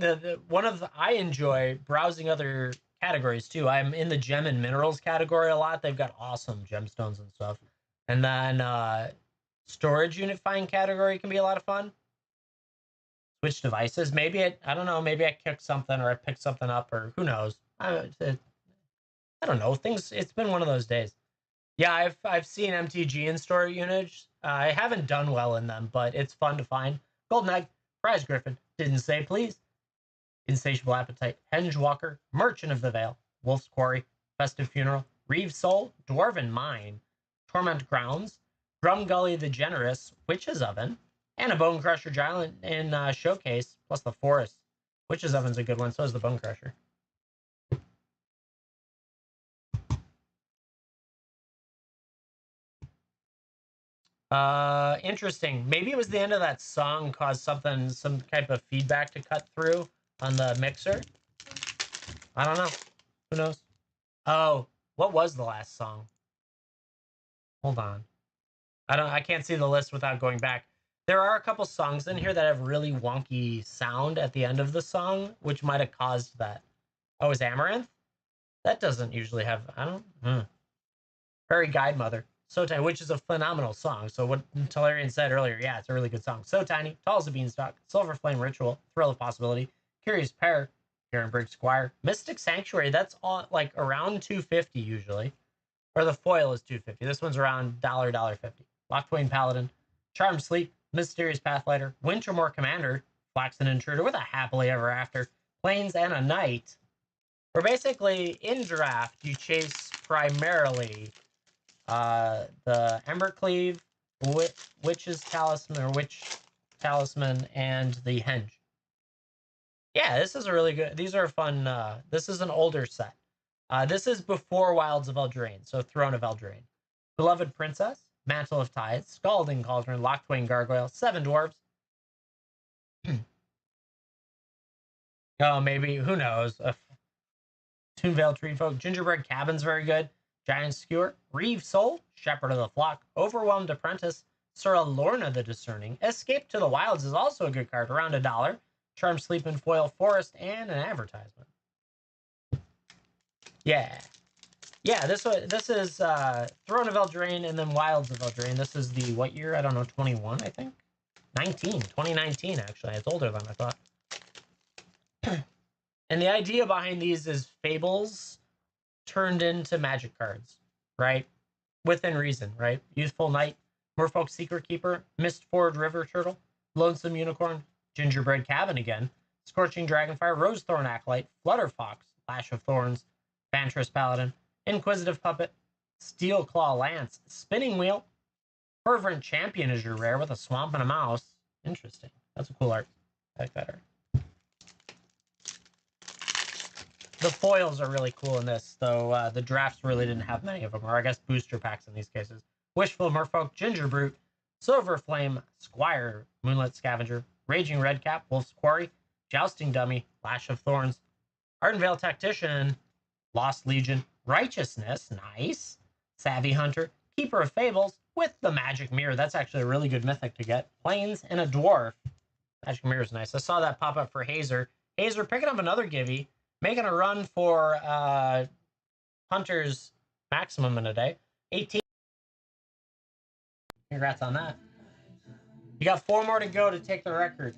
I enjoy browsing other categories too. I'm in the gem and minerals category a lot. They've got awesome gemstones and stuff. And then storage unit find category can be a lot of fun. Switch devices. Maybe I don't know. Maybe I kicked something or I picked something up or who knows. I don't know. It's been one of those days. Yeah, I've seen MTG in store units. I haven't done well in them, but it's fun to find. Golden Egg, Prize Griffin, Didn't Say Please, Insatiable Appetite, Henge Walker, Merchant of the Vale, Wolf's Quarry, Festive Funeral, Reeve's Soul, Dwarven Mine, Torment Grounds, Drum Gully the Generous, Witch's Oven, and a Bone Crusher Giant in Showcase, plus the Forest. Witch's Oven's a good one, so is the Bone Crusher. Interesting. Maybe it was the end of that song caused some type of feedback to cut through on the mixer. I don't know. Who knows? Oh, what was the last song? Hold on. I can't see the list without going back. There are a couple songs in here that have really wonky sound at the end of the song, which might have caused that. Oh, is Amaranth? That doesn't usually have, I don't. Fairy Guide Mother. So Tiny, which is a phenomenal song. So what Talarian said earlier, yeah, it's a really good song. So Tiny, Tall as a Beanstalk, Silver Flame Ritual, Thrill of Possibility, Curious Pair, Garenberg Squire, Mystic Sanctuary. That's all like around $2.50 usually, or the foil is $2.50. This one's around $1.50. Locktwain Paladin, Charmed Sleep, Mysterious Pathlighter, Wintermore Commander, Flaxen Intruder with a Happily Ever After, Plains and a Night. Where basically in draft you chase primarily the Embercleave, Witch's Talisman, or Witch Talisman, and the Henge. Yeah, this is a really good. These are fun. This is an older set. This is before Wilds of Eldraine, so Throne of Eldraine. Beloved Princess, Mantle of Tides, Scalding Cauldron, Locktwain Gargoyle, Seven Dwarves. Oh, maybe, who knows? Toonvale Treefolk, Gingerbread Cabin's very good. Giant Skewer, Reeve Soul, Shepherd of the Flock, Overwhelmed Apprentice, Sir Lorna the Discerning, Escape to the Wilds is also a good card, around $1. Charmed Sleep in Foil Forest, and an advertisement. Yeah. Yeah, this is Throne of Eldraine and then Wilds of Eldraine. This is the, what year? I don't know, 21, I think? 2019, actually. It's older than I thought. And the idea behind these is fables turned into magic cards, right? Within reason, right? Youthful Knight, Merfolk Secret Keeper, Mistforward River Turtle, Lonesome Unicorn, Gingerbread Cabin again, Scorching Dragonfire, Rosethorn Acolyte, Flutterfox, Lash of Thorns, Vantress Paladin, Inquisitive Puppet, Steel Claw Lance, Spinning Wheel, Fervent Champion is your rare with a swamp and a mouse. Interesting. That's a cool art. I like that art. The foils are really cool in this, though the drafts really didn't have many of them, or I guess booster packs in these cases. Wishful Merfolk, Gingerbrute, Silver Flame, Squire, Moonlit Scavenger, Raging Redcap, Wolf's Quarry, Jousting Dummy, Lash of Thorns, Ardenvale Tactician, Lost Legion, Righteousness, nice, Savvy Hunter, Keeper of Fables, with the magic mirror. That's actually a really good mythic to get. Plains and a dwarf. Magic mirror is nice. I saw that pop up for Hazer. Hazer picking up another Givey, making a run for Hunter's maximum in a day. 18. Congrats on that. You got 4 more to go to take the record.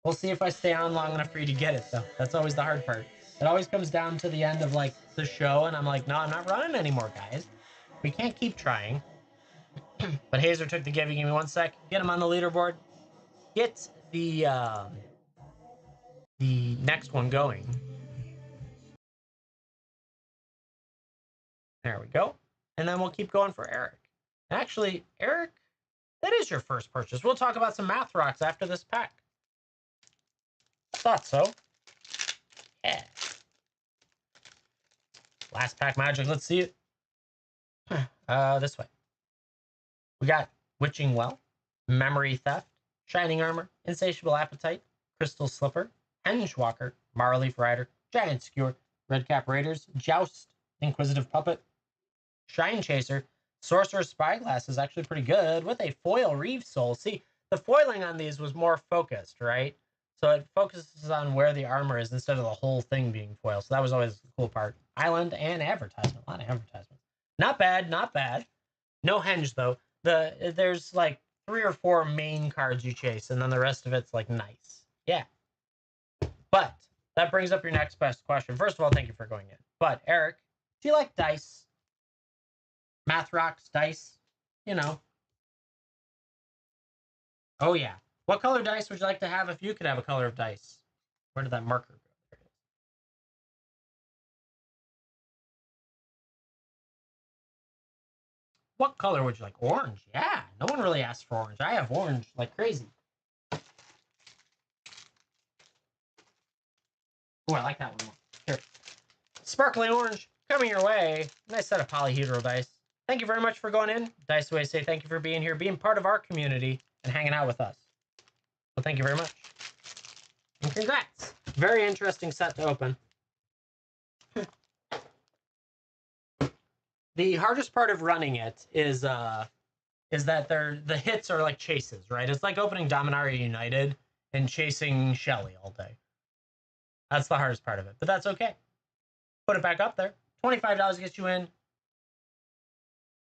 We'll see if I stay on long enough for you to get it, though. That's always the hard part. It always comes down to the end of, like, the show, and I'm like, no, I'm not running anymore, guys. We can't keep trying. But Hazer took the Givey. Give me 1 sec. Get him on the leaderboard. Get the next one going. There we go. And then we'll keep going for Eric. Actually, Eric, that is your first purchase. We'll talk about some math rocks after this pack. I thought so. Yeah. Last pack magic. Let's see it. This way. We got Witching Well, Memory Theft, Shining Armor, Insatiable Appetite, Crystal Slipper, Hengewalker, Marleaf Rider, Giant Skewer, Redcap Raiders, Joust, Inquisitive Puppet, Shine Chaser, Sorcerer's Spyglass is actually pretty good with a foil Reeve Soul. See, the foiling on these was more focused, right? So it focuses on where the armor is instead of the whole thing being foil. So that was always the cool part. Island and advertisement. A lot of advertisements. Not bad, not bad. No henge, though. There's like 3 or 4 main cards you chase, and then the rest of it's like nice. Yeah. But that brings up your next best question. First of all, thank you for going in. But Eric, do you like dice? Math rocks, dice, you know. Oh, yeah. What color dice would you like to have if you could have a color of dice? Where did that marker go? There it is. What color would you like? Orange. Yeah. No one really asked for orange. I have orange like crazy. Oh, I like that one more. Here. Sparkling orange coming your way. Nice set of polyhedral dice. Thank you very much for going in. Dice Away say thank you for being here, being part of our community, and hanging out with us. Well, thank you very much. And congrats. Very interesting set to open. The hardest part of running it is that the hits are like chases, right? It's like opening Dominaria United and chasing Shelly all day. That's the hardest part of it, but that's okay. Put it back up there. $25 gets you in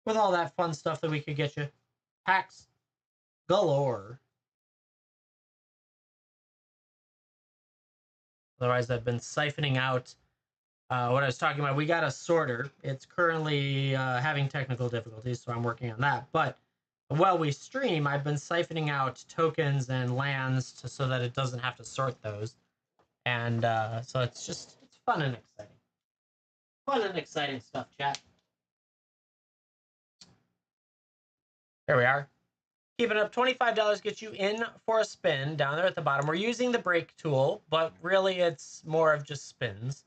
with all that fun stuff that we could get you. Packs galore. Otherwise, I've been siphoning out what I was talking about. We got a sorter. It's currently having technical difficulties, so I'm working on that. But while we stream, I've been siphoning out tokens and lands so that it doesn't have to sort those. And so it's fun and exciting. Fun and exciting stuff, chat. There we are. Keep it up. $25 gets you in for a spin down there at the bottom. We're using the break tool, but really it's more of just spins.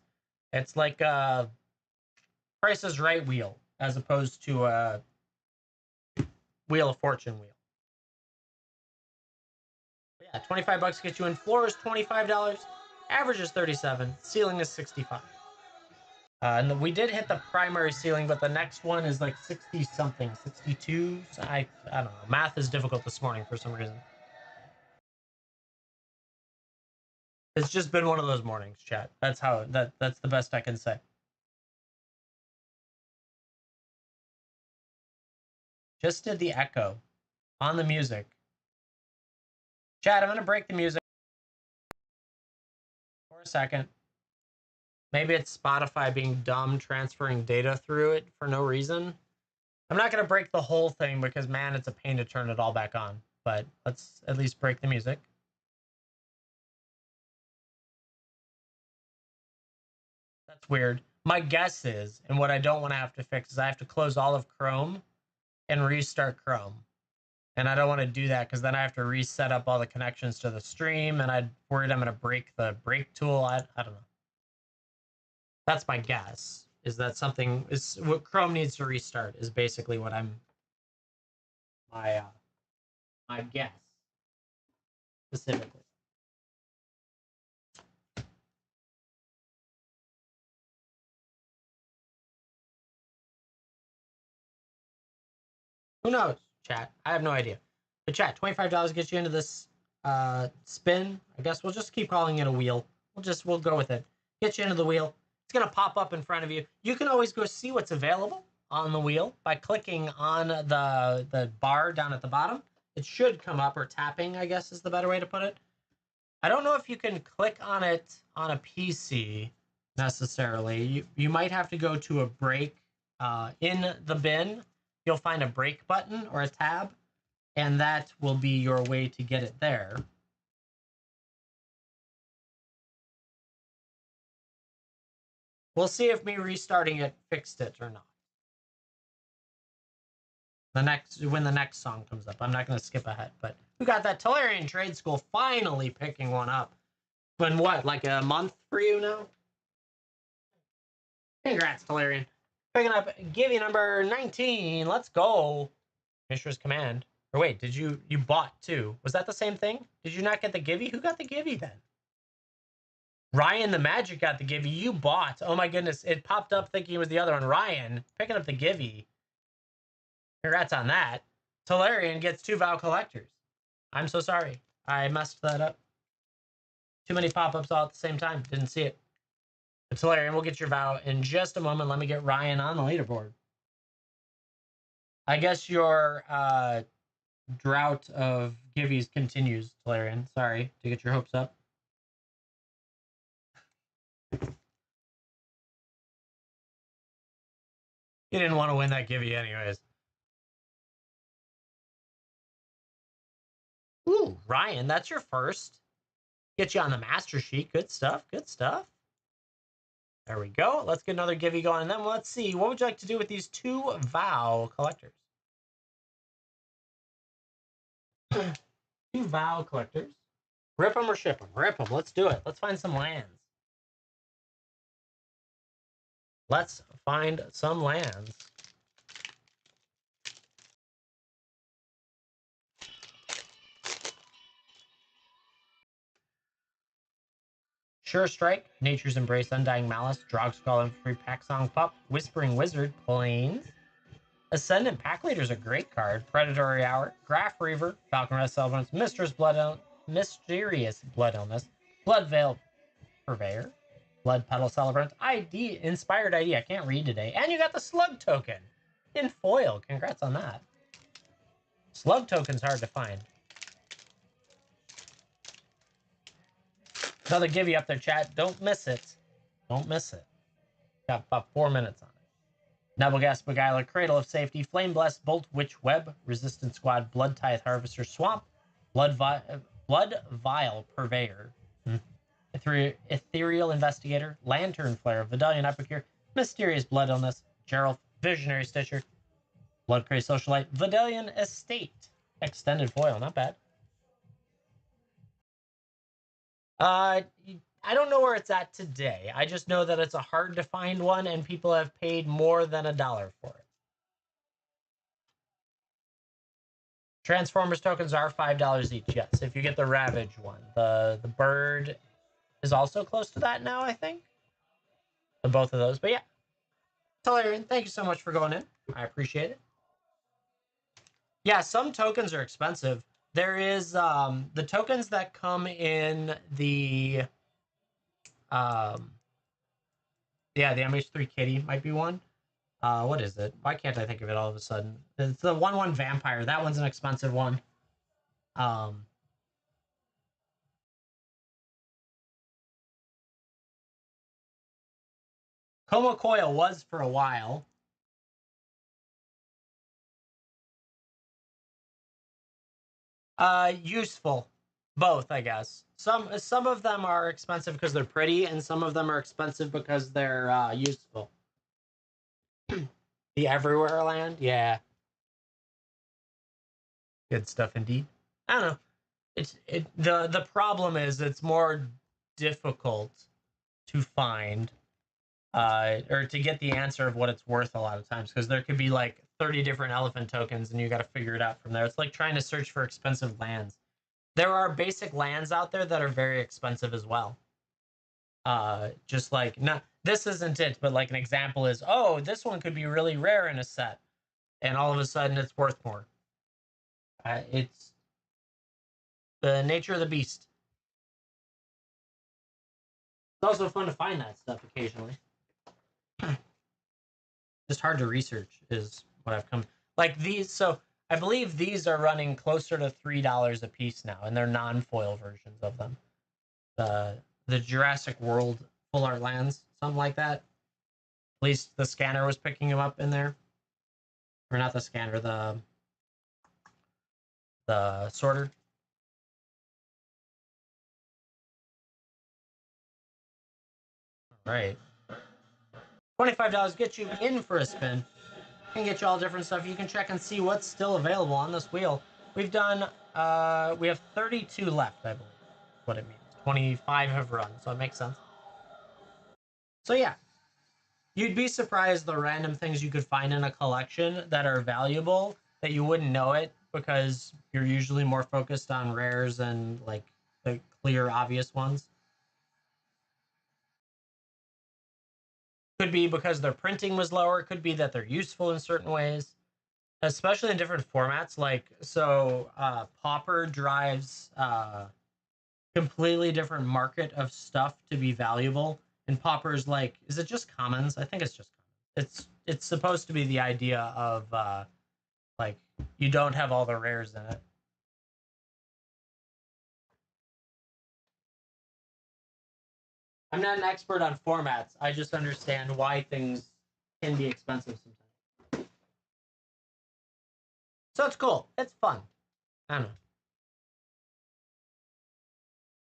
It's like a Price is Right wheel as opposed to a Wheel of Fortune wheel. Yeah, $25 gets you in. Floor is $25. Average is 37. Ceiling is 65. And we did hit the primary ceiling, but the next one is like 60 something, 62. So I don't know. Math is difficult this morning for some reason. It's just been one of those mornings, chat. That's the best I can say. Just did the echo on the music. Chat, I'm gonna break the music for a second. Maybe it's Spotify being dumb, transferring data through it for no reason. I'm not gonna break the whole thing because, man, it's a pain to turn it all back on. But let's at least break the music. That's weird. My guess is, and what I don't want to have to fix is I have to close all of Chrome and restart Chrome. And I don't want to do that because then I have to reset up all the connections to the stream, and I'm worried I'm going to break the break tool. I don't know. That's my guess. Is that something is what Chrome needs to restart is basically what my guess specifically. Who knows, chat? I have no idea. But chat, $25 gets you into this spin. I guess we'll just keep calling it a wheel. We'll go with it. Get you into the wheel. It's gonna pop up in front of you. You can always go see what's available on the wheel by clicking on the bar down at the bottom. It should come up, or tapping, I guess is the better way to put it. I don't know if you can click on it on a PC necessarily. You might have to go to a break in the bin. You'll find a break button or a tab, and that will be your way to get it there. We'll see if me restarting it fixed it or not. When the next song comes up, I'm not going to skip ahead, but we got that Tellurian Trade School finally picking one up. Been what, like a month for you now? Congrats, Tellurian. Picking up Givey number 19. Let's go. Mishra's Command. Or wait, did you bought two? Was that the same thing? Did you not get the Givey? Who got the Givey then? Ryan the Magic got the Givey. You bought. Oh my goodness. It popped up thinking it was the other one. Ryan picking up the Givey. Congrats on that. Tellurian gets 2 Vow Collectors. I'm so sorry. I messed that up. Too many pop-ups all at the same time. Didn't see it. But Tellurian, we'll get your Vow in just a moment. Let me get Ryan on the leaderboard. I guess your drought of Givies continues, Tellurian. Sorry to get your hopes up. You didn't want to win that Givey anyways. Ooh, Ryan, that's your first. Get you on the master sheet. Good stuff. Good stuff. There we go. Let's get another Givey going. And then let's see. What would you like to do with these 2 Vow Collectors? 2 Vow Collectors. Rip them or ship them? Rip them. Let's do it. Let's find some lands. Let's find some lands. Sure Strike, Nature's Embrace, Undying Malice, Drogskull Infantry, Pack Song Pup, Whispering Wizard, Plains. Ascendant Pack Leader's a great card. Predatory Hour, Graph Reaver, Falcon Rest Celebrants, Mysterious Blood Illness, Blood Veil Purveyor, Blood Petal Celebrant, ID, Inspired ID. I can't read today. And you got the Slug Token in foil. Congrats on that. Slug Token's hard to find. Another Givey up there, chat. Don't miss it. Don't miss it. Got about 4 minutes on it. Nebelgast Beguiler, Cradle of Safety, Flame Blessed, Bolt Witch Web, Resistance Squad, Blood Tithe Harvester, Swamp, Blood Vial Purveyor, Ethereal Investigator, Lantern Flare, Vidalian Epicure, Mysterious Blood Illness, Gerald, Visionary Stitcher, Blood Craze Socialite, Vidalian Estate, Extended Foil, not bad. I don't know where it's at today. I just know that it's a hard to find one, and people have paid more than $1 for it. Transformers tokens are $5 each, yes, if you get the Ravage one. The bird is also close to that now, I think. The both of those, but yeah. Tellurian, thank you so much for going in. I appreciate it. Yeah, some tokens are expensive. There is the tokens that come in the yeah, the MH3 Kitty might be one. What is it? Why can't I think of it all of a sudden? It's the 1/1 Vampire. That one's an expensive one. Coma Coil was for a while. Useful. Both, I guess. Some of them are expensive because they're pretty, and some of them are expensive because they're useful. The Everywhere Land, yeah. Good stuff indeed. I don't know. The problem is it's more difficult to find or to get the answer of what it's worth a lot of times, because there could be like 30 different elephant tokens and you got to figure it out from there. It's like trying to search for expensive lands. There are basic lands out there that are very expensive as well. Just like, not this isn't it, but like an example is, oh, this one could be really rare in a set. and all of a sudden it's worth more. It's the nature of the beast. It's also fun to find that stuff occasionally. Just hard to research is what I've come like these. So I believe these are running closer to $3 a piece now, and they're non-foil versions of them. The Jurassic World full art lands, something like that. At least the scanner was picking them up in there, or not the scanner, the sorter. All right, $25 gets you in for a spin. Can get you all different stuff. You can check and see what's still available on this wheel. We've done, we have 32 left, I believe. What it means. 25 have run, so it makes sense. So yeah, you'd be surprised the random things you could find in a collection that are valuable that you wouldn't know it because you're usually more focused on rares and like the clear, obvious ones. Could be because their printing was lower. Could be that they're useful in certain ways, especially in different formats. Like, so Pauper drives completely different market of stuff to be valuable. And Pauper's like, is it just commons? I think it's just commons. It's supposed to be the idea of like you don't have all the rares in it. I'm not an expert on formats. I just understand why things can be expensive sometimes. So it's cool. It's fun. I don't know.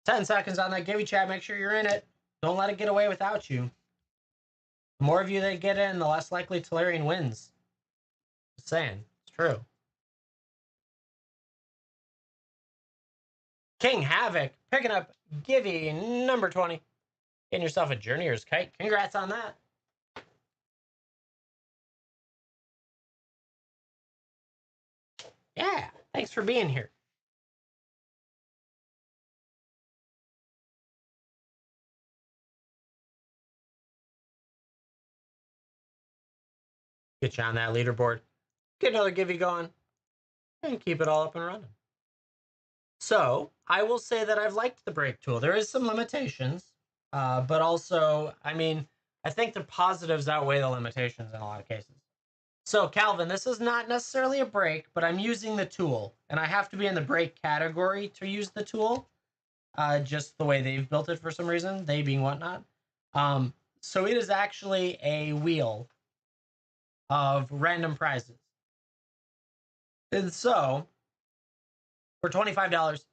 10 seconds on that Gibby chat. Make sure you're in it. Don't let it get away without you. The more of you that get in, the less likely Tolarian wins. Just saying. It's true. King Havoc picking up Gibby number 20. Getting yourself a Journeyer's Kite. Congrats on that. Yeah, thanks for being here. Get you on that leaderboard. Get another Gibby going. And keep it all up and running. So, I will say that I've liked the break tool. There is some limitations, but also, I mean, I think the positives outweigh the limitations in a lot of cases. So, Calvin, this is not necessarily a break, but I'm using the tool, and I have to be in the break category to use the tool, just the way they've built it for some reason, they being WhatNot. So it is actually a wheel of random prizes. And so, for $25,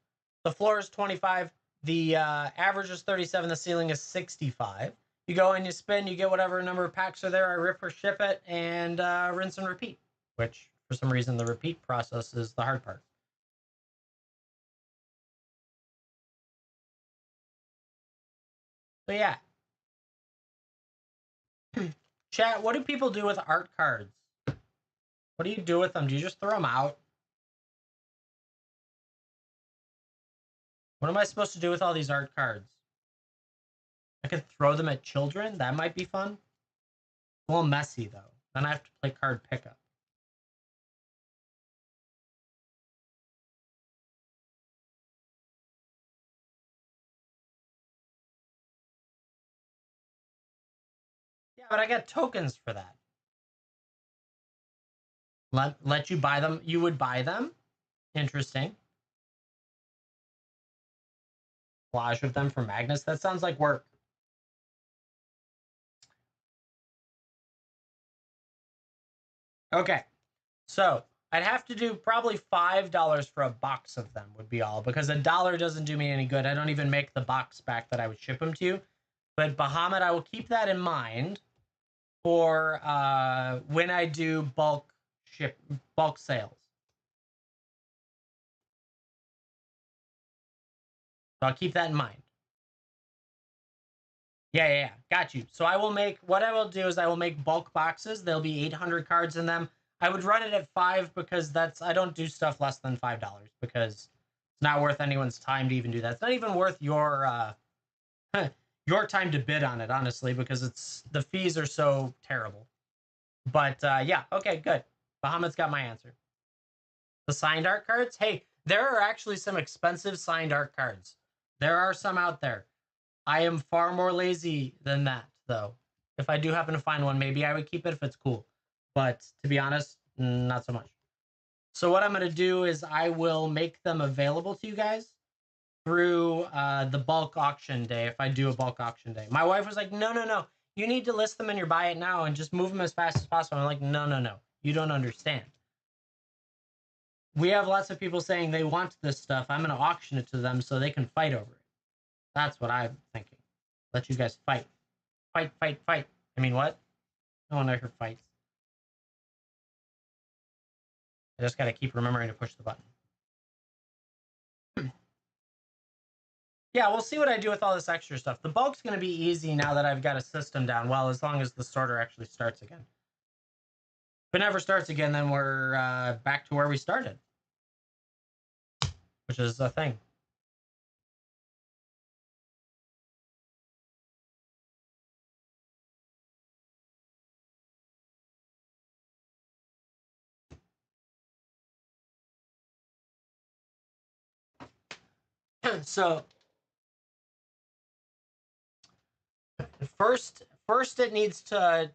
the floor is 25, the average is 37, the ceiling is 65. You go and you spin, you get whatever number of packs are there, I rip or ship it, and rinse and repeat, which for some reason the repeat process is the hard part. So yeah. Chat, what do people do with art cards? What do you do with them? Do you just throw them out? What am I supposed to do with all these art cards? I could throw them at children? That might be fun. A little messy, though. Then I have to play card pickup. Yeah, but I get tokens for that. Let you buy them. You would buy them? Interesting. Collage of them for Magnus? That sounds like work. Okay. So, I'd have to do probably $5 for a box of them would be all, because $1 doesn't do me any good. I don't even make the box back that I would ship them to you. But Bahamut, I will keep that in mind for when I do bulk sales. So I'll keep that in mind. Yeah. Got you. So I will make, what I will do is I will make bulk boxes. There'll be 800 cards in them. I would run it at 5 because I don't do stuff less than $5 because it's not worth anyone's time to even do that. It's not even worth your your time to bid on it, honestly, because the fees are so terrible. But yeah, okay, good. Bahamut's got my answer. The signed art cards? Hey, there are actually some expensive signed art cards. There are some out there. I am far more lazy than that, though. If I do happen to find one, maybe I would keep it if it's cool. But to be honest, not so much. So what I'm going to do is I will make them available to you guys through the bulk auction day, if I do a bulk auction day. My wife was like, no, no, no. You need to list them in your buy it now and just move them as fast as possible. I'm like, no, no, no. You don't understand. We have lots of people saying they want this stuff. I'm going to auction it to them so they can fight over it. That's what I'm thinking. Let you guys fight. Fight, fight, fight. I mean, what? No one ever fights. I just got to keep remembering to push the button. Yeah, we'll see what I do with all this extra stuff. The bulk's going to be easy now that I've got a system down. Well, as long as the sorter actually starts again. If it never starts again, then we're back to where we started. Which is a thing. So first it needs to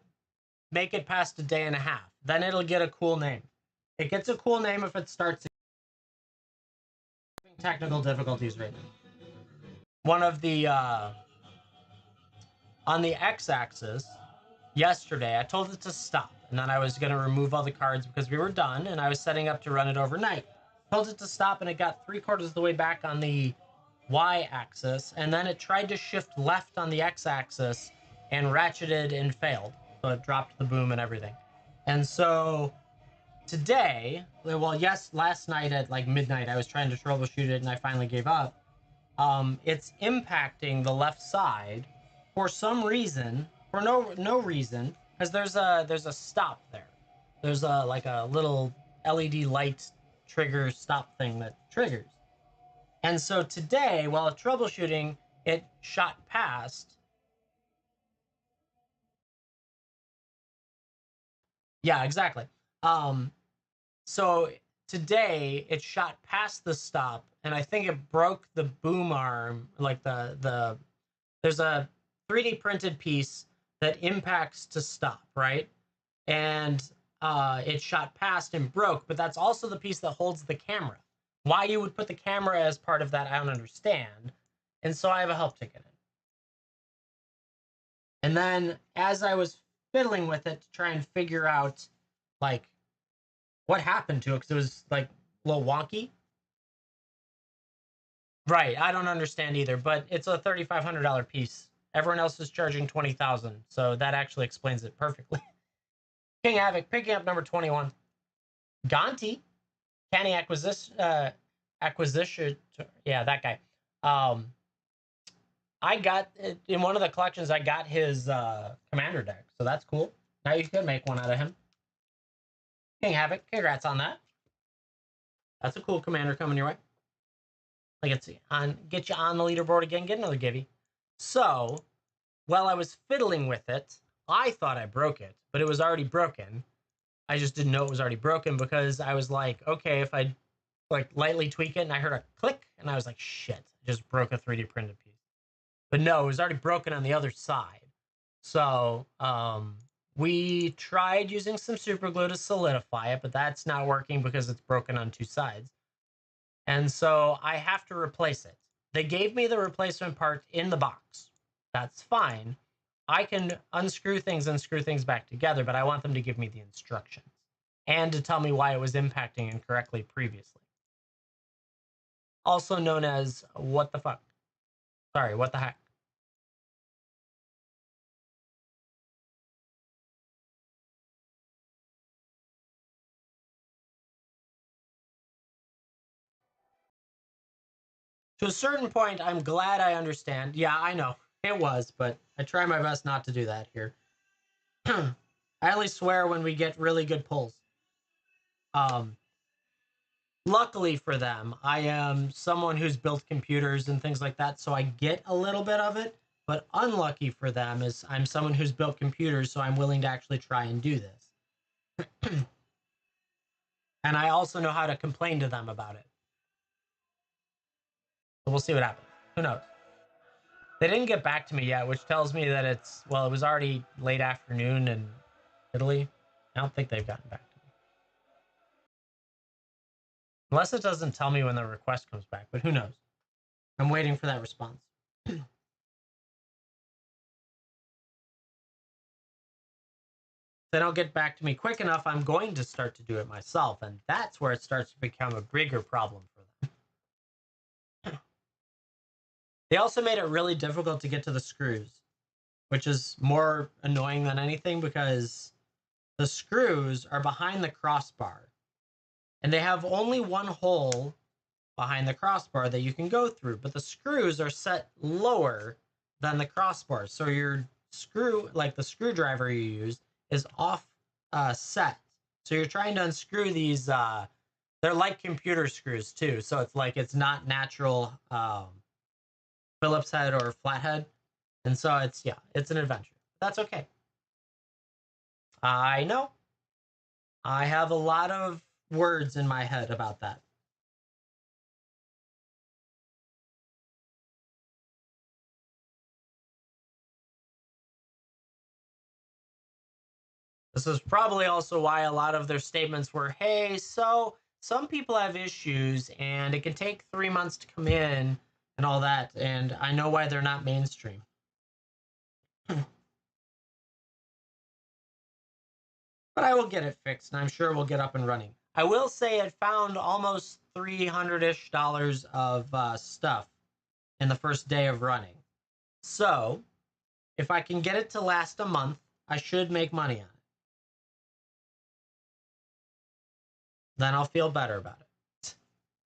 make it past a day and a half. Then it'll get a cool name. It gets a cool name if it starts technical difficulties right now. One of the on the x-axis yesterday, I told it to stop, and then I was going to remove all the cards because we were done, and I was setting up to run it overnight. Told it to stop, and it got 3/4 of the way back on the y-axis, and then it tried to shift left on the x-axis and ratcheted and failed. So it dropped the boom and everything. And so today, well, yes, last night at like midnight, I was trying to troubleshoot it, and I finally gave up. It's impacting the left side for some reason, for no reason, because there's a stop there. There's a like a little LED light trigger stop thing that triggers. And so today, while troubleshooting, it shot past. Yeah, exactly. So today it shot past the stop, and I think it broke the boom arm, like there's a 3D printed piece that impacts to stop, right? And it shot past and broke, but that's also the piece that holds the camera. Why you would put the camera as part of that, I don't understand. And so I have a help ticket in. And then as I was fiddling with it to try and figure out like what happened to it, because it was like a little wonky. Right, I don't understand either, but it's a $3,500 piece. Everyone else is charging 20,000, so that actually explains it perfectly. King Havoc picking up number 21. Gonti, Canny acquisition, yeah, that guy. I got in one of the collections. I got his commander deck, so that's cool. Now you could make one out of him. King Havoc, congrats on that. That's a cool commander coming your way. Let's see, get you on the leaderboard again. Get another givey. So, while I was fiddling with it, I thought I broke it, but it was already broken. I just didn't know it was already broken because I was like, okay, if I like lightly tweak it, and I heard a click, and I was like, shit, I just broke a 3D printed piece. But no, it was already broken on the other side. So we tried using some super glue to solidify it, but that's not working because it's broken on two sides. And so I have to replace it. They gave me the replacement part in the box. That's fine. I can unscrew things and screw things back together, but I want them to give me the instructions and to tell me why it was impacting incorrectly previously. Also known as what the fuck. Sorry, what the heck. To a certain point, I'm glad I understand. Yeah, I know. It was, but I try my best not to do that here. I only swear when we get really good pulls. Luckily for them, I am someone who's built computers and things like that, so I get a little bit of it. But unlucky for them is I'm someone who's built computers, so I'm willing to actually try and do this. And I also know how to complain to them about it. So we'll see what happens. Who knows? They didn't get back to me yet, which tells me that it's, well, it was already late afternoon in Italy. I don't think they've gotten back to me. Unless it doesn't tell me when the request comes back, but who knows? I'm waiting for that response. If they don't get back to me quick enough, I'm going to start to do it myself, and that's where it starts to become a bigger problem for them. They also made it really difficult to get to the screws, which is more annoying than anything because the screws are behind the crossbar, and they have only one hole behind the crossbar that you can go through, but the screws are set lower than the crossbar. So your screw, like the screwdriver you use, is off set. So you're trying to unscrew these. They're like computer screws too. So it's like it's not natural Phillips head or flathead, and so it's an adventure. That's okay. I know. I have a lot of words in my head about that. This is probably also why a lot of their statements were, hey, so some people have issues and it can take 3 months to come in and all that. And I know why they're not mainstream. But I will get it fixed and I'm sure we'll get up and running. I will say it found almost 300-ish dollars of stuff in the first day of running. So if I can get it to last a month, I should make money on it. Then I'll feel better about it.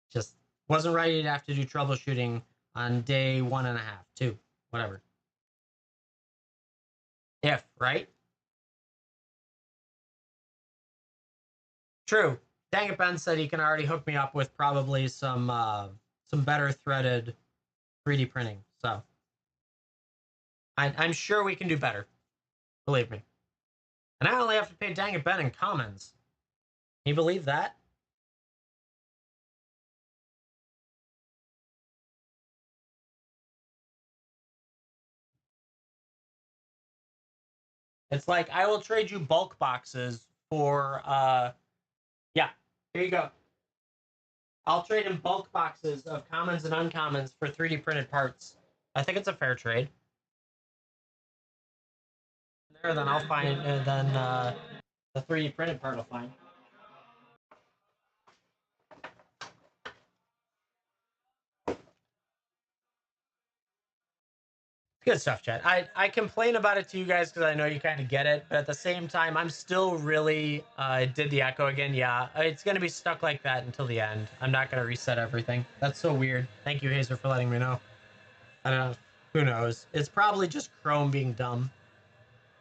Just wasn't ready to have to do troubleshooting on day 1.5, 2, whatever. If, right? True. Dang it, Ben said he can already hook me up with probably some better threaded 3D printing. So I'm sure we can do better. Believe me. And I only have to pay Dang it Ben in commons. Can you believe that? It's like I will trade you bulk boxes for yeah, here you go. I'll trade in bulk boxes of commons and uncommons for 3D printed parts. I think it's a fair trade. There, then I'll find, and then the 3D printed part will find. Good stuff, Chad. I complain about it to you guys because I know you kind of get it, but at the same time, I'm still really did the echo again. Yeah, it's gonna be stuck like that until the end. I'm not gonna reset everything. That's so weird. Thank you, Hazer, for letting me know. I don't know. Who knows? It's probably just Chrome being dumb.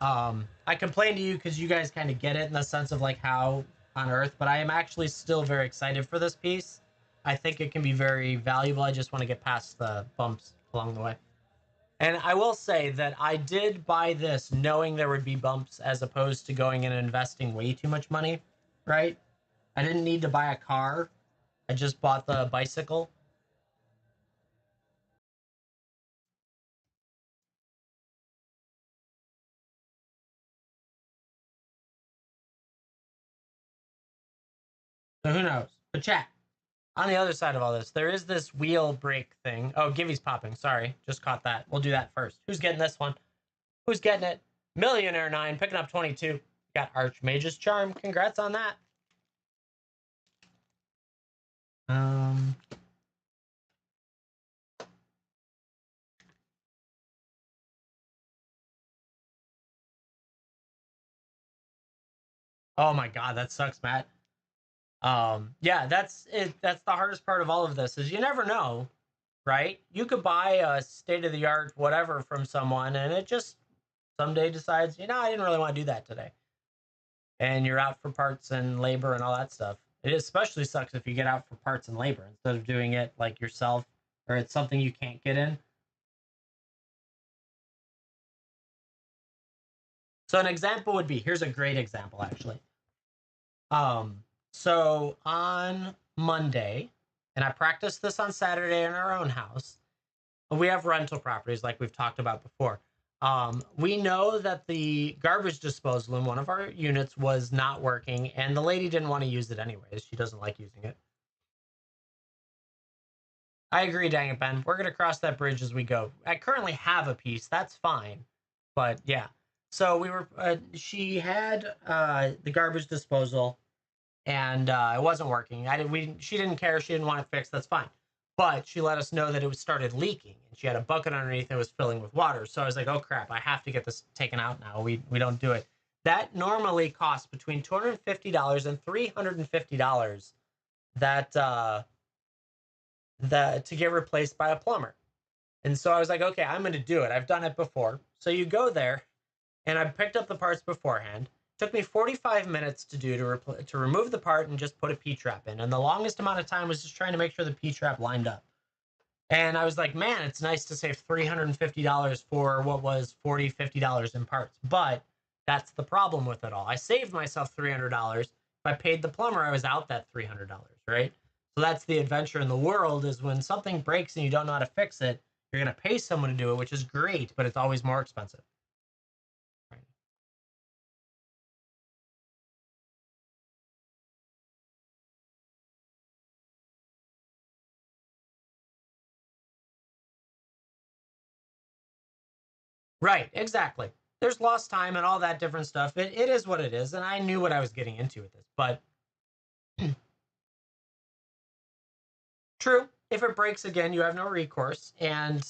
I complain to you because you guys kind of get it in the sense of like how on Earth, but I am actually still very excited for this piece. I think it can be very valuable. I just want to get past the bumps along the way. And I will say that I did buy this knowing there would be bumps as opposed to going in and investing way too much money, right? I didn't need to buy a car. I just bought the bicycle. So who knows? But chat, on the other side of all this, there is this wheel brake thing. Oh, Gibby's popping. Sorry. Just caught that. We'll do that first. Who's getting this one? Who's getting it? Millionaire 9 picking up 22. Got Archmage's Charm. Congrats on that. Um, oh my god, that sucks, Matt. Yeah, that's it. That's the hardest part of all of this is you never know, right? You could buy a state of the art whatever from someone, and it just someday decides, I didn't really want to do that today, and you're out for parts and labor and all that stuff. It especially sucks if you get out for parts and labor instead of doing it like yourself, or it's something you can't get in. So an example would be here's a great example actually. So on Monday, and I practiced this on Saturday in our own house. We have rental properties like we've talked about before. We know that the garbage disposal in one of our units was not working, and the lady didn't want to use it anyways. She doesn't like using it. I agree, dang it, Ben. We're gonna cross that bridge as we go. I currently have a piece. That's fine, but yeah. So we were. She had the garbage disposal, and it wasn't working. I didn't. We. She didn't care. She didn't want it fixed. That's fine. But she let us know that it was started leaking, and she had a bucket underneath it was filling with water. So I was like, "Oh crap! I have to get this taken out now. We don't do it." That normally costs between $250 and $350. That that to get replaced by a plumber. And so I was like, okay, I'm going to do it. I've done it before. So you go there, and I picked up the parts beforehand. Took me 45 minutes to do to remove the part and just put a P-trap in. And the longest amount of time was just trying to make sure the P-trap lined up. And I was like, man, it's nice to save $350 for what was $40, $50 in parts. But that's the problem with it all. I saved myself $300. If I paid the plumber, I was out that $300, right? So that's the adventure in the world, is when something breaks and you don't know how to fix it, you're going to pay someone to do it, which is great, but it's always more expensive. Right. Right, exactly. There's lost time and all that different stuff. It is what it is, and I knew what I was getting into with this. But true, if it breaks again, you have no recourse, and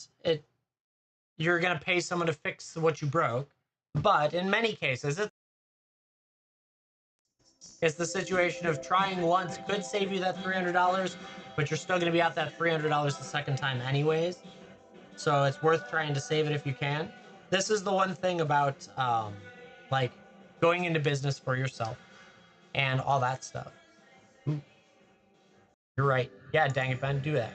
you're gonna pay someone to fix what you broke. But in many cases, it's the situation of trying once could save you that $300, but you're still gonna be out that $300 the second time anyways. So it's worth trying to save it if you can. This is the one thing about like going into business for yourself and all that stuff. Ooh, you're right. Yeah, dang it, Ben, do that.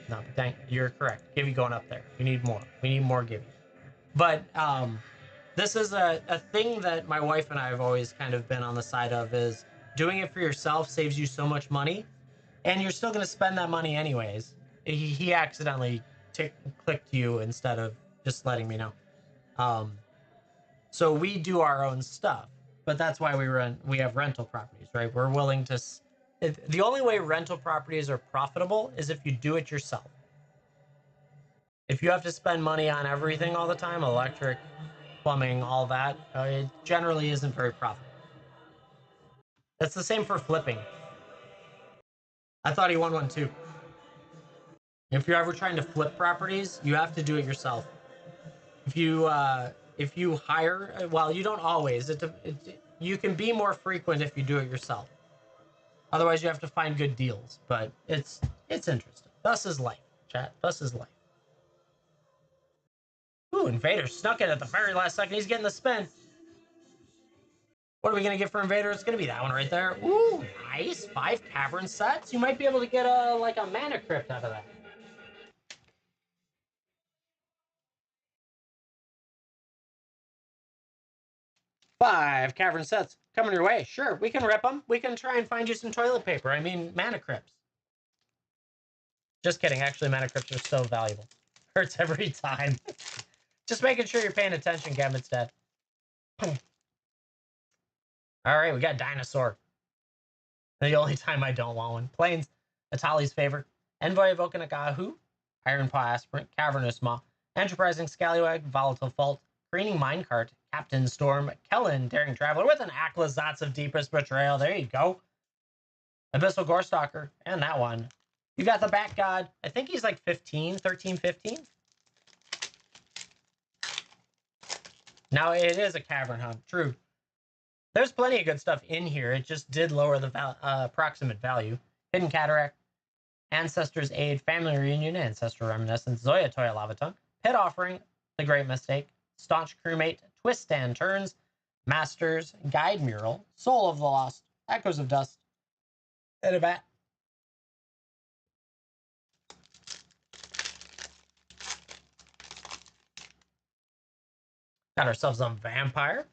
No, but dang, you're correct. Gibby going up there. We need more. We need more Gibby. But this is a thing that my wife and I have always kind of been on the side of, is doing it for yourself saves you so much money, and you're still going to spend that money anyways. He accidentally clicked you instead of just letting me know. Um, so we do our own stuff, but that's why we have rental properties, right? We're willing to. The only way rental properties are profitable is if you do it yourself. If you have to spend money on everything all the time, electric, plumbing, all that, it generally isn't very profitable. That's the same for flipping. I thought he won one too. If you're ever trying to flip properties, you have to do it yourself. If you hire, well, you don't always. You can be more frequent if you do it yourself. Otherwise, you have to find good deals. But it's interesting. Thus is life, chat. Thus is life. Ooh, Invader snuck it at the very last second. He's getting the spin. What are we gonna get for Invader? It's gonna be that one right there. Ooh, nice. 5 cavern sets. You might be able to get a like a mana crypt out of that. 5 cavern sets coming your way. Sure, we can rip them. We can try and find you some toilet paper. I mean, mana crypts. Just kidding. Actually, mana crypts are so valuable. Hurts every time. Just making sure you're paying attention, Gambit's dead. All right, we got dinosaur. The only time I don't want one. Plains, Atali's favor. Envoy of Okanagahu, Iron Paw Aspirant, Cavernous Maw, Enterprising Scallywag, Volatile Fault, Careening Minecart, Captain Storm, Kellen, Daring Traveler with an Acklazats of Deepest Betrayal. There you go. Abyssal Gorestalker, and that one. You got the Bat God. I think he's like 15, 13, 15. Now it is a Cavern Hunt, true. There's plenty of good stuff in here. It just did lower the approximate value. Hidden Cataract, Ancestors Aid, Family Reunion, Ancestor Reminiscence, Zoya Toya Lavatongue, Pit Offering, The Great Mistake, Staunch Crewmate, Twist and Turns, Masters, Guide Mural, Soul of the Lost, Echoes of Dust, and a bat. Got ourselves a Vampire,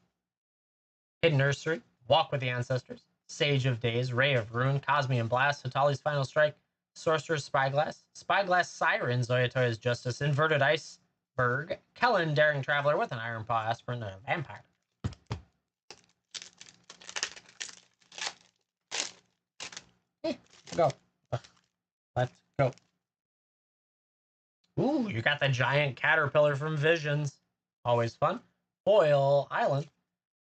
Hidden Nursery, Walk with the Ancestors, Sage of Days, Ray of Ruin, Cosmian Blast, Hitali's Final Strike, Sorcerer's Spyglass, Spyglass Siren, Zoyatoya's Justice, Inverted Iceberg, Kellen Daring Traveler with an Iron Paw Aspirant, and a Vampire. Go. Let's go. Ooh, you got the giant caterpillar from Visions. Always fun. Foil Island,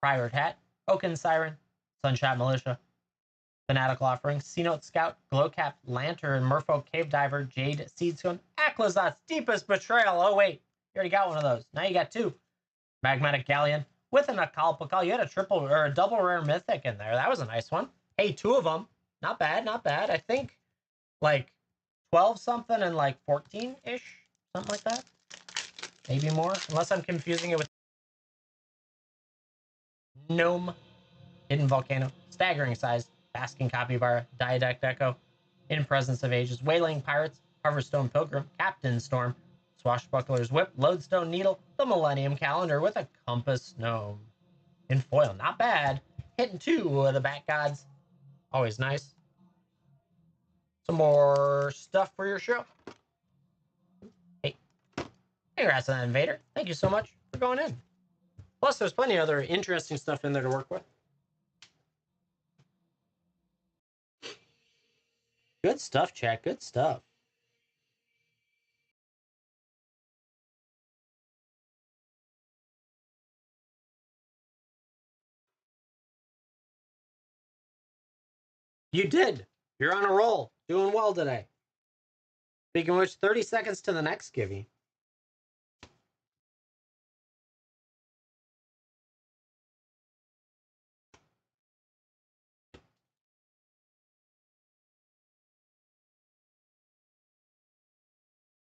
Pirate Hat, Oaken Siren, Sunshot Militia, Fanatical Offering, C-Note Scout, Glowcap Lantern, Merfolk Cave Diver, Jade Seedstone, Aclazot's Deepest Betrayal. Oh, wait. You already got one of those. Now you got two. Magmatic Galleon with an Akalpakal. You had a triple or a double rare mythic in there. That was a nice one. Hey, two of them. Not bad, not bad. I think like 12 something and like 14-ish. Something like that. Maybe more. Unless I'm confusing it with Gnome, Hidden Volcano, Staggering Size, Basking Capybara, Diadact Echo, In Presence of Ages, Waylaying Pirates, Harveststone Pilgrim, Captain Storm, Swashbuckler's Whip, Lodestone Needle, the Millennium Calendar with a Compass Gnome. In foil, not bad. Hitting two of the Bat Gods. Always nice. Some more stuff for your show. Hey, congrats on that, Invader. Thank you so much for going in. Plus, there's plenty of other interesting stuff in there to work with. Good stuff, chat. Good stuff. You did. You're on a roll. Doing well today. Speaking of which, 30 seconds to the next Givey.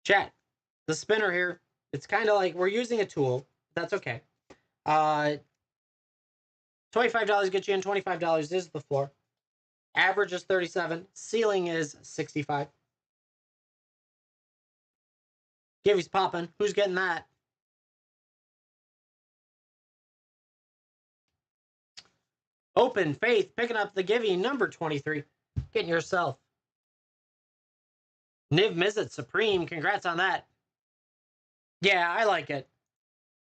Chat, the spinner here, it's kind of like we're using a tool. That's okay. $25 gets you in, $25 is the floor. Average is 37. Ceiling is 65. Givey's popping. Who's getting that? Open Faith picking up the Givey number 23. Getting yourself. Niv Mizzet Supreme. Congrats on that. Yeah, I like it.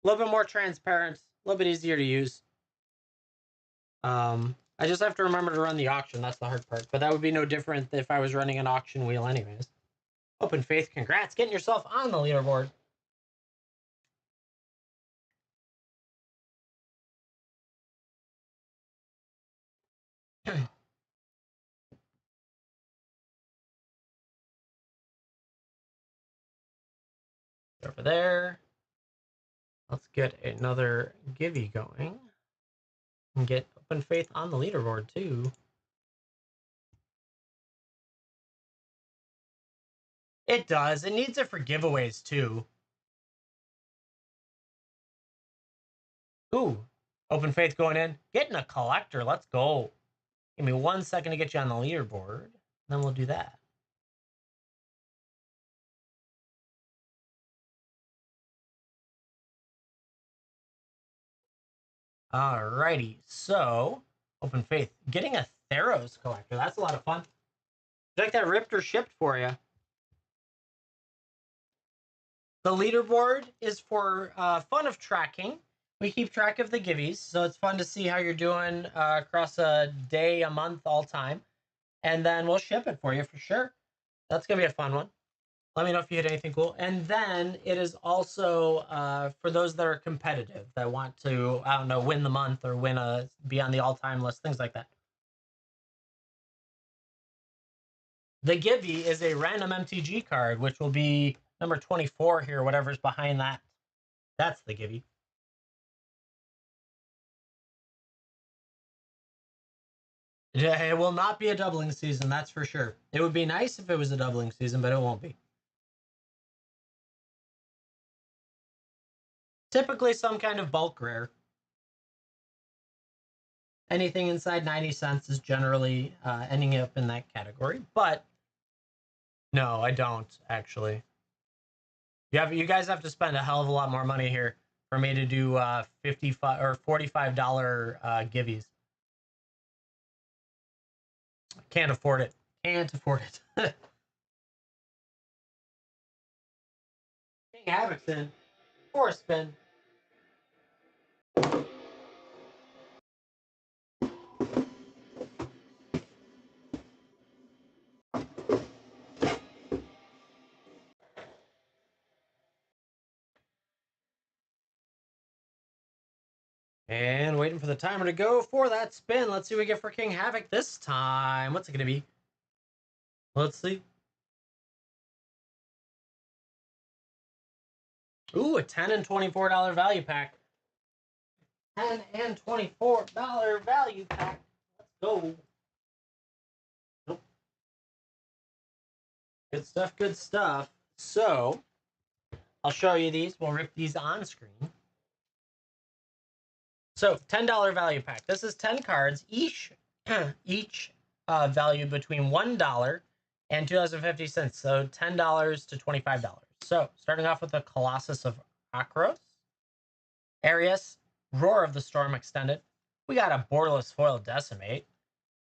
A little bit more transparent. A little bit easier to use. I just have to remember to run the auction. That's the hard part. But that would be no different if I was running an auction wheel anyways. Open Faith, congrats. Getting yourself on the leaderboard. Over there. Let's get another Givey going. And get Open Faith on the leaderboard too. It does. It needs it for giveaways too. Ooh. Open Faith going in. Getting a collector. Let's go. Give me 1 second to get you on the leaderboard. Then we'll do that. Alrighty, so Open Faith getting a Theros collector. That's a lot of fun. Would you like that ripped or shipped for you? The leaderboard is for fun of tracking. We keep track of the Giveys, so it's fun to see how you're doing across a day, a month, all time. And then we'll ship it for you for sure. That's going to be a fun one. Let me know if you hit anything cool. And then it is also for those that are competitive, that want to, I don't know, win the month or be on the all-time list, things like that. The Givey is a random MTG card, which will be number 24 here, whatever's behind that. That's the Givey. It will not be a doubling season, that's for sure. It would be nice if it was a doubling season, but it won't be. Typically some kind of bulk rare. Anything inside 90 cents is generally ending up in that category, but no, I don't actually. You guys have to spend a hell of a lot more money here for me to do $55 or $45 Giveys. Can't afford it. Can't afford it. King Havoc's in. For a spin. And waiting for the timer to go for that spin. Let's see what we get for King Havoc this time. What's it going to be? Let's see. Ooh, a $10 and $24 value pack. $10 and $24 value pack. Let's go. Nope. Good stuff, good stuff. So, I'll show you these. We'll rip these on screen. So, $10 value pack. This is 10 cards, each valued between $1 and 2.50 $. So, $10 to $25. So, starting off with the Colossus of Akros, Arius, Roar of the Storm Extended. We got a Borderless Foil Decimate,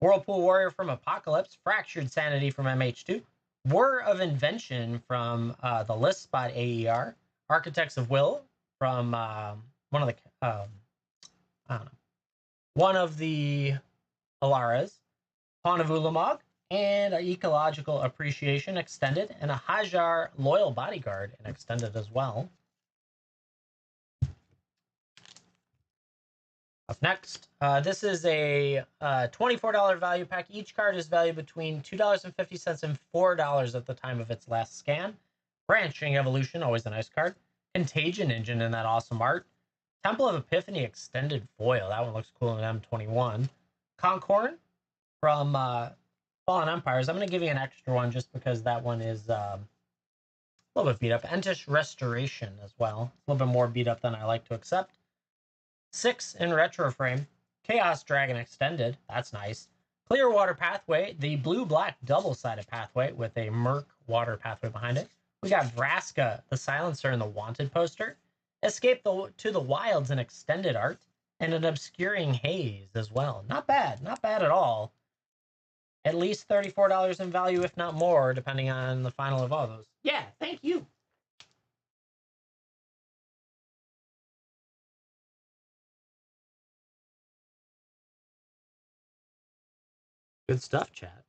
Whirlpool Warrior from Apocalypse, Fractured Sanity from MH2, War of Invention from the List Spot AER, Architects of Will from one of the I don't know, one of the Alaras, Pawn of Ulamog, and an Ecological Appreciation Extended, and a Hajar Loyal Bodyguard and Extended as well. Up next, this is a $24 value pack. Each card is valued between $2.50 and $4 at the time of its last scan. Branching Evolution, always a nice card. Contagion Engine in that awesome art. Temple of Epiphany Extended Foil. That one looks cool in M21. Concorn from Fallen Empires. I'm going to give you an extra one just because that one is a little bit beat up. Entish Restoration as well. A little bit more beat up than I like to accept. 6 in Retro Frame. Chaos Dragon Extended. That's nice. Clearwater Pathway. The blue-black double-sided pathway with a Merc water pathway behind it. We got Vraska, the Silencer in the Wanted poster. Escape to the Wilds in extended art. And an Obscuring Haze as well. Not bad. Not bad at all. At least $34 in value, if not more, depending on the final of all those. Yeah, thank you. Good stuff, chat.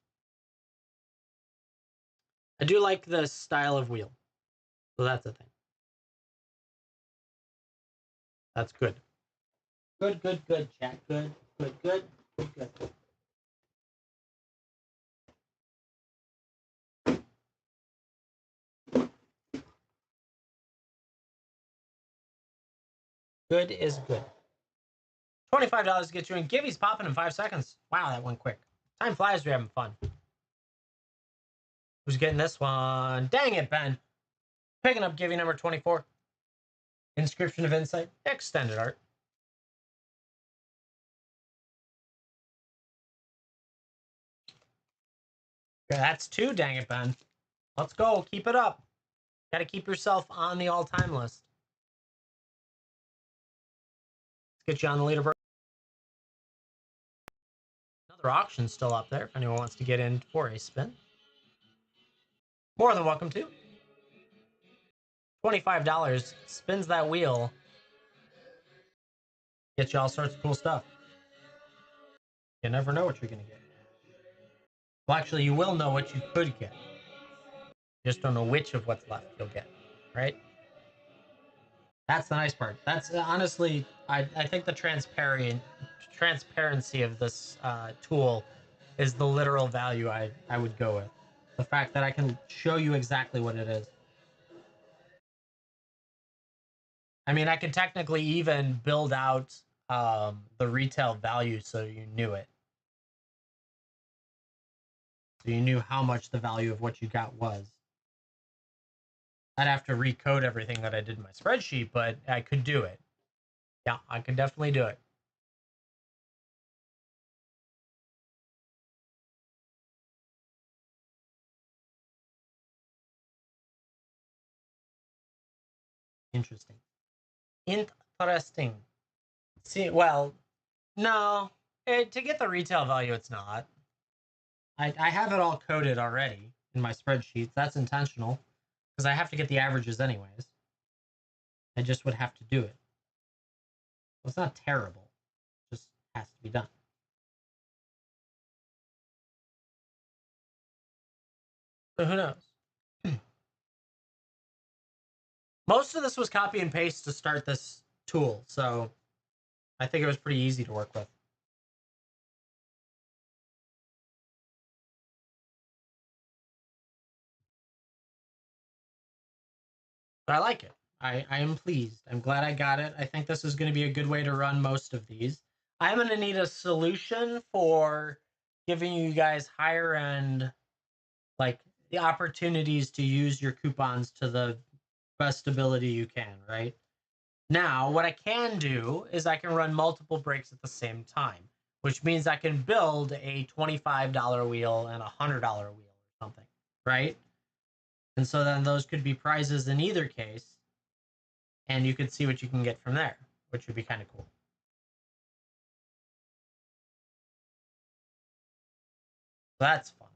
I do like the style of wheel. So that's a thing. That's good. Good, chat. Good. Good is good. $25 to get you in. Gibby's popping in 5 seconds. Wow, that went quick. Time flies, we're having fun. Who's getting this one? Dang it, Ben. Picking up Gibby number 24. Inscription of Insight. Extended art. Yeah, that's 2, dang it, Ben. Let's go. Keep it up. Got to keep yourself on the all-time list. Let's get you on the leaderboard. Another auction still up there if anyone wants to get in for a spin. More than welcome to. $25 spins that wheel. Get you all sorts of cool stuff. You never know what you're going to get. Well, actually, you will know what you could get. You just don't know which of what's left you'll get, right? That's the nice part. That's honestly, I think the transparency of this tool is the literal value I would go with. The fact that I can show you exactly what it is. I mean, I could technically even build out the retail value so you knew it. So you knew how much the value of what you got was. I'd have to recode everything that I did in my spreadsheet, but I could do it. Yeah, I could definitely do it. Interesting. Interesting. See, well, no. To get the retail value, it's not. I have it all coded already in my spreadsheets. That's intentional because I have to get the averages anyways. I just would have to do it. Well, it's not terrible. It just has to be done. So who knows? Most of this was copy and paste to start this tool, so I think it was pretty easy to work with. But I like it. I am pleased. I'm glad I got it. I think this is going to be a good way to run most of these. I'm going to need a solution for giving you guys higher end, like the opportunities to use your coupons to the best ability you can, right? Now, what I can do is I can run multiple breaks at the same time, which means I can build a $25 wheel and a $100 wheel or something, right? And so then those could be prizes in either case, and you could see what you can get from there, which would be kind of cool. That's fun.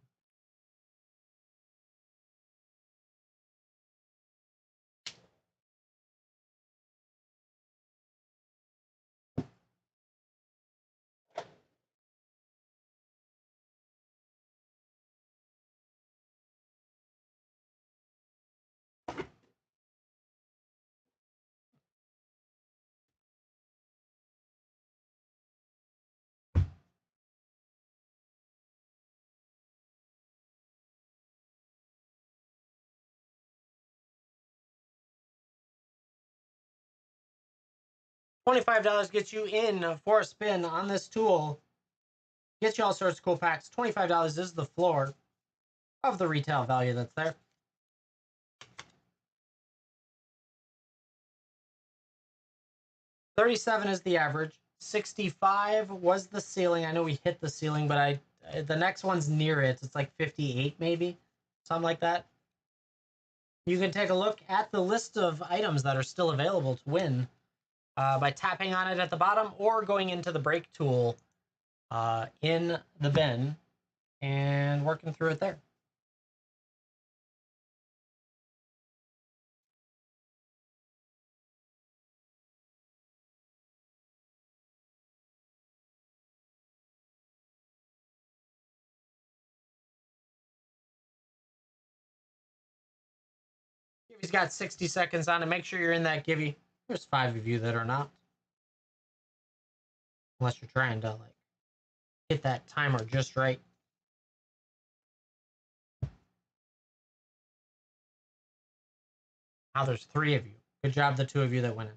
$25 gets you in for a spin on this tool. Gets you all sorts of cool packs. $25 is the floor of the retail value that's there. $37 is the average. 65 was the ceiling. I know we hit the ceiling, but the next one's near it. It's like 58 maybe, something like that. You can take a look at the list of items that are still available to win by tapping on it at the bottom or going into the break tool in the bin and working through it there. Gibby's got 60 seconds on it. Make sure you're in that Gibby. There's 5 of you that are not. Unless you're trying to like hit that timer just right. Now there's 3 of you. Good job, the 2 of you that went in.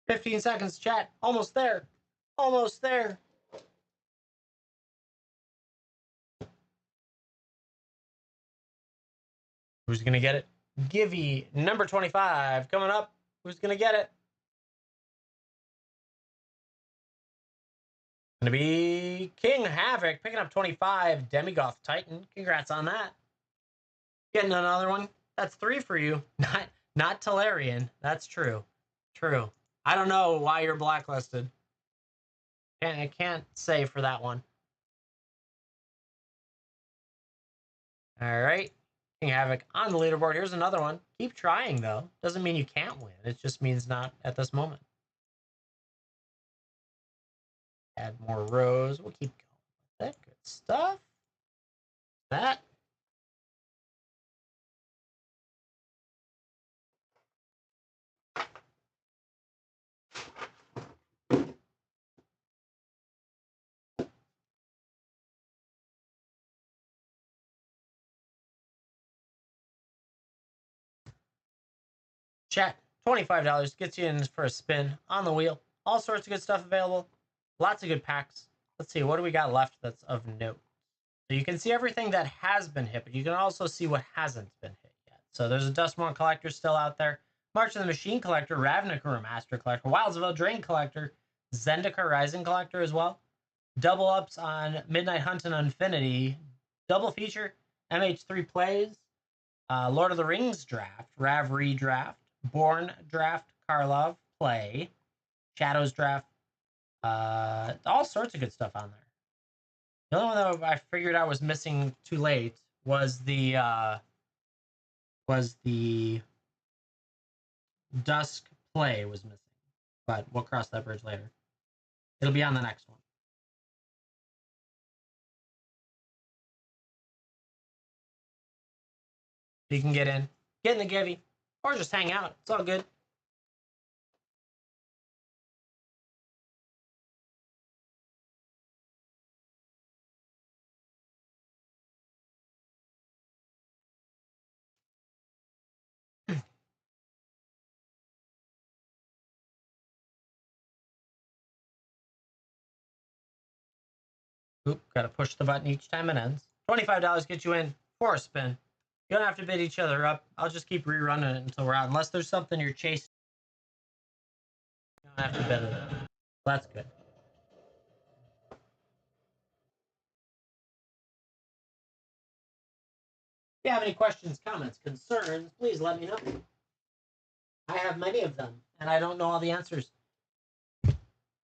"15 seconds, chat. Almost there. Almost there." Who's going to get it? Givey, number 25, coming up. Who's going to get it? Going to be King Havoc, picking up 25. Demigoth Titan. Congrats on that. Getting another one. That's 3 for you. Not Talarian. That's true. True. I don't know why you're blacklisted. I can't say for that one. All right. King Havoc on the leaderboard. Here's another one. Keep trying, though. Doesn't mean you can't win. It just means not at this moment. Add more rows. We'll keep going with that. Good stuff. That. Chat. $25 gets you in for a spin on the wheel. All sorts of good stuff available. Lots of good packs. Let's see. What do we got left that's of note? So you can see everything that has been hit, but you can also see what hasn't been hit yet. So there's a Dustmorn collector still out there, March of the Machine collector, Ravnica Remaster collector, Wilds of Eldraine collector, Zendikar Rising collector as well. Double ups on Midnight Hunt and Infinity. Double feature, MH3 plays, Lord of the Rings draft, Rav redraft, Born draft, Karlov play, Shadows draft, all sorts of good stuff on there. The only one that I figured out was missing too late was the Dusk play was missing, but we'll cross that bridge later. It'll be on the next one. So you can get in the givey, or just hang out. It's all good. Oop, gotta push the button each time it ends. $25 gets you in for a spin. You don't have to bid each other up. I'll just keep rerunning it until we're out. Unless there's something you're chasing, you don't have to bid it. That's good. If you have any questions, comments, concerns, please let me know. I have many of them, and I don't know all the answers.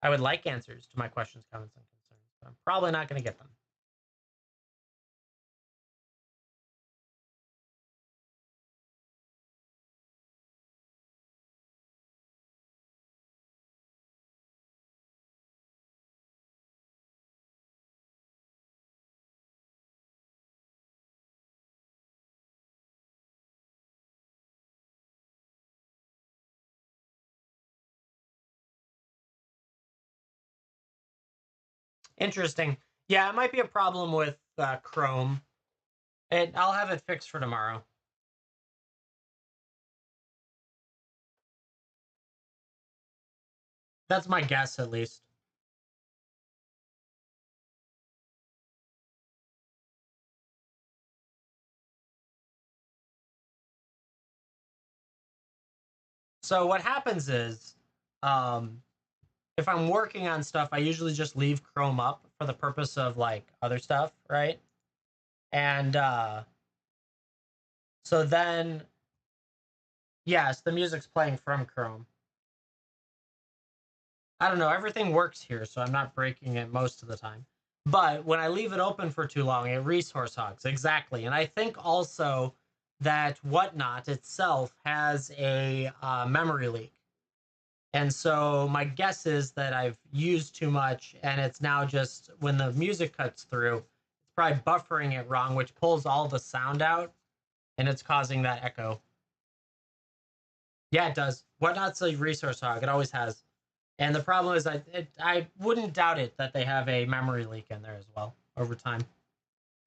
I would like answers to my questions, comments, and concerns, but I'm probably not going to get them. Interesting. Yeah, it might be a problem with Chrome. I'll have it fixed for tomorrow. That's my guess, at least. So what happens is, if I'm working on stuff, I usually just leave Chrome up for the purpose of like other stuff, right? And so then, yes, the music's playing from Chrome. I don't know, everything works here, so I'm not breaking it most of the time. But when I leave it open for too long, it resource hogs. Exactly. And I think also that WhatNot itself has a memory leak. And so my guess is that I've used too much, and it's now just when the music cuts through, it's probably buffering it wrong, which pulls all the sound out, and it's causing that echo. Yeah, it does. WhatNot's a resource hog. It always has. And the problem is, I wouldn't doubt it that they have a memory leak in there as well over time.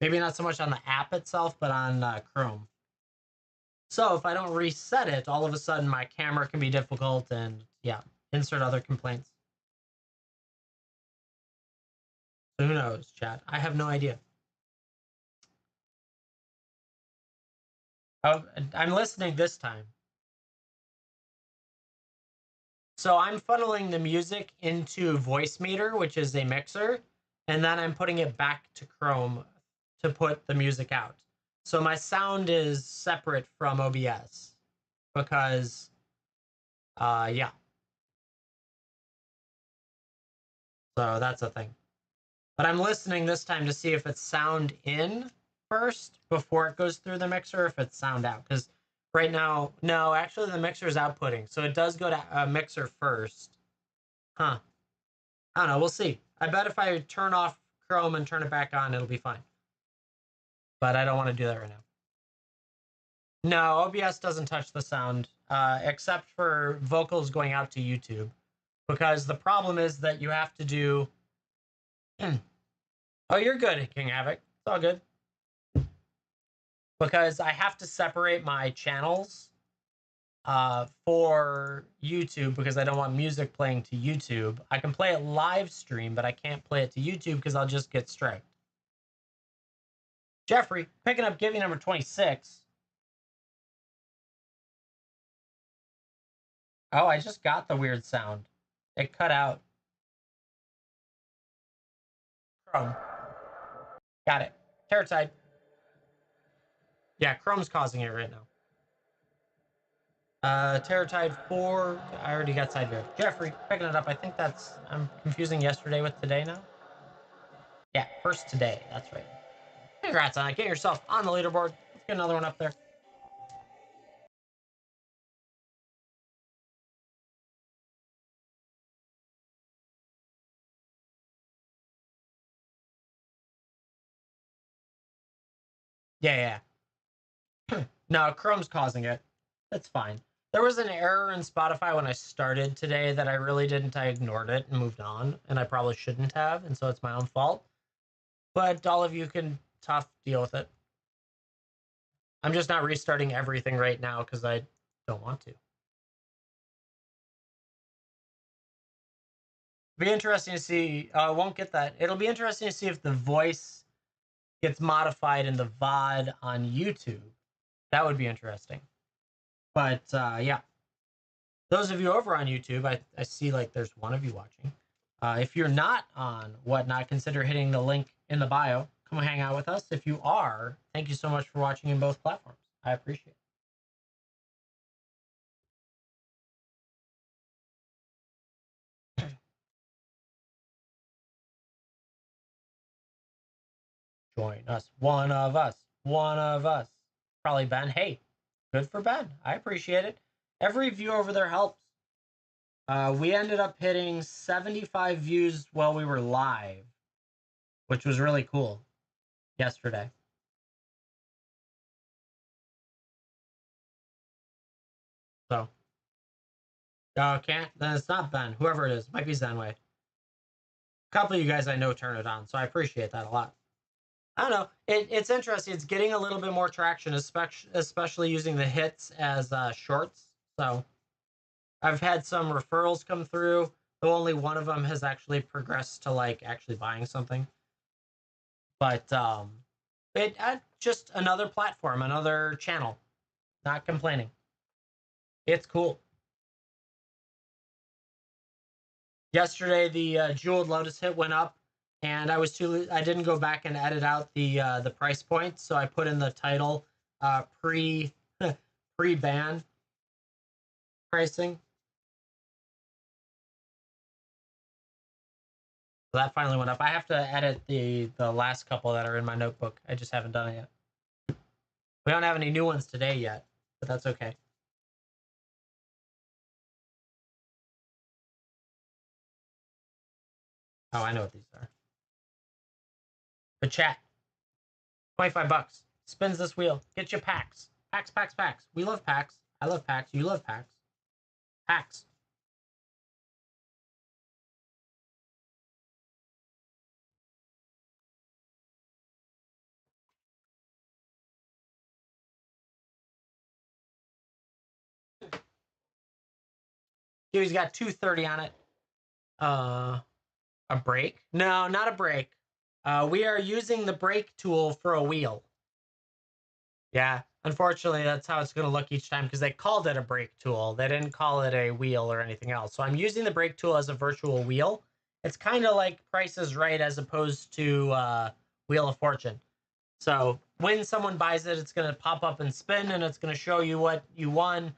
Maybe not so much on the app itself, but on Chrome. So if I don't reset it, all of a sudden my camera can be difficult, and yeah, insert other complaints. So who knows, chat? I have no idea. Oh, I'm listening this time. So I'm funneling the music into Voicemeeter, which is a mixer, and then I'm putting it back to Chrome to put the music out. So my sound is separate from OBS because, yeah. So that's a thing. But I'm listening this time to see if it's sound in first before it goes through the mixer, if it's sound out. Because right now, no, actually the mixer is outputting. So it does go to a mixer first. Huh. I don't know. We'll see. I bet if I turn off Chrome and turn it back on, it'll be fine. But I don't want to do that right now. No, OBS doesn't touch the sound, except for vocals going out to YouTube. Because the problem is that you have to do... Oh, you're good, King Havoc. It's all good. Because I have to separate my channels for YouTube because I don't want music playing to YouTube. I can play it live stream, but I can't play it to YouTube because I'll just get striked. Jeffrey, picking up giving number 26. Oh, I just got the weird sound. It cut out. Chrome. Got it. Terratide. Yeah, Chrome's causing it right now. Terratide 4. I already got side view. Jeffrey, picking it up. I think that's. I'm confusing yesterday with today now. Yeah, first today. That's right. Congrats on it. Get yourself on the leaderboard. Let's get another one up there. Yeah, yeah. No, Chrome's causing it. That's fine. There was an error in Spotify when I started today that I really didn't. I ignored it and moved on, and I probably shouldn't have, and so it's my own fault. But all of you can tough deal with it. I'm just not restarting everything right now because I don't want to. Be interesting to see. Won't get that. It'll be interesting to see if the voice gets modified in the VOD on YouTube. That would be interesting. But yeah, those of you over on YouTube, I see like there's one of you watching. If you're not on WhatNot, consider hitting the link in the bio. Come hang out with us. If you are, thank you so much for watching in both platforms. I appreciate it. Join us. One of us. One of us. Probably Ben. Hey, good for Ben. I appreciate it. Every view over there helps. We ended up hitting 75 views while we were live, which was really cool yesterday. So, can't. Then it's not Ben. Whoever it is, might be Zenway. A couple of you guys I know turn it on, so I appreciate that a lot. I don't know. It's interesting. It's getting a little bit more traction, especially using the hits as shorts. So I've had some referrals come through, though only one of them has actually progressed to like actually buying something. But it just another platform, another channel. Not complaining. It's cool. Yesterday, the Jeweled Lotus hit went up, and I didn't go back and edit out the price point, so I put in the title pre pre ban pricing. So that finally went up. I have to edit the last couple that are in my notebook. I just haven't done it yet. We don't have any new ones today yet, but that's okay. Oh, I know what these are. But chat, 25 bucks. Spins this wheel. Get you packs. Packs, packs, packs. We love packs. I love packs. You love packs. Packs. He's got 230 on it. A brake? No, not a brake. We are using the brake tool for a wheel. Yeah, unfortunately, that's how it's going to look each time because they called it a brake tool. They didn't call it a wheel or anything else. So I'm using the brake tool as a virtual wheel. It's kind of like Price is Right as opposed to Wheel of Fortune. So when someone buys it, it's going to pop up and spin, and it's going to show you what you won.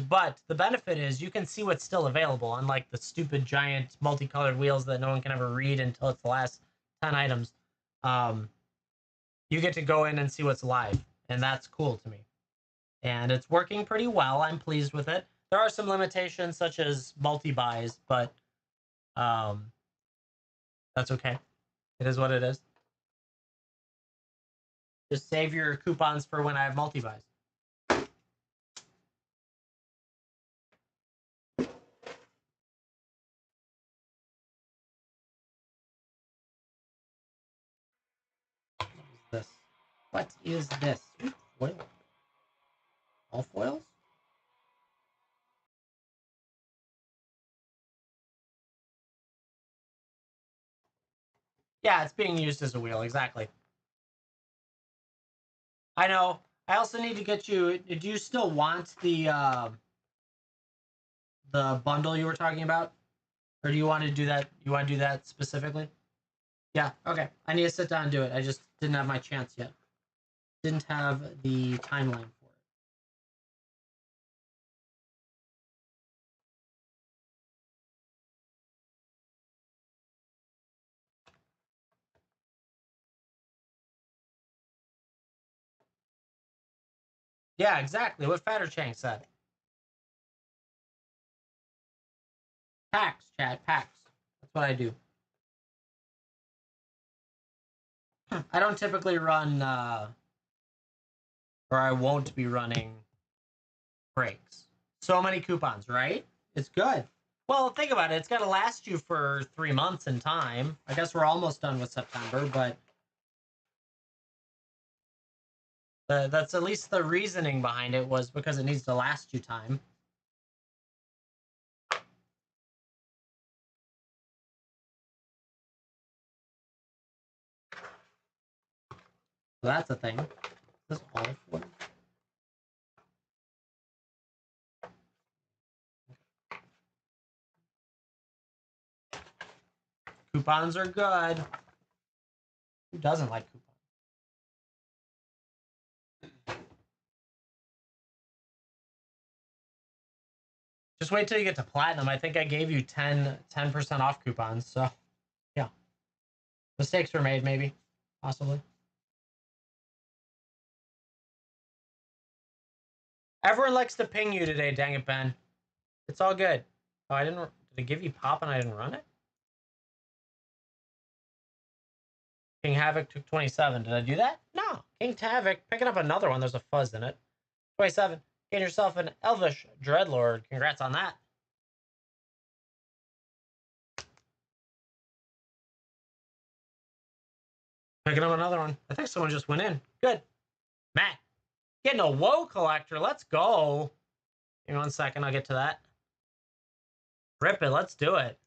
But the benefit is you can see what's still available, unlike the stupid giant multicolored wheels that no one can ever read until it's the last 10 items. Um, you get to go in and see what's live, and that's cool to me. And it's working pretty well. I'm pleased with it. There are some limitations such as multi-buys, but um, that's okay. It is what it is. Just save your coupons for when I have multi-buys. This. What is this? Foil? All foils? Yeah, it's being used as a wheel, exactly. I know. I also need to get you. Do you still want the bundle you were talking about, or do you want to do that? You want to do that specifically? Yeah. Okay. I need to sit down and do it. I just didn't have my chance yet. Didn't have the timeline for it. Yeah, exactly. What Fatter Chang said. Packs, chat, packs. That's what I do. I don't typically run, or I won't be running breaks. So many coupons, right? It's good. Well, think about it. It's got to last you for 3 months in time. I guess we're almost done with September, but that's at least the reasoning behind it was because it needs to last you time. So that's a thing. This is all for coupons are good. Who doesn't like coupons? Just wait till you get to platinum. I think I gave you 10% off coupons. So yeah, mistakes were made, maybe, possibly. Everyone likes to ping you today. Dang it, Ben. It's all good. Oh, I didn't. Did it give you pop and I didn't run it? King Havoc took 27. Did I do that? No. King Havoc picking up another one. There's a fuzz in it. 27. Get yourself an Elvish Dreadlord. Congrats on that. Picking up another one. I think someone just went in. Good. Matt, getting a Woe Collector. Let's go. Give me 1 second. I'll get to that. Rip it. Let's do it.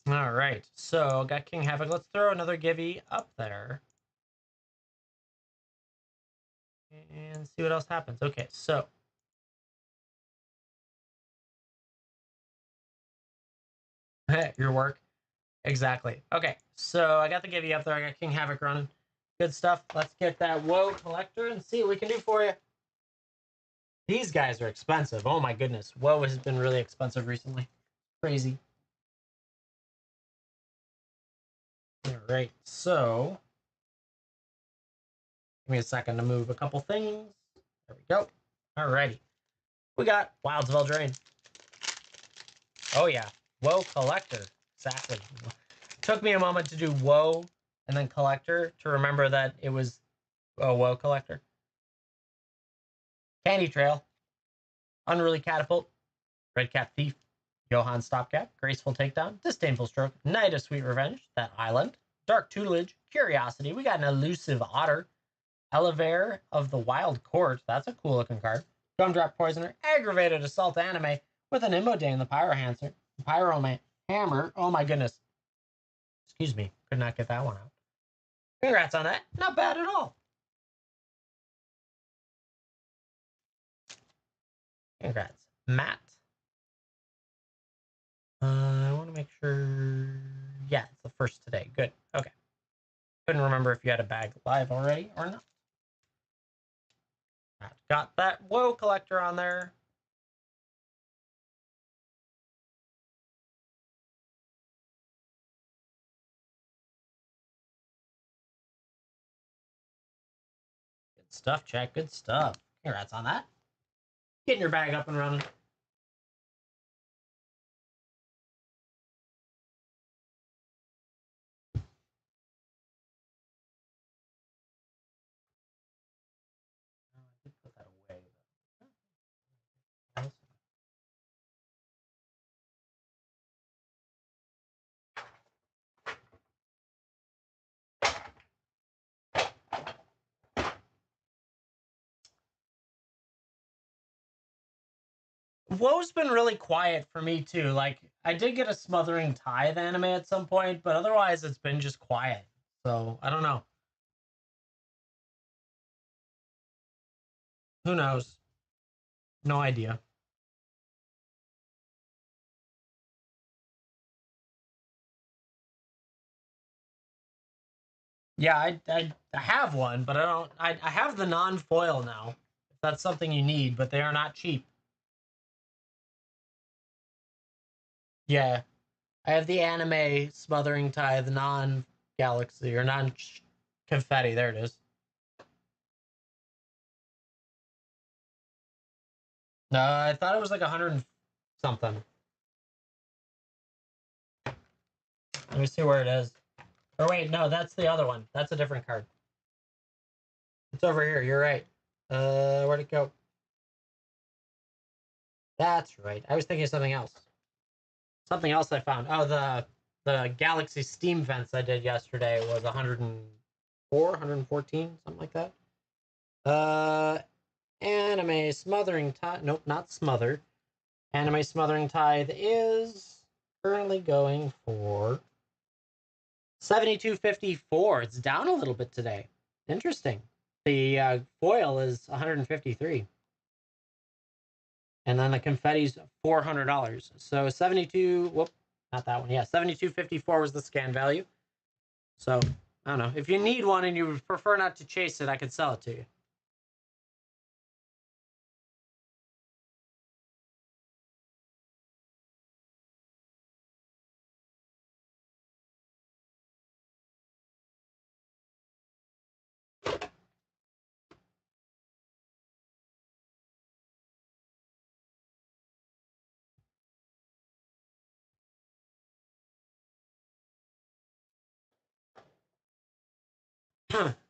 All right. So got King Havoc. Let's throw another Gibby up there. And see what else happens. Okay, so. Your work. Exactly. Okay, so I got the Gibby up there. I got King Havoc running. Good stuff. Let's get that Woe Collector and see what we can do for you. These guys are expensive. Oh my goodness. Woe has been really expensive recently. Crazy. All right, so give me a second to move a couple things. There we go. All righty. We got Wilds of Eldraine. Oh yeah. Woe Collector. Exactly. Took me a moment to do Woe and then Collector to remember that it was a Woe Collector. Candy Trail. Unruly Catapult. Red Cap Thief. Johann Stopgap. Graceful Takedown. Disdainful Stroke. Night of Sweet Revenge. That Island. Dark Tutelage. Curiosity. We got an Elusive Otter. Elevator of the Wild Court. That's a cool looking card. Gumdrop Poisoner. Aggravated Assault Anime with an Immodane the Pyromancer. Pyroman Hammer. Oh my goodness. Excuse me. Could not get that one out. Congrats on that. Not bad at all. Congrats. Matt. I want to make sure. Yeah, it's the first today. Good. Okay. Couldn't remember if you had a bag live already or not. Got that Woe Collector on there. Good stuff, Jack. Good stuff. Congrats on that. Getting your bag up and running. Oh, I did put that away. Woe's been really quiet for me too. Like I did get a Smothering Tithe anime at some point, but otherwise it's been just quiet. So I don't know. Who knows? No idea. Yeah, I have one, but I don't. I have the non-foil now. If that's something you need, but they are not cheap. Yeah, I have the anime Smothering Tithe, the non-galaxy or non-confetti. There it is. I thought it was like 100 and something. Let me see where it is. Or wait, no, that's the other one. That's a different card. It's over here. You're right. Where'd it go? That's right. I was thinking of something else. Something else I found. Oh, the Galaxy Steam Fence I did yesterday was 104, 114, something like that. Anime Smothering Tithe. Nope, not Smother. Anime Smothering Tithe is currently going for 72.54. It's down a little bit today. Interesting. The foil is 153. And then the confetti's $400. So 72, whoop, not that one. Yeah, 72.54 was the scan value. So I don't know. If you need one and you would prefer not to chase it, I could sell it to you.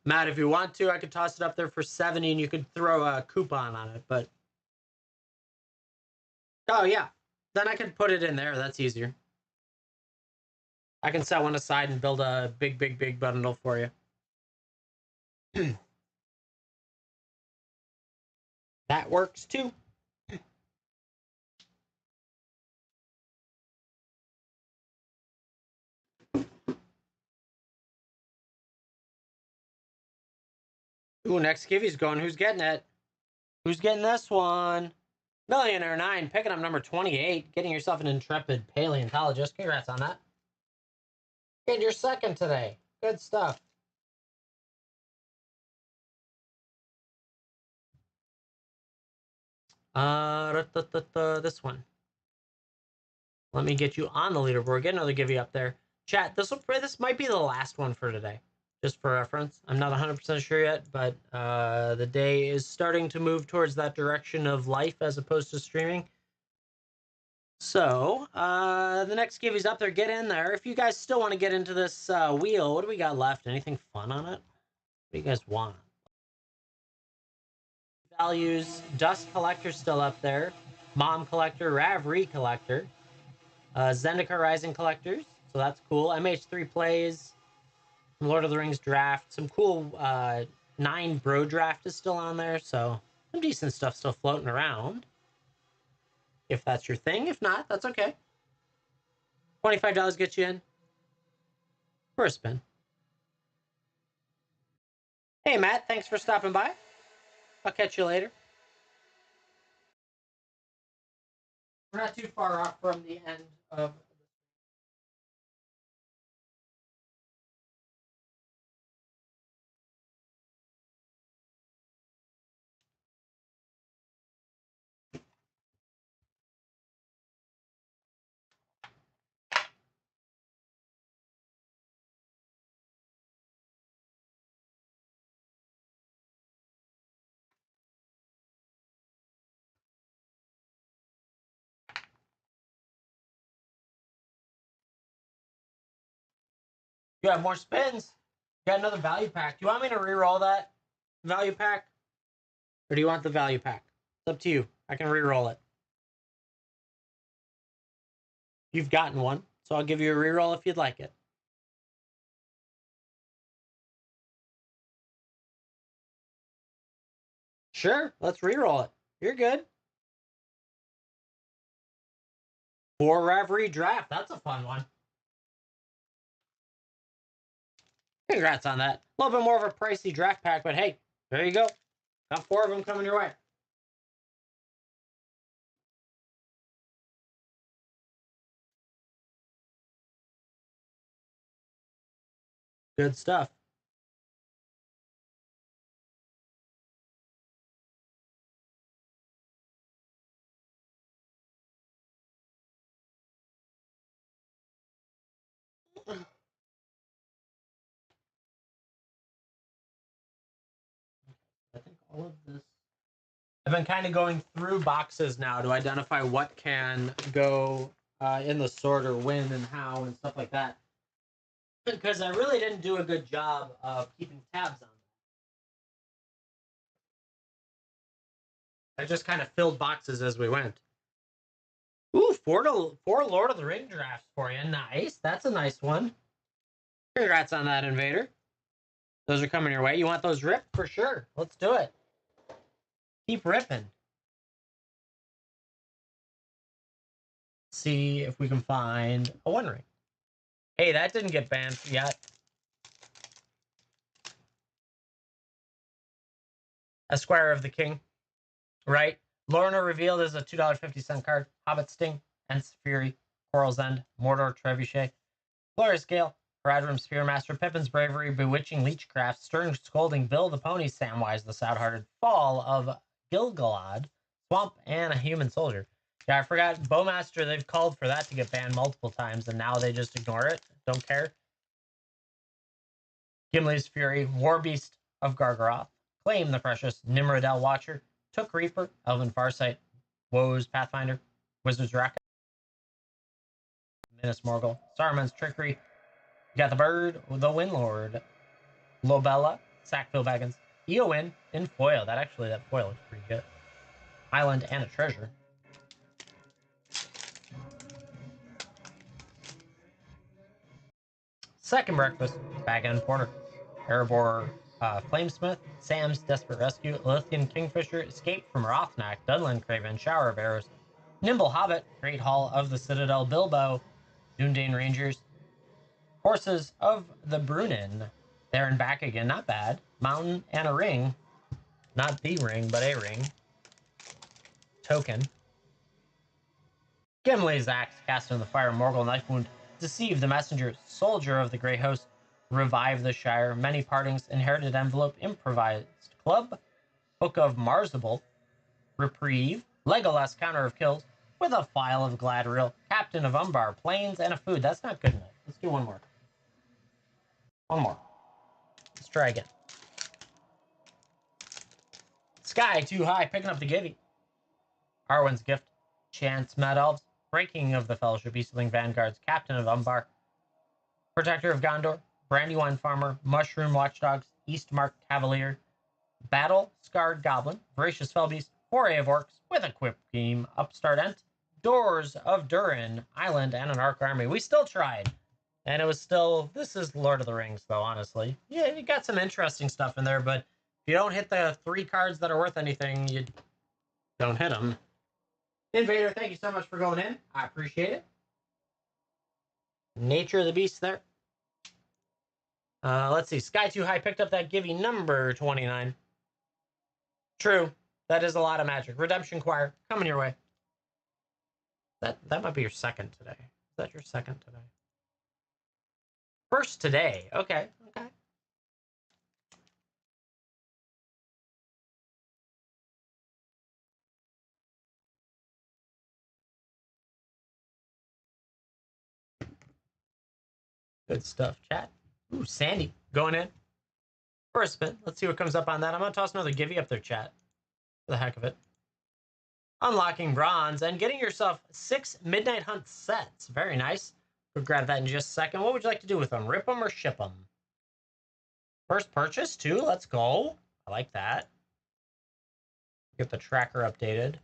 Matt, if you want to, I could toss it up there for 70 and you could throw a coupon on it. But oh yeah, then I could put it in there. That's easier. I can set one aside and build a big bundle for you. That works too. Ooh, next Givvy's going. Who's getting it? Who's getting this one? Millionaire 9, picking up number 28, getting yourself an intrepid paleontologist. Congrats on that. Get your second today. Good stuff. This one. Let me get you on the leaderboard. Get another Givvy up there. Chat, this might be the last one for today. Just for reference. I'm not 100% sure yet, but the day is starting to move towards that direction of life as opposed to streaming. So, the next Givvy's up there. Get in there. If you guys still want to get into this wheel, what do we got left? Anything fun on it? What do you guys want? Values. Dust Collector still up there. Mom Collector. Rav Re Collector. Zendikar Rising Collectors. So that's cool. MH3 Plays. Lord of the Rings Draft. Some cool 9 Bro Draft is still on there. So some decent stuff still floating around. If that's your thing. If not, that's okay. $25 gets you in for a spin. Hey, Matt, thanks for stopping by. I'll catch you later. We're not too far off from the end of. You have more spins. You got another value pack. Do you want me to re-roll that value pack? Or do you want the value pack? It's up to you. I can re-roll it. You've gotten one, so I'll give you a re-roll if you'd like it. Sure, let's re-roll it. You're good. For every draft. That's a fun one. Congrats on that. A little bit more of a pricey draft pack, but hey, there you go. Got 4 of them coming your way. Good stuff. I think all of this. I've been kind of going through boxes now to identify what can go in the sort or when and how and stuff like that. Because I really didn't do a good job of keeping tabs on them. I just kind of filled boxes as we went. Ooh, four Lord of the Ring drafts for you. Nice. That's a nice one. Congrats on that, Invader. Those are coming your way. You want those ripped? For sure. Let's do it. Keep ripping. See if we can find a One Ring. Hey, that didn't get banned yet. Esquire of the King. Right? Lorna revealed as a $2.50 card. Hobbit Sting, Ents Fury, Coral's End, Mordor Trebuchet, Glorious Gale, Radrim Spearmaster, Pippin's Bravery, Bewitching Leechcraft, Stern Scolding, Bill the Pony, Samwise the Stout-Hearted, Fall of Gilgalad, Swamp, and a Human Soldier. Yeah, I forgot. Bowmaster, they've called for that to get banned multiple times, and now they just ignore it. Don't care. Gimli's Fury, Warbeast of Gargaroth, Claim the Precious, Nimrodel Watcher, Took Reaper, Elven Farsight, Woe's Pathfinder, Wizard's Racket, Minas Morgul, Saruman's Trickery. You got the Bird, the Windlord, Lobella, Sackville Baggins, Eowyn in foil. That foil looks pretty good. Island and a treasure. Second Breakfast, Back End Porter, Erebor, Flamesmith, Sam's Desperate Rescue, Lithian Kingfisher, Escape from Rothnak, Dunland Craven, Shower of Arrows, Nimble Hobbit, Great Hall of the Citadel, Bilbo, Dundane Rangers, Horses of the Brunin, there and back again, not bad. Mountain and a ring, not the ring, but a ring. Token. Gimli's Axe, Cast in the Fire, Morgul Knife Wound, Deceive the Messenger, Soldier of the Grey Host, Revive the Shire, Many Partings, Inherited Envelope, Improvised Club, Book of Marzable, Reprieve, Legolas, Counter of Kills, with a File of Gladriel, Captain of Umbar, Plains, and a Food. That's not good enough. Let's do one more. One more. Let's try again. Sky Too High, picking up the Givey. Arwen's Gift, Chance Mad Elves, Breaking of the Fellowship, Eastling Vanguards, Captain of Umbar, Protector of Gondor, Brandywine Farmer, Mushroom Watchdogs, Eastmark Cavalier, Battle Scarred Goblin, Voracious Fellbeast, Foray of Orcs, with a Quip Game, Upstart Ent, Doors of Durin, Island, and an Arc Army. We still tried. And it was still, this is Lord of the Rings, though, honestly. Yeah, you got some interesting stuff in there, but if you don't hit the 3 cards that are worth anything, you don't hit them. Invader, thank you so much for going in. I appreciate it. Nature of the Beast there. Let's see. Sky Too High picked up that Givey number 29. True. That is a lot of magic. Redemption Choir, coming your way. That might be your second today. Is that your second today? First today. Okay. Okay. Good stuff, chat. Ooh, Sandy going in. First spin. Let's see what comes up on that. I'm going to toss another Givey up there, chat. For the heck of it. Unlocking bronze and getting yourself 6 Midnight Hunt sets. Very nice. We'll grab that in just a second. What would you like to do with them? Rip them or ship them? First purchase, too. Let's go. I like that. Get the tracker updated.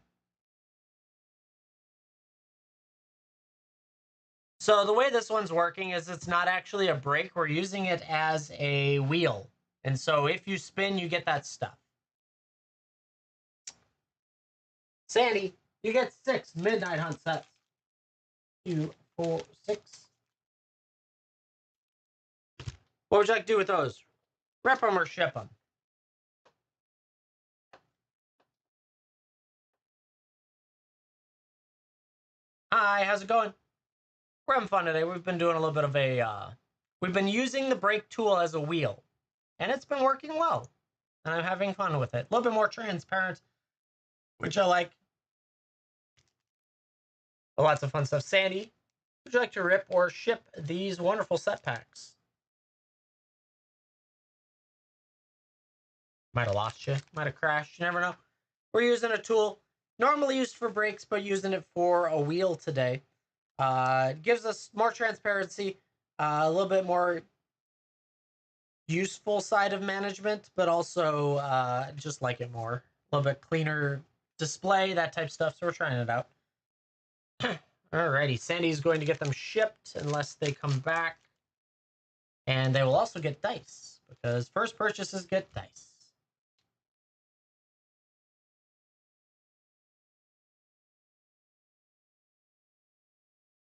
So the way this one's working is it's not actually a brake. We're using it as a wheel. And so if you spin, you get that stuff. Sandy, you get 6 Midnight Hunt sets. 2, 4, 6. What would you like to do with those? Rip them or ship them? Hi, how's it going? We're having fun today. We've been doing a little bit of we've been using the brake tool as a wheel, and it's been working well. And I'm having fun with it. A little bit more transparent, which I like. Lots of fun stuff. Sandy, would you like to rip or ship these wonderful set packs? Might have lost you. Might have crashed. You never know. We're using a tool normally used for brakes, but using it for a wheel today. It gives us more transparency, a little bit more useful side of management, but also just like it more. A little bit cleaner display, that type of stuff. So we're trying it out. Alrighty, Sandy's going to get them shipped unless they come back. And they will also get dice, because first purchases get dice.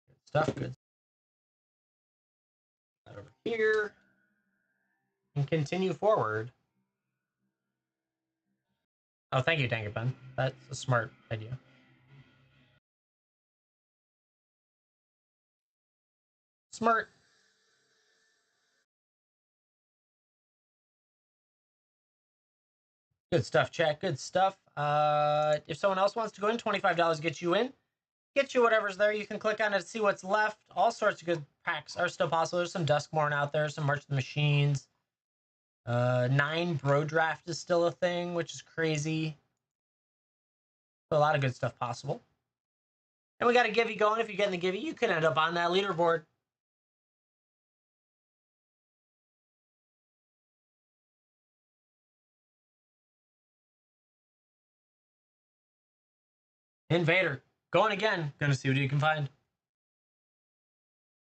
Good stuff, good. That over here. And continue forward. Oh, thank you, Dangerben. That's a smart idea. Smart. Good stuff, chat. Good stuff. If someone else wants to go in, $25 gets you in. Get you whatever's there. You can click on it to see what's left. All sorts of good packs are still possible. There's some Duskmorn out there, some March of the Machines. 9 Bro Draft is still a thing, which is crazy. So a lot of good stuff possible. And we got a Givey going. If you get in the Givey, you can end up on that leaderboard. Invader. Going again. Gonna see what you can find.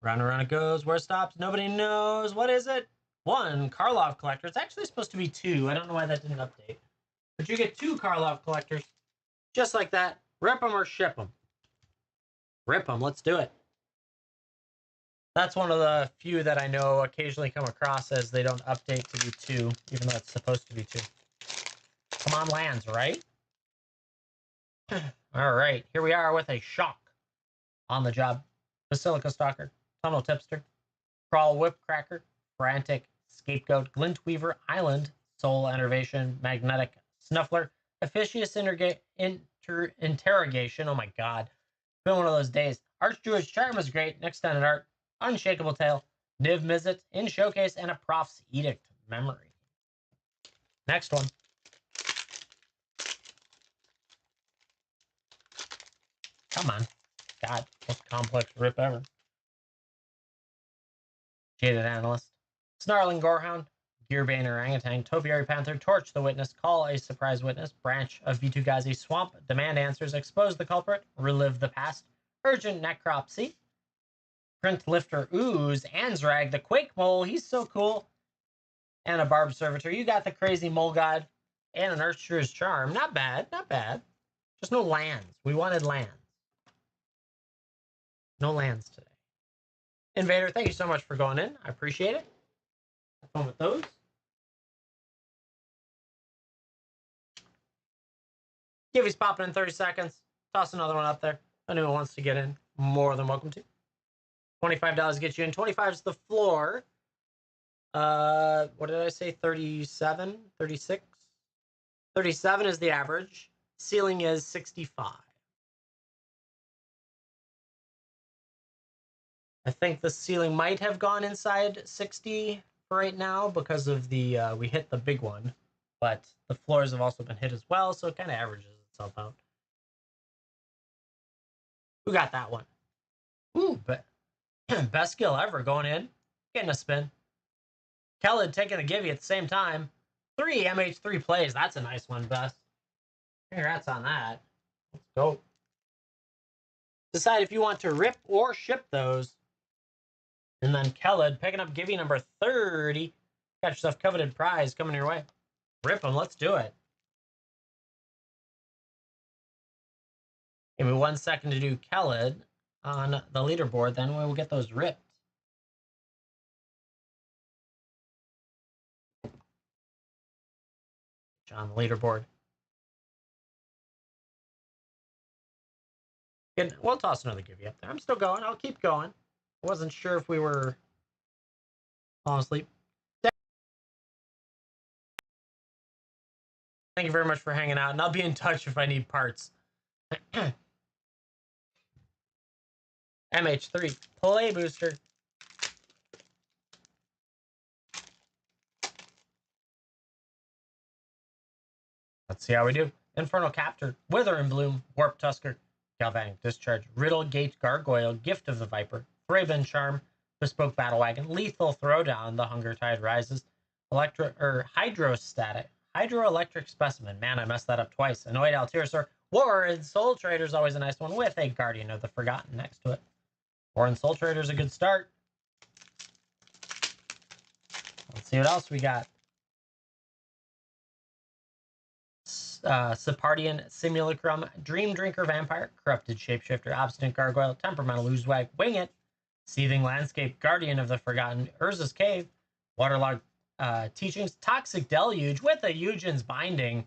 Round and round it goes. Where it stops, nobody knows. What is it? 1 Karlov collector. It's actually supposed to be 2. I don't know why that didn't update. But you get 2 Karlov collectors. Just like that. Rip them or ship them. Rip them. Let's do it. That's one of the few that I know occasionally come across as they don't update to be 2, even though it's supposed to be 2. Come on, lands, right? All right. Here we are with a shock on the job. Basilica Stalker. Tunnel Tipster. Crawl Whip Cracker. Frantic Scapegoat. Glint Weaver. Island. Soul Enervation. Magnetic Snuffler. Officious Interrogation. Oh my god. It's been one of those days. Archduke's Charm is great. Extended art. Unshakable Tail. Niv Mizzet in Showcase. And a Prof's Edict Memory. Next one. Come on. God, most complex rip ever. Jaded Analyst. Snarling Gorehound. Gearbane Orangutan. Topiary Panther. Torch the Witness. Call a Surprise Witness. Branch of Vitugazi Swamp. Demand answers. Expose the culprit. Relive the past. Urgent Necropsy. Print Lifter Ooze. Anzrag. The Quake Mole. He's so cool. And a Barb Servitor. You got the Crazy Mole God. And an Archer's Charm. Not bad. Not bad. Just no lands. We wanted lands. No lands today. Invader, thank you so much for going in. I appreciate it. Have fun with those. Givey's popping in 30 seconds. Toss another one up there. Anyone wants to get in, more than welcome to. $25 gets you in. 25 is the floor. What did I say? 37? 36? 37 is the average. Ceiling is 65. I think the ceiling might have gone inside 60 for right now because of the we hit the big one, but the floors have also been hit as well, so it kind of averages itself out. Who got that one? Ooh, but best skill ever going in, getting a spin. Kellid taking a Givey at the same time. 3 MH3 plays. That's a nice one, Best. Congrats on that. Let's go. Decide if you want to rip or ship those. And then Kellid picking up Givey number 30. Got yourself coveted prize coming your way. Rip them. Let's do it. Give me 1 second to do Kellid. on the leaderboard, then we will get those ripped. On the leaderboard. Good. We'll toss another give you up there. I'm still going. I'll keep going. I wasn't sure if we were falling asleep. Thank you very much for hanging out, and I'll be in touch if I need parts. MH3 play booster. Let's see how we do. Infernal Captor, Wither and Bloom, Warp Tusker, Galvanic Discharge, Riddle Gate Gargoyle, Gift of the Viper, Thraben Charm, Bespoke Battle Wagon, Lethal Throwdown, The Hunger Tide Rises, Hydroelectric Specimen. Man, I messed that up twice. Annoyed Altirosaur, War and Soul Trader's always a nice one with a Guardian of the Forgotten next to it. War and Soul Trader's a good start. Let's see what else we got. Separtian Simulacrum, Dream Drinker Vampire, Corrupted Shapeshifter, Obstinate Gargoyle, Temperamental Oozewag, Wing It, Seething Landscape, Guardian of the Forgotten, Urza's Cave, Waterlogged Teachings, Toxic Deluge with a Eugen's Binding,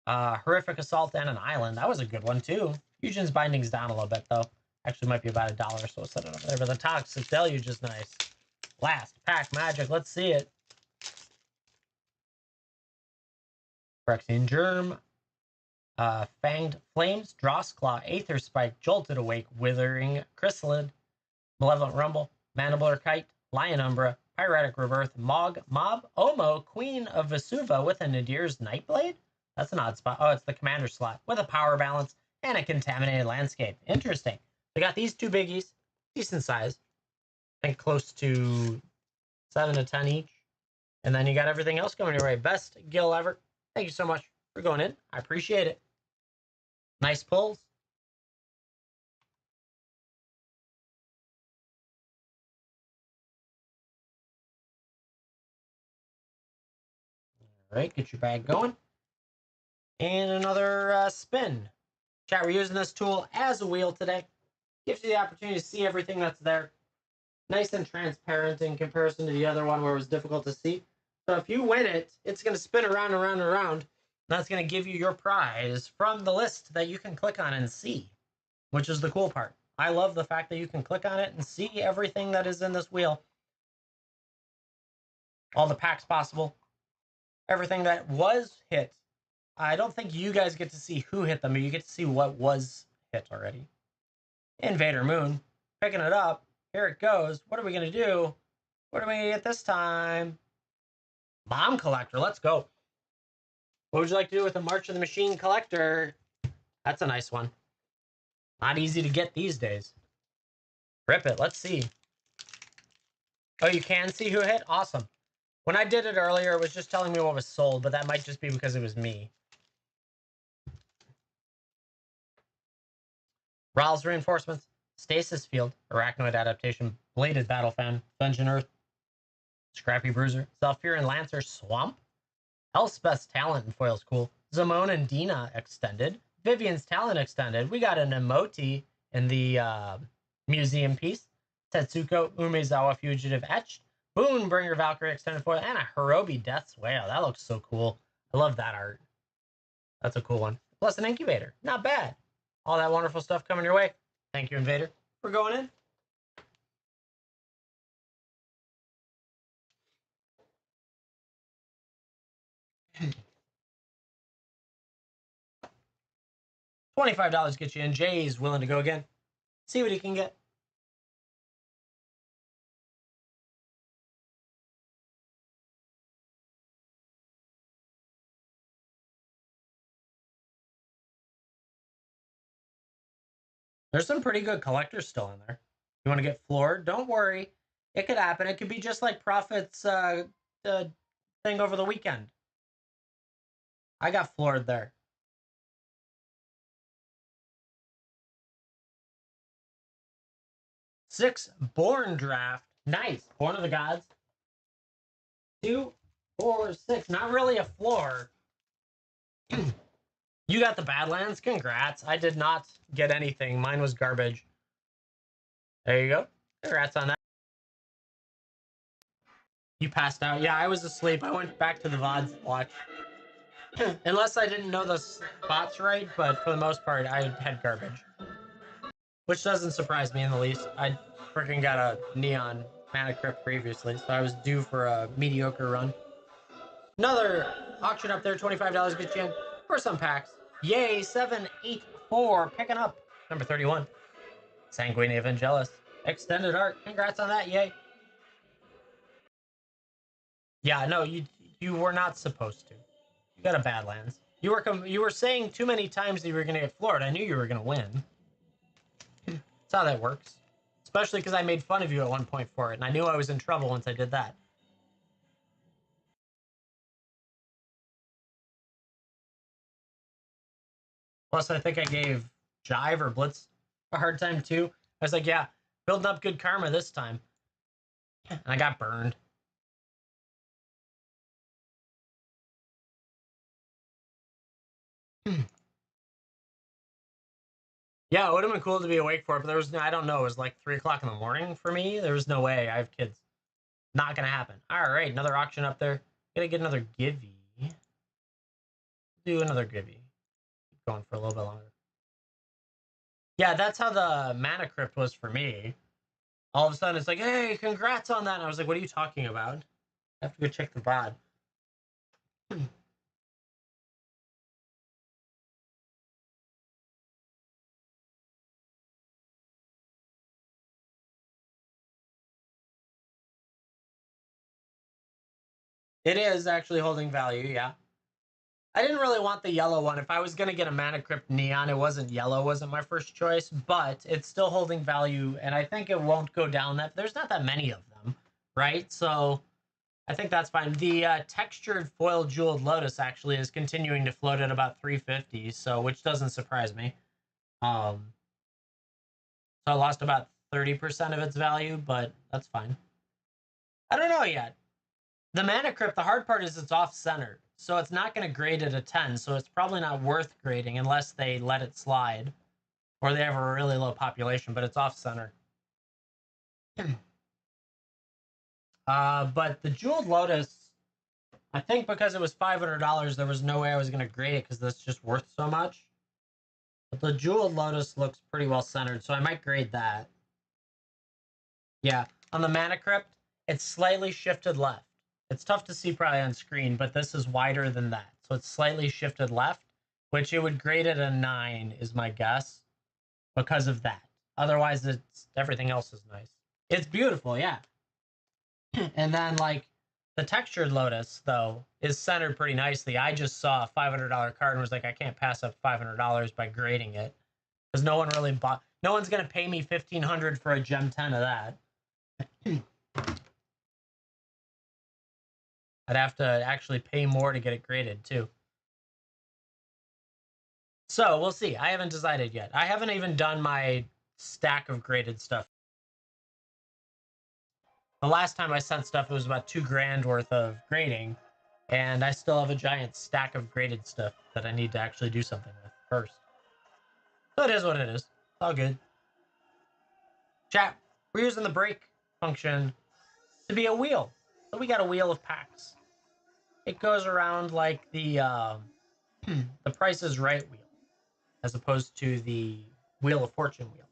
Horrific Assault, and an Island. That was a good one, too. Eugen's Binding's down a little bit, though. Actually, might be about $1, so we'll set it up there. But the Toxic Deluge is nice. Last pack magic. Let's see it. Phyrexian Germ, Fanged Flames, Drossclaw, Aether Spike, Jolted Awake, Withering Chrysalid, Malevolent Rumble, Mandibular Kite, Lion Umbra, Pyretic Rebirth, Mob, Omo, Queen of Vesuva with a Nadir's Nightblade? That's an odd spot. Oh, it's the commander slot with a power balance and a contaminated landscape. Interesting. We got these two biggies, decent size. I think close to 7 to 10 each. And then you got everything else going your way. Best Gil ever. Thank you so much for going in. I appreciate it. Nice pulls. All right, get your bag going. And another spin. Chat, we're using this tool as a wheel today. Gives you the opportunity to see everything that's there. Nice and transparent in comparison to the other one where it was difficult to see. So if you win it, it's going to spin around and around and around. That's going to give you your prize from the list that you can click on and see, which is the cool part. I love the fact that you can click on it and see everything that is in this wheel. All the packs possible. Everything that was hit. I don't think you guys get to see who hit them, but you get to see what was hit already. Invader Moon. Picking it up. Here it goes. What are we going to do? What are we going to get this time? Bomb Collector. Let's go. What would you like to do with a March of the Machine Collector? That's a nice one. Not easy to get these days. Rip it. Let's see. Oh, you can see who hit? Awesome. When I did it earlier, it was just telling me what was sold, but that might just be because it was me. Rawls Reinforcements, Stasis Field, Arachnoid Adaptation, Bladed Battle Fan, Dungeon Earth, Scrappy Bruiser, Zalfirian Lancer, Swamp, Elspeth's Talent and Foil's cool, Zamon and Dina Extended, Vivian's Talent Extended. We got an emote in the museum piece, Tetsuko Umezawa Fugitive Etched, Boonbringer Valkyrie Extended Foil, and a Hirobi Death's Wail. That looks so cool. I love that art. That's a cool one. Plus an Incubator. Not bad. All that wonderful stuff coming your way. Thank you, Invader, for going in. $25 gets you in. Jay's willing to go again. See what he can get. There's some pretty good collectors still in there. You want to get floored? Don't worry. It could happen. It could be just like Prophet's thing over the weekend. I got floored there. Six, Born Draft. Nice. Born of the Gods. 2, 4, 6. Not really a floor. You got the Badlands. Congrats. I did not get anything. Mine was garbage. There you go. Congrats on that. You passed out. Yeah, I was asleep. I went back to the VODs to watch. Unless I didn't know the spots right, but for the most part, I had garbage. Which doesn't surprise me in the least. I freaking got a neon mana crypt previously, so I was due for a mediocre run. Another auction up there, $25 good chance for some packs. Yay, 784 picking up. Number 31. Sanguine Evangelist. Extended art. Congrats on that, yay. Yeah, no, you were not supposed to. You got a Badlands. You were saying too many times that you were going to get floored. I knew you were going to win. That's how that works. Especially because I made fun of you at one point for it, and I knew I was in trouble once I did that. Plus, I think I gave Jive or Blitz a hard time too. I was like, yeah, building up good karma this time. And I got burned. Yeah, it would have been cool to be awake for it, but there was no, I don't know, it was like 3 o'clock in the morning for me. There was no way. I have kids. Not gonna happen. All right, another auction up there. Gotta get another Givey. Do another Givey. Keep going for a little bit longer. Yeah, that's how the mana crypt was for me. All of a sudden, it's like, hey, congrats on that. And I was like, what are you talking about? I have to go check the VOD. It is actually holding value, yeah. I didn't really want the yellow one. If I was going to get a Mana Crypt Neon, it wasn't yellow, wasn't my first choice, but it's still holding value, and I think it won't go down that. There's not that many of them, right? So I think that's fine. The textured foil jeweled lotus actually is continuing to float at about 350, so which doesn't surprise me. So I lost about 30% of its value, but that's fine. I don't know yet. The Mana Crypt, the hard part is it's off-center, so it's not going to grade at a 10, so it's probably not worth grading unless they let it slide, or they have a really low population, but it's off-center. But the Jeweled Lotus, I think because it was $500, there was no way I was going to grade it because that's just worth so much. But the Jeweled Lotus looks pretty well centered, so I might grade that. Yeah, on the Mana Crypt, it's slightly shifted left. It's tough to see probably on screen, but this is wider than that. So it's slightly shifted left, which it would grade at a 9 is my guess because of that. Otherwise, everything else is nice. It's beautiful, yeah. And then like the textured lotus though is centered pretty nicely. I just saw a $500 card and was like, I can't pass up $500 by grading it because no one really bought. No one's gonna pay me $1,500 for a gem 10 of that. I'd have to actually pay more to get it graded too. So we'll see. I haven't decided yet. I haven't even done my stack of graded stuff. The last time I sent stuff, it was about $2,000 worth of grading, and I still have a giant stack of graded stuff that I need to actually do something with first. So it is what it is. It's all good. Chat, we're using the break function to be a wheel. So we got a wheel of packs. It goes around like the the Price is Right wheel, as opposed to the Wheel of Fortune wheel.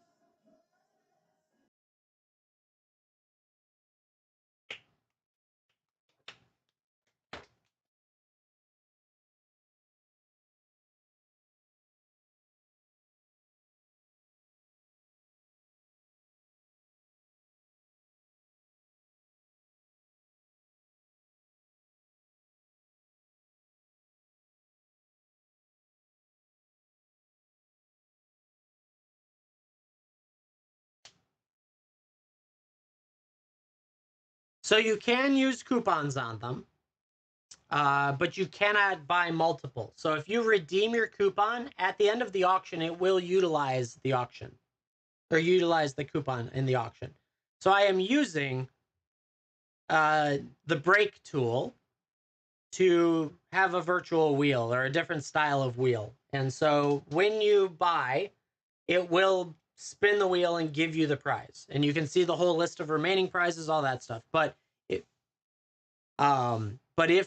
So you can use coupons on them, but you cannot buy multiple. So if you redeem your coupon at the end of the auction, it will utilize the auction or utilize the coupon in the auction. So I am using the break tool to have a virtual wheel or a different style of wheel. And so when you buy, it will spin the wheel and give you the prize. And you can see the whole list of remaining prizes, all that stuff. But if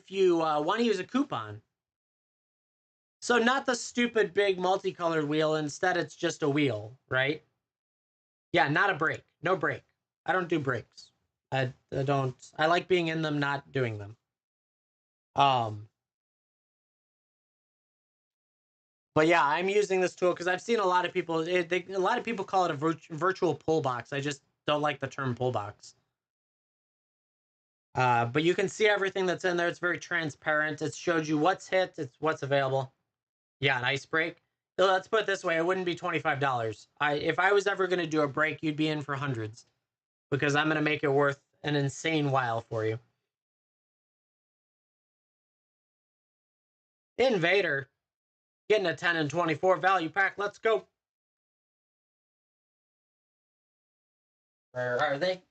you want to use a coupon, so not the stupid big multicolored wheel, instead it's just a wheel, right? Yeah, not a brake. No brake. I don't do brakes. I don't. I like being in them, not doing them. But yeah, I'm using this tool because I've seen a lot of people. A lot of people call it a virtual pull box. I just don't like the term pull box. But you can see everything that's in there. It's very transparent. It shows you what's hit. It's what's available. Yeah, an ice break. So let's put it this way: it wouldn't be $25. If I was ever going to do a break, you'd be in for hundreds, because I'm going to make it worth an insane while for you. Invader, getting a 10 and 24 value pack. Let's go. Where are they?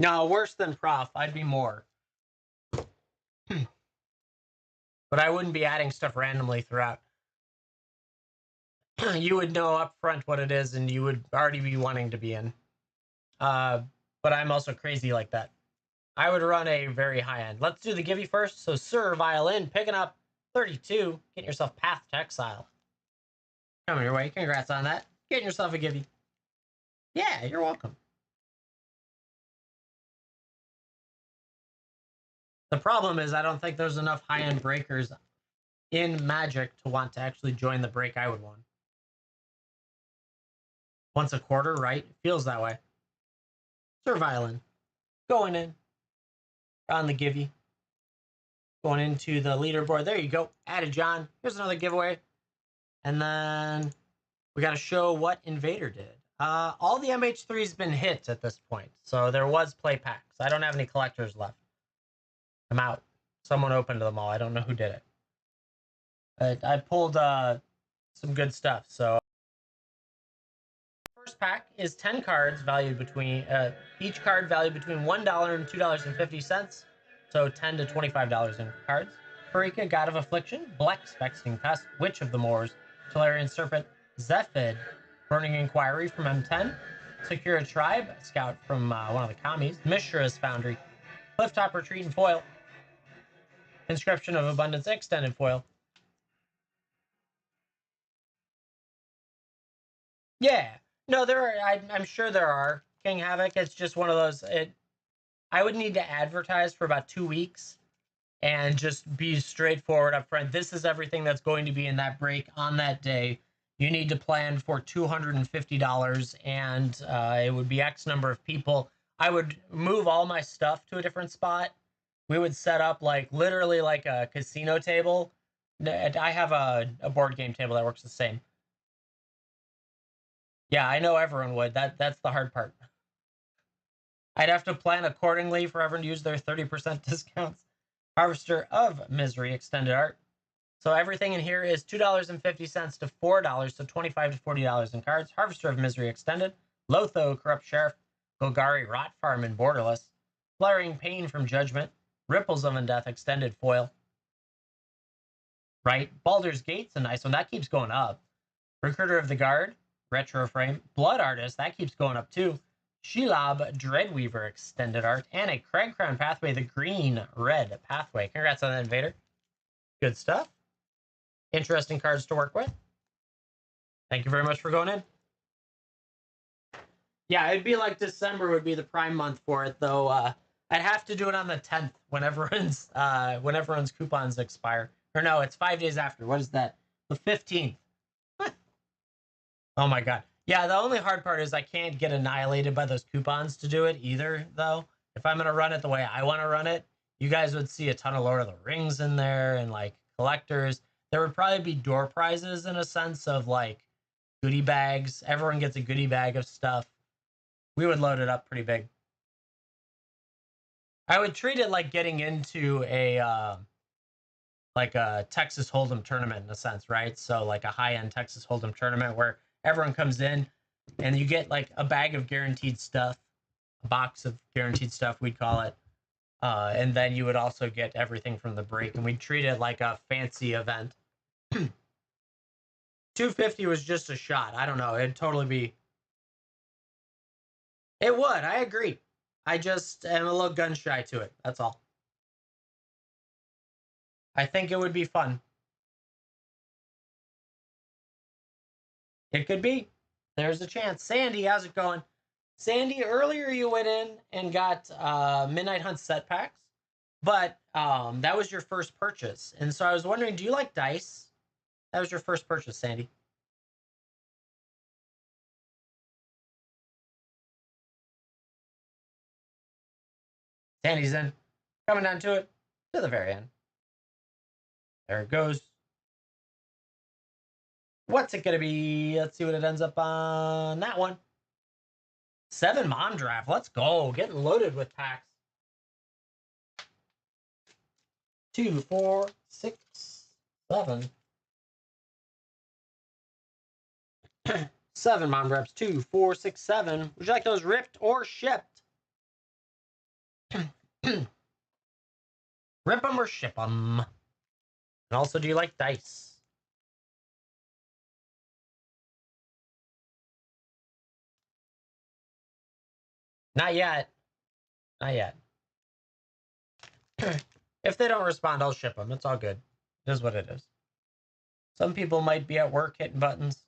No, worse than Prof. I'd be more. But I wouldn't be adding stuff randomly throughout. You would know up front what it is, and you would already be wanting to be in. But I'm also crazy like that. I would run a very high end. Let's do the Gibby first. So, Sir Violin, picking up 32. Getting yourself Path to Exile. Coming your way. Congrats on that. Getting yourself a Gibby. Yeah, you're welcome. The problem is I don't think there's enough high-end breakers in Magic to want to actually join the break I would want. Once a quarter, right? Feels that way. Sir Violin. Going in. On the Givey. Going into the leaderboard. There you go. Added John. Here's another giveaway. And then we got to show what Invader did. All the MH3's been hit at this point. So there was play packs. I don't have any collectors left. I'm out. Someone opened them all. I don't know who did it. I pulled some good stuff. So first pack is 10 cards valued between each card valued between $1 and $2.50. So $10 to $25 in cards. Parika, God of Affliction, Blex, Vexing Pest, Witch of the Moors, Tolarian Serpent, Zephid, Burning Inquiry from M10, Secure Tribe, Scout from one of the commies, Mishra's Foundry, Clifftop Retreat in foil, Inscription of Abundance extended foil. Yeah, no, there are. I'm sure there are King Havoc. It's just one of those. I would need to advertise for about 2 weeks and just be straightforward up front. This is everything that's going to be in that break on that day. You need to plan for $250, and it would be X number of people. I would move all my stuff to a different spot. We would set up like literally like a casino table. I have a board game table that works the same. Yeah, I know everyone would. That's the hard part. I'd have to plan accordingly for everyone to use their 30% discounts. Harvester of Misery extended art. So everything in here is $2.50 to $4, so $25 to $40 in cards. Harvester of Misery extended. Lotho, Corrupt Sheriff. Golgari, Rot Farm, and Borderless. Flaring Pain from Judgment. Ripples of Undeath extended foil. Right? Baldur's Gate's a nice one. That keeps going up. Recruiter of the Guard. Retro Frame. Blood Artist. That keeps going up too. Shelob, Dreadweaver extended art. And a Craig Crown Pathway, the green-red pathway. Congrats on that, Invader. Good stuff. Interesting cards to work with. Thank you very much for going in. Yeah, it'd be like December would be the prime month for it, though. I'd have to do it on the 10th when everyone's coupons expire. Or no, it's 5 days after. What is that? The 15th. Oh my god. Yeah, the only hard part is I can't get annihilated by those coupons to do it either, though. If I'm going to run it the way I want to run it, you guys would see a ton of Lord of the Rings in there and, like, collectors. There would probably be door prizes in a sense of, like, goodie bags. Everyone gets a goodie bag of stuff. We would load it up pretty big. I would treat it like getting into a Texas Hold'em tournament in a sense, right? So like a high-end Texas Hold'em tournament where everyone comes in and you get like a bag of guaranteed stuff, a box of guaranteed stuff, we'd call it. And then you would also get everything from the break, and we'd treat it like a fancy event. 250 was just a shot. I don't know. It'd totally be. It would. I agree. I just am a little gun shy to it. That's all. I think it would be fun. It could be. There's a chance. Sandy, how's it going? Sandy, earlier you went in and got Midnight Hunt set packs, but that was your first purchase. And so I was wondering, do you like dice? That was your first purchase, Sandy. Sandy's in. Coming down to it. To the very end. There it goes. What's it going to be? Let's see what it ends up on. That one. 7 Mom Draft. Let's go. Getting loaded with packs. 2, 4, 6, 7. 7 Mom Drafts. 2, 4, 6, 7. Would you like those ripped or shipped? Rip them or ship them. And also, do you like dice? Not yet. Not yet. If they don't respond, I'll ship them. It's all good. It is what it is. Some people might be at work hitting buttons.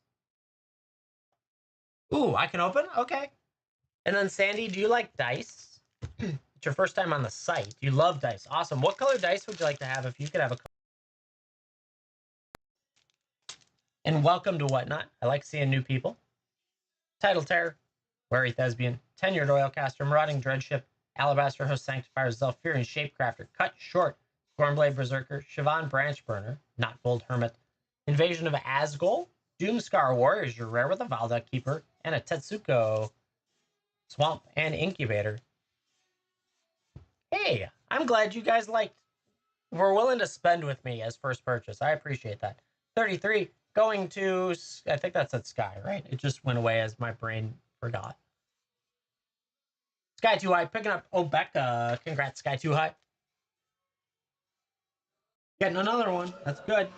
Ooh, I can open? Okay. And then, Sandy, do you like dice? It's your first time on the site. You love dice. Awesome. What color dice would you like to have if you could have a color? And welcome to WhatNot. I like seeing new people. Title Terror, Wary Thespian, Tenured Oilcaster, Marauding Dreadship, Alabaster Host Sanctifier, Zelfirian Shapecrafter, Cut Short, Stormblade Berserker, Siobhan Branchburner, Not Gold Hermit, Invasion of Asgol, Doomscar Warriors, you're rare with a Valda Keeper, and a Tetsuko, Swamp, and Incubator. Hey, I'm glad you guys were willing to spend with me as first purchase. I appreciate that. 33, going to, I think that's at Sky, right? It just went away as my brain forgot. Sky 2 High, picking up Becca. Congrats, Sky 2 High. Getting another one. That's good.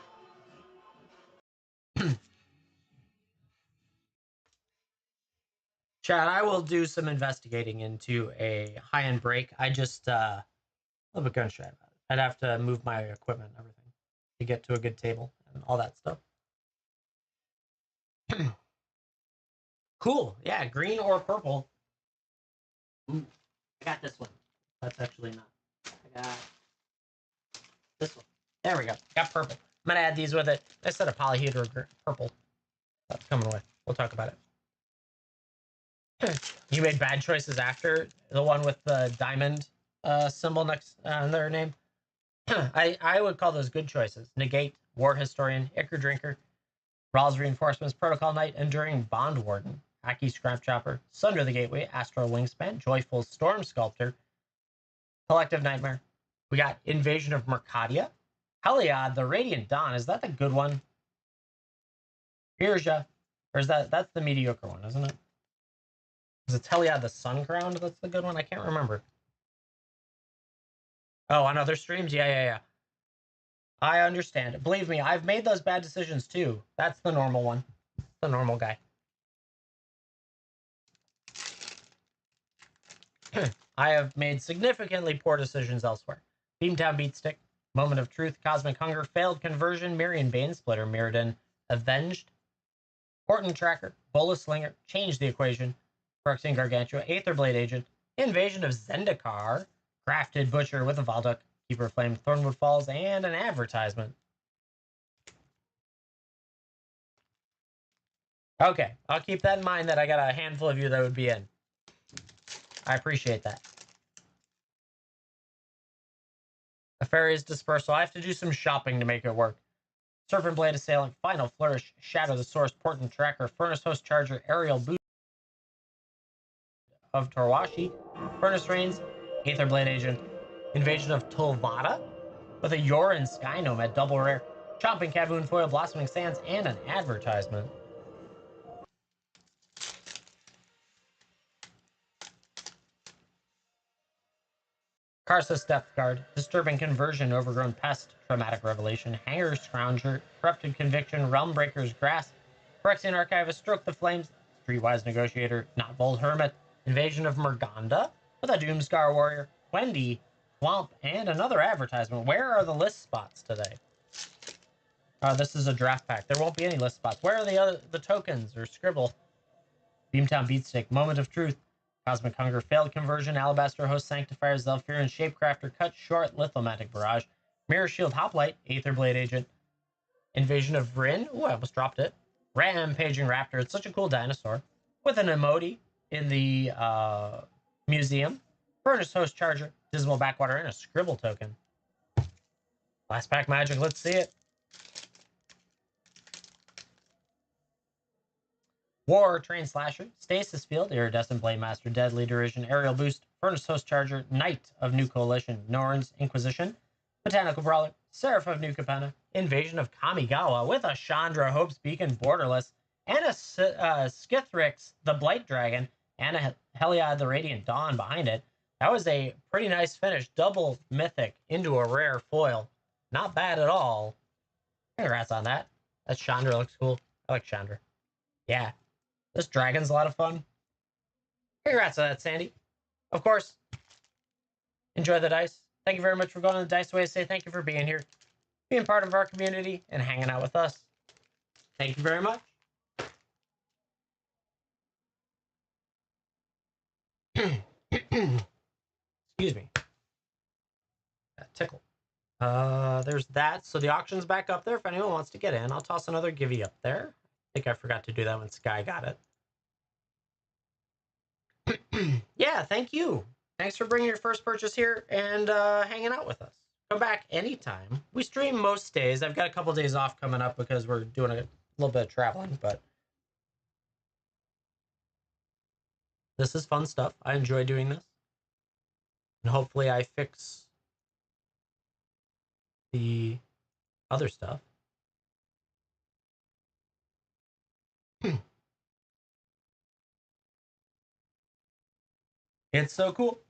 Chad, I will do some investigating into a high-end break. I just a little bit gun shy about it. I'd have to move my equipment and everything to get to a good table and all that stuff. Cool. Yeah, green or purple. Ooh, I got this one. That's actually not. I got this one. There we go. Got purple. I'm gonna add these with it. I said a polyhedra purple. That's coming away. We'll talk about it. You made bad choices after the one with the diamond symbol next their name. I would call those good choices. Negate, War Historian, Ichor Drinker, Rawls Reinforcements, Protocol Knight, Enduring Bond Warden, Aki Scrap Chopper, Sunder the Gateway, Astral Wingspan, Joyful Storm Sculptor, Collective Nightmare. We got Invasion of Mercadia, Heliod, the Radiant Dawn. Is that the good one? Birja. Or is that's the mediocre one, isn't it? Is it Heliod the Sun Crowned? That's the good one? I can't remember. Oh, on other streams? Yeah. I understand. Believe me, I've made those bad decisions too. That's the normal one. The normal guy. I have made significantly poor decisions elsewhere. Beamtown Beatstick, Moment of Truth, Cosmic Hunger, Failed Conversion, Mirian Banesplitter, Mirrodin, Avenged, Horton Tracker, Bola Slinger, Change the Equation, Phyrexian Gargantua, Aetherblade Agent, Invasion of Zendikar, Crafted Butcher with a Valduk, Keeper Flame, Thornwood Falls, and an advertisement. Okay, I'll keep that in mind that I got a handful of you that would be in. I appreciate that. Nefarious Dispersal. I have to do some shopping to make it work. Serpent Blade Assailant, Final Flourish, Shadow the Source, Portent Tracker, Furnace Host Charger, Aerial Boost of Torwashi, Furnace Rains, Aetherblade Agent, Invasion of Tulvata, with a Yorin Sky Nomad, double rare, Chomping Caboon Foil, Blossoming Sands, and an advertisement. Karsus Depth Guard, Disturbing Conversion, Overgrown Pest, Traumatic Revelation, Hanger Scrounger, Corrupted Conviction, Realm Breaker's Grasp, Phyrexian Archivist, Stroke the Flames, Streetwise Negotiator, Not Bold Hermit, Invasion of Murganda, with a Doomscar Warrior, Wendy, Swamp, and another advertisement. Where are the list spots today? This is a draft pack. There won't be any list spots. Where are the tokens or scribble? Beamtown Beatstick, Moment of Truth, Cosmic Hunger, Failed Conversion, Alabaster Host, Sanctifier, Zelfir, and Shapecrafter, Cut Short, Lithomatic Barrage, Mirror Shield, Hoplite, Aetherblade Agent, Invasion of Vryn. Ooh, I almost dropped it. Rampaging Raptor. It's such a cool dinosaur. With an emote in the museum. Furnace Host Charger, Dismal Backwater, and a Scribble token. Last pack magic. Let's see it. War Train Slasher, Stasis Field, Iridescent Blade Master, Deadly Derision, Aerial Boost, Furnace Host Charger, Knight of New Coalition, Norn's Inquisition, Botanical Brawler, Seraph of New Capenna, Invasion of Kamigawa with a Chandra, Hope's Beacon, Borderless, and a Skithrix, the Blight Dragon, and a Heliod, the Radiant Dawn behind it. That was a pretty nice finish. Double Mythic into a rare foil. Not bad at all. Congrats on that. That Chandra looks cool. I like Chandra. Yeah. This dragon's a lot of fun. Congrats on that, Sandy. Of course, enjoy the dice. Thank you very much for going on the Dice Way. Say thank you for being here, being part of our community, and hanging out with us. Thank you very much. Excuse me. That tickle. There's that. So the auction's back up there if anyone wants to get in. I'll toss another Givey up there. I think I forgot to do that when Sky got it. Yeah, thank you. Thanks for bringing your first purchase here and hanging out with us. Come back anytime. We stream most days. I've got a couple days off coming up because we're doing a little bit of traveling, but this is fun stuff. I enjoy doing this. And hopefully I fix the other stuff. It's so cool.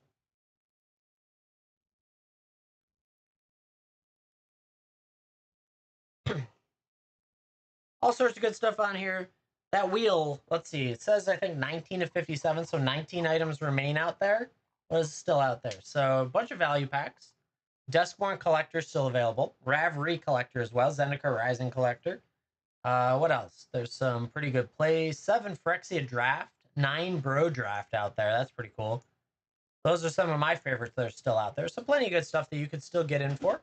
All sorts of good stuff on here. That wheel, let's see, it says I think 19 of 57, so 19 items remain out there. What is still out there? So a bunch of value packs. Duskborn Collector still available. Ravri Collector as well. Zendikar Rising Collector. What else? There's some pretty good plays. 7 Phyrexia Draft. 9 Bro Draft out there. That's pretty cool. Those are some of my favorites that are still out there. So plenty of good stuff that you could still get in for.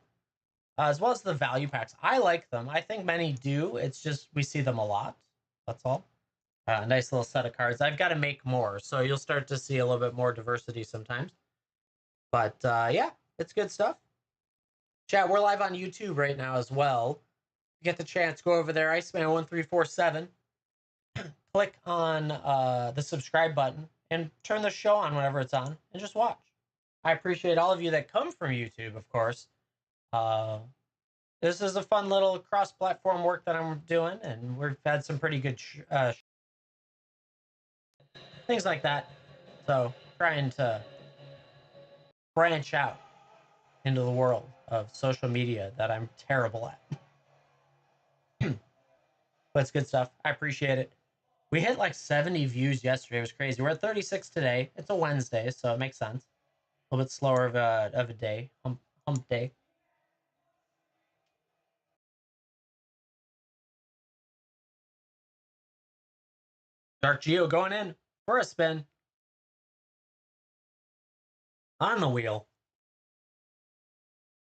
As well as the value packs. I like them. I think many do. It's just we see them a lot. That's all. Nice little set of cards. I've got to make more, so you'll start to see a little bit more diversity sometimes. But yeah, it's good stuff. Chat, we're live on YouTube right now as well. If you get the chance, go over there, Iceman1347. Click on the subscribe button and turn the show on whenever it's on and just watch. I appreciate all of you that come from YouTube, of course. This is a fun little cross-platform work that I'm doing, and we've had some pretty good things like that. So trying to branch out into the world of social media that I'm terrible at. But it's good stuff. I appreciate it. We hit like 70 views yesterday. It was crazy. We're at 36 today. It's a Wednesday, so it makes sense. A little bit slower of a day. Hump day. Dark Geo going in for a spin. On the wheel.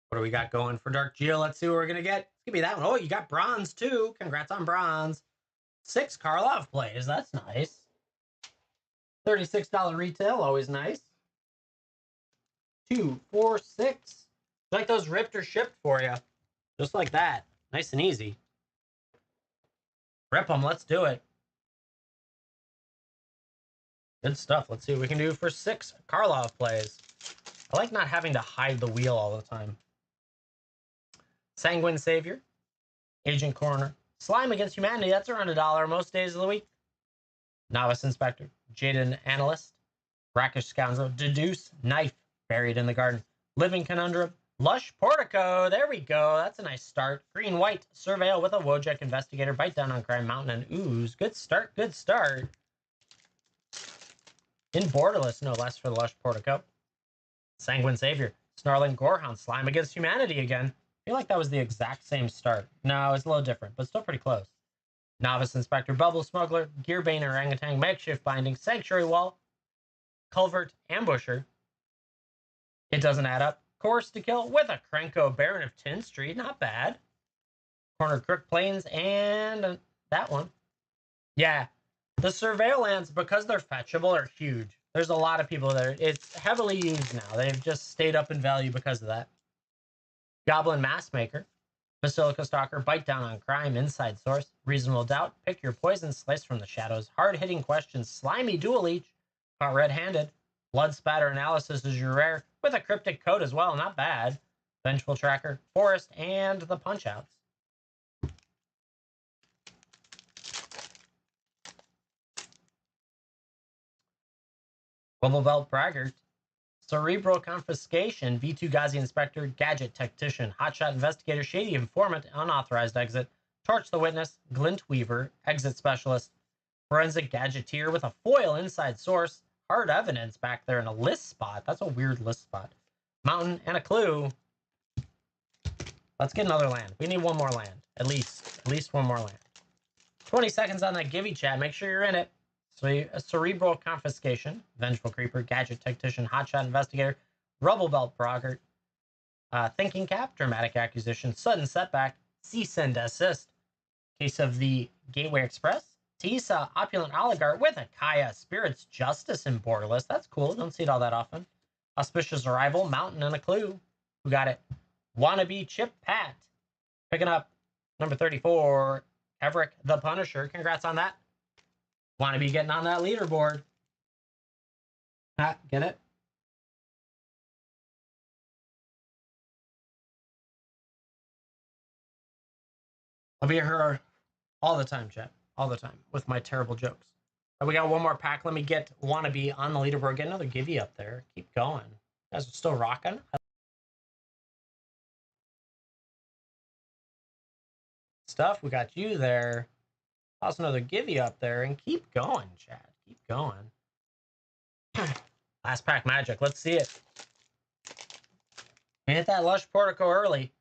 What do we got going for Dark Geo? Let's see what we're going to get. It's going to be that one. Oh, you got bronze too. Congrats on bronze. 6 Karlov plays. That's nice. $36 retail. Always nice. 2, 4, 6. Like those ripped or shipped for you. Just like that. Nice and easy. Rip them. Let's do it. Good stuff. Let's see what we can do for 6 Karlov plays. I like not having to hide the wheel all the time. Sanguine Savior. Agent Coroner. Slime Against Humanity. That's around $1 most days of the week. Novice Inspector. Jaden Analyst. Brackish Scoundrel. Deduce. Knife. Buried in the Garden. Living Conundrum. Lush Portico. There we go. That's a nice start. Green White. Surveil with a Wojak Investigator. Bite down on Crime Mountain and Ooze. Good start. Good start. In Borderless, no less, for the Lush Portico. Sanguine Savior. Snarling Gorehound. Slime Against Humanity again. I feel like that was the exact same start. No, it's a little different, but still pretty close. Novice Inspector. Bubble Smuggler. Gearbane Orangutan. Makeshift Binding. Sanctuary Wall. Culvert Ambusher. It doesn't add up. Course to Kill with a Krenko Baron of Tin Street. Not bad. Corner Crook Plains and that one. Yeah. The Surveillance, because they're fetchable, are huge. There's a lot of people there. It's heavily used now. They've just stayed up in value because of that. Goblin Maskmaker. Basilica Stalker. Bite Down on Crime. Inside Source. Reasonable Doubt. Pick Your Poison. Slice from the Shadows. Hard-hitting questions. Slimy Dual Leech. Caught red-handed. Blood Spatter Analysis is your rare, with a Cryptic Code as well. Not bad. Vengeful Tracker. Forest. And the Punch-Outs. Bubble Belt Braggart. Cerebral Confiscation. V2 Ghazi Inspector. Gadget Tactician. Hotshot Investigator. Shady Informant. Unauthorized Exit. Torch the Witness. Glint Weaver. Exit Specialist. Forensic Gadgeteer with a foil inside source. Hard evidence back there in a list spot. That's a weird list spot. Mountain and a clue. Let's get another land. We need one more land. At least one more land. 20 seconds on that Givey chat. Make sure you're in it. So a Cerebral Confiscation, Vengeful Creeper, Gadget Tactician, Hotshot Investigator, Rubble Belt Braggart, Thinking Cap, Dramatic Acquisition, Sudden Setback, Cease and Desist. Case of the Gateway Express, Tisa, Opulent Oligarch with a Kaya, Spirit's Justice in Borderless. That's cool. Don't see it all that often. Auspicious Arrival, Mountain and a Clue. Who got it? Wannabe Chip Pat. Picking up number 34, Everick the Punisher. Congrats on that. Wannabe getting on that leaderboard. Get it? I'll be here all the time, chat. All the time with my terrible jokes. We got one more pack. Let me get Wannabe on the leaderboard. Get another Givey up there. Keep going. You guys are still rocking. Stuff. We got you there. Toss another Givey up there and keep going, chat. Keep going. Last pack magic. Let's see it. We hit that Lush Portico early.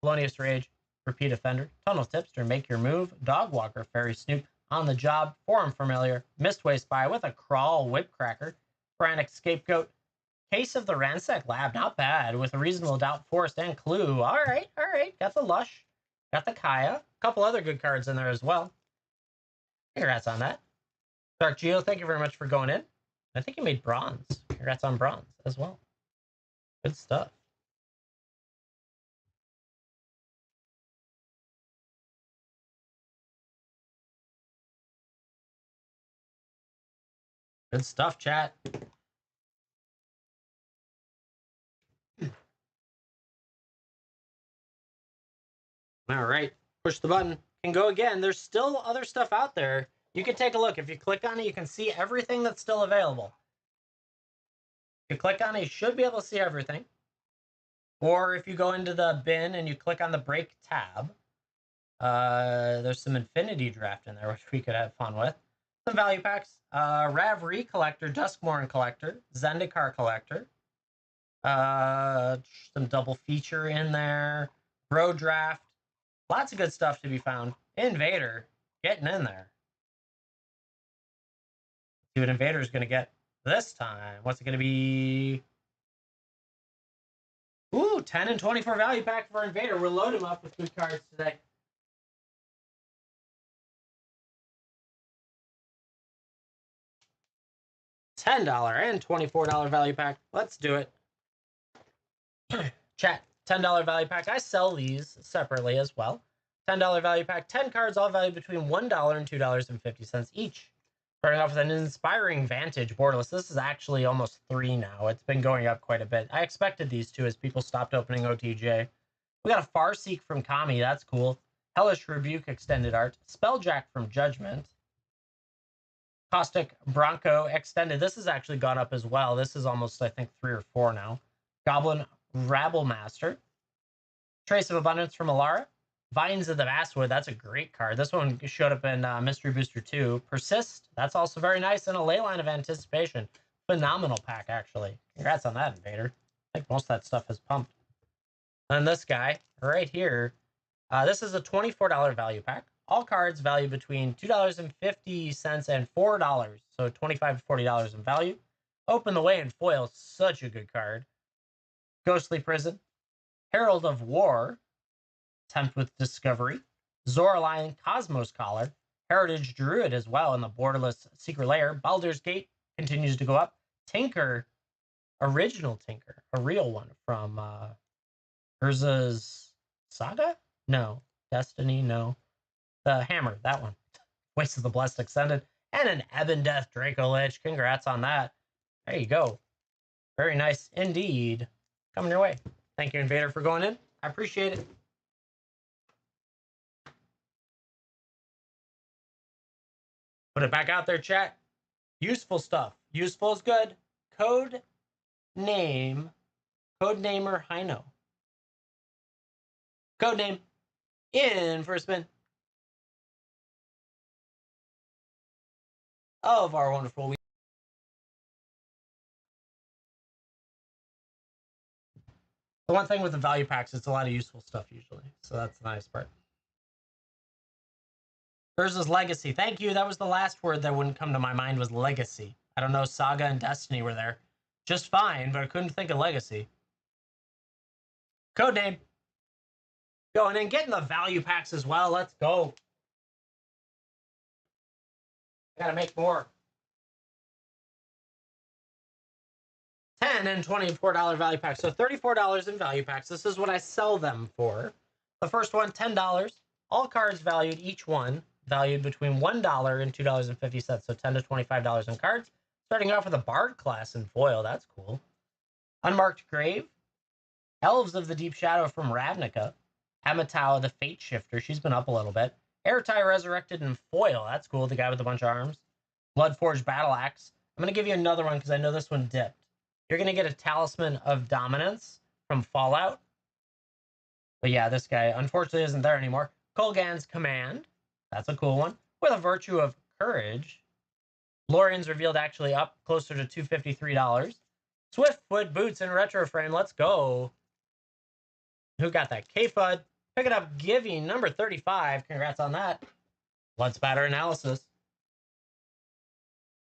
Felonious Rage. Repeat Offender. Tunnel Tipster. Make Your Move. Dog Walker. Fairy Snoop. On the Job. Forum Familiar. Mistway Spy with a Crawl Whip Cracker. Frantic Scapegoat. Case of the Ransack Lab. Not bad. With a Reasonable Doubt. Forest and Clue. All right. All right. Got the Lush. Got the Kaya. A couple other good cards in there as well. Congrats on that. Dark Geo, thank you very much for going in. I think you made bronze. Congrats on bronze as well. Good stuff. Good stuff, chat. All right. Push the button. Can go again. There's still other stuff out there. You can take a look. If you click on it, you can see everything that's still available. If you click on it, you should be able to see everything. Or if you go into the bin and you click on the break tab, there's some Infinity Draft in there, which we could have fun with. Some value packs. Ravri Collector, Duskmourn Collector, Zendikar Collector. Some double feature in there. Bro Draft. Lots of good stuff to be found. Invader, getting in there. See what Invader is going to get this time. What's it going to be? Ooh, 10 and 24 value pack for Invader. We'll load him up with good cards today. $10 and $24 value pack. Let's do it. Chat, $10 value pack. I sell these separately as well. $10 value pack, 10 cards, all valued between $1 and $2.50 each. Starting off with an Inspiring Vantage Borderless. This is actually almost 3 now. It's been going up quite a bit. I expected these two as people stopped opening OTJ. We got a Farseek from Kami. That's cool. Hellish Rebuke Extended Art. Spelljack from Judgment. Caustic Bronco Extended. This has actually gone up as well. This is almost, I think, 3 or 4 now. Goblin Rabble Master. Trace of Abundance from Alara. Vines of the Basswood, that's a great card. This one showed up in Mystery Booster 2. Persist, that's also very nice. And a Leyline of Anticipation. Phenomenal pack, actually. Congrats on that, Invader. I think most of that stuff is pumped. And this guy, right here, this is a $24 value pack. All cards value between $2.50 and $4, so $25 to $40 in value. Open the Way in foil, such a good card. Ghostly Prison. Herald of War. Attempt with Discovery. Zoraline Cosmos Collar. Heritage Druid as well in the Borderless Secret Lair. Baldur's Gate continues to go up. Tinker. Original Tinker. A real one from Urza's Saga? No. Destiny? No. The Hammer. That one. Waste of the Blessed Extended. And an Ebon Death Draco Lich. Congrats on that. There you go. Very nice indeed. Coming your way. Thank you, Invader, for going in. I appreciate it. Put it back out there, chat. Useful stuff. Useful is good. Code name. Codenamer Hino. Codename in for a spin of our wonderful week. The one thing with the value packs, it's a lot of useful stuff usually. So that's the nice part. Versus Legacy. Thank you. That was the last word that wouldn't come to my mind was Legacy. I don't know. Saga and Destiny were there just fine, but I couldn't think of Legacy. Codename. Going in, getting the value packs as well. Let's go. I gotta make more. $10 and $24 value packs. So $34 in value packs. This is what I sell them for. The first one, $10. All cards valued, each one valued between $1 and $2.50. So $10 to $25 in cards. Starting off with a Bard class in foil. That's cool. Unmarked Grave. Elves of the Deep Shadow from Ravnica. Amatau, the Fate Shifter. She's been up a little bit. Airtie Resurrected in foil. That's cool. The guy with a bunch of arms. Bloodforged Battle Axe. I'm going to give you another one because I know this one dipped. You're going to get a Talisman of Dominance from Fallout. But yeah, this guy unfortunately isn't there anymore. Kolgan's Command. That's a cool one. With a Virtue of Courage. Lorian's Revealed actually up closer to $253. Swiftfoot Boots in Retro Frame. Let's go. Who got that? K-Fud. Pick it up. Giving number 35. Congrats on that. Blood Spatter Analysis.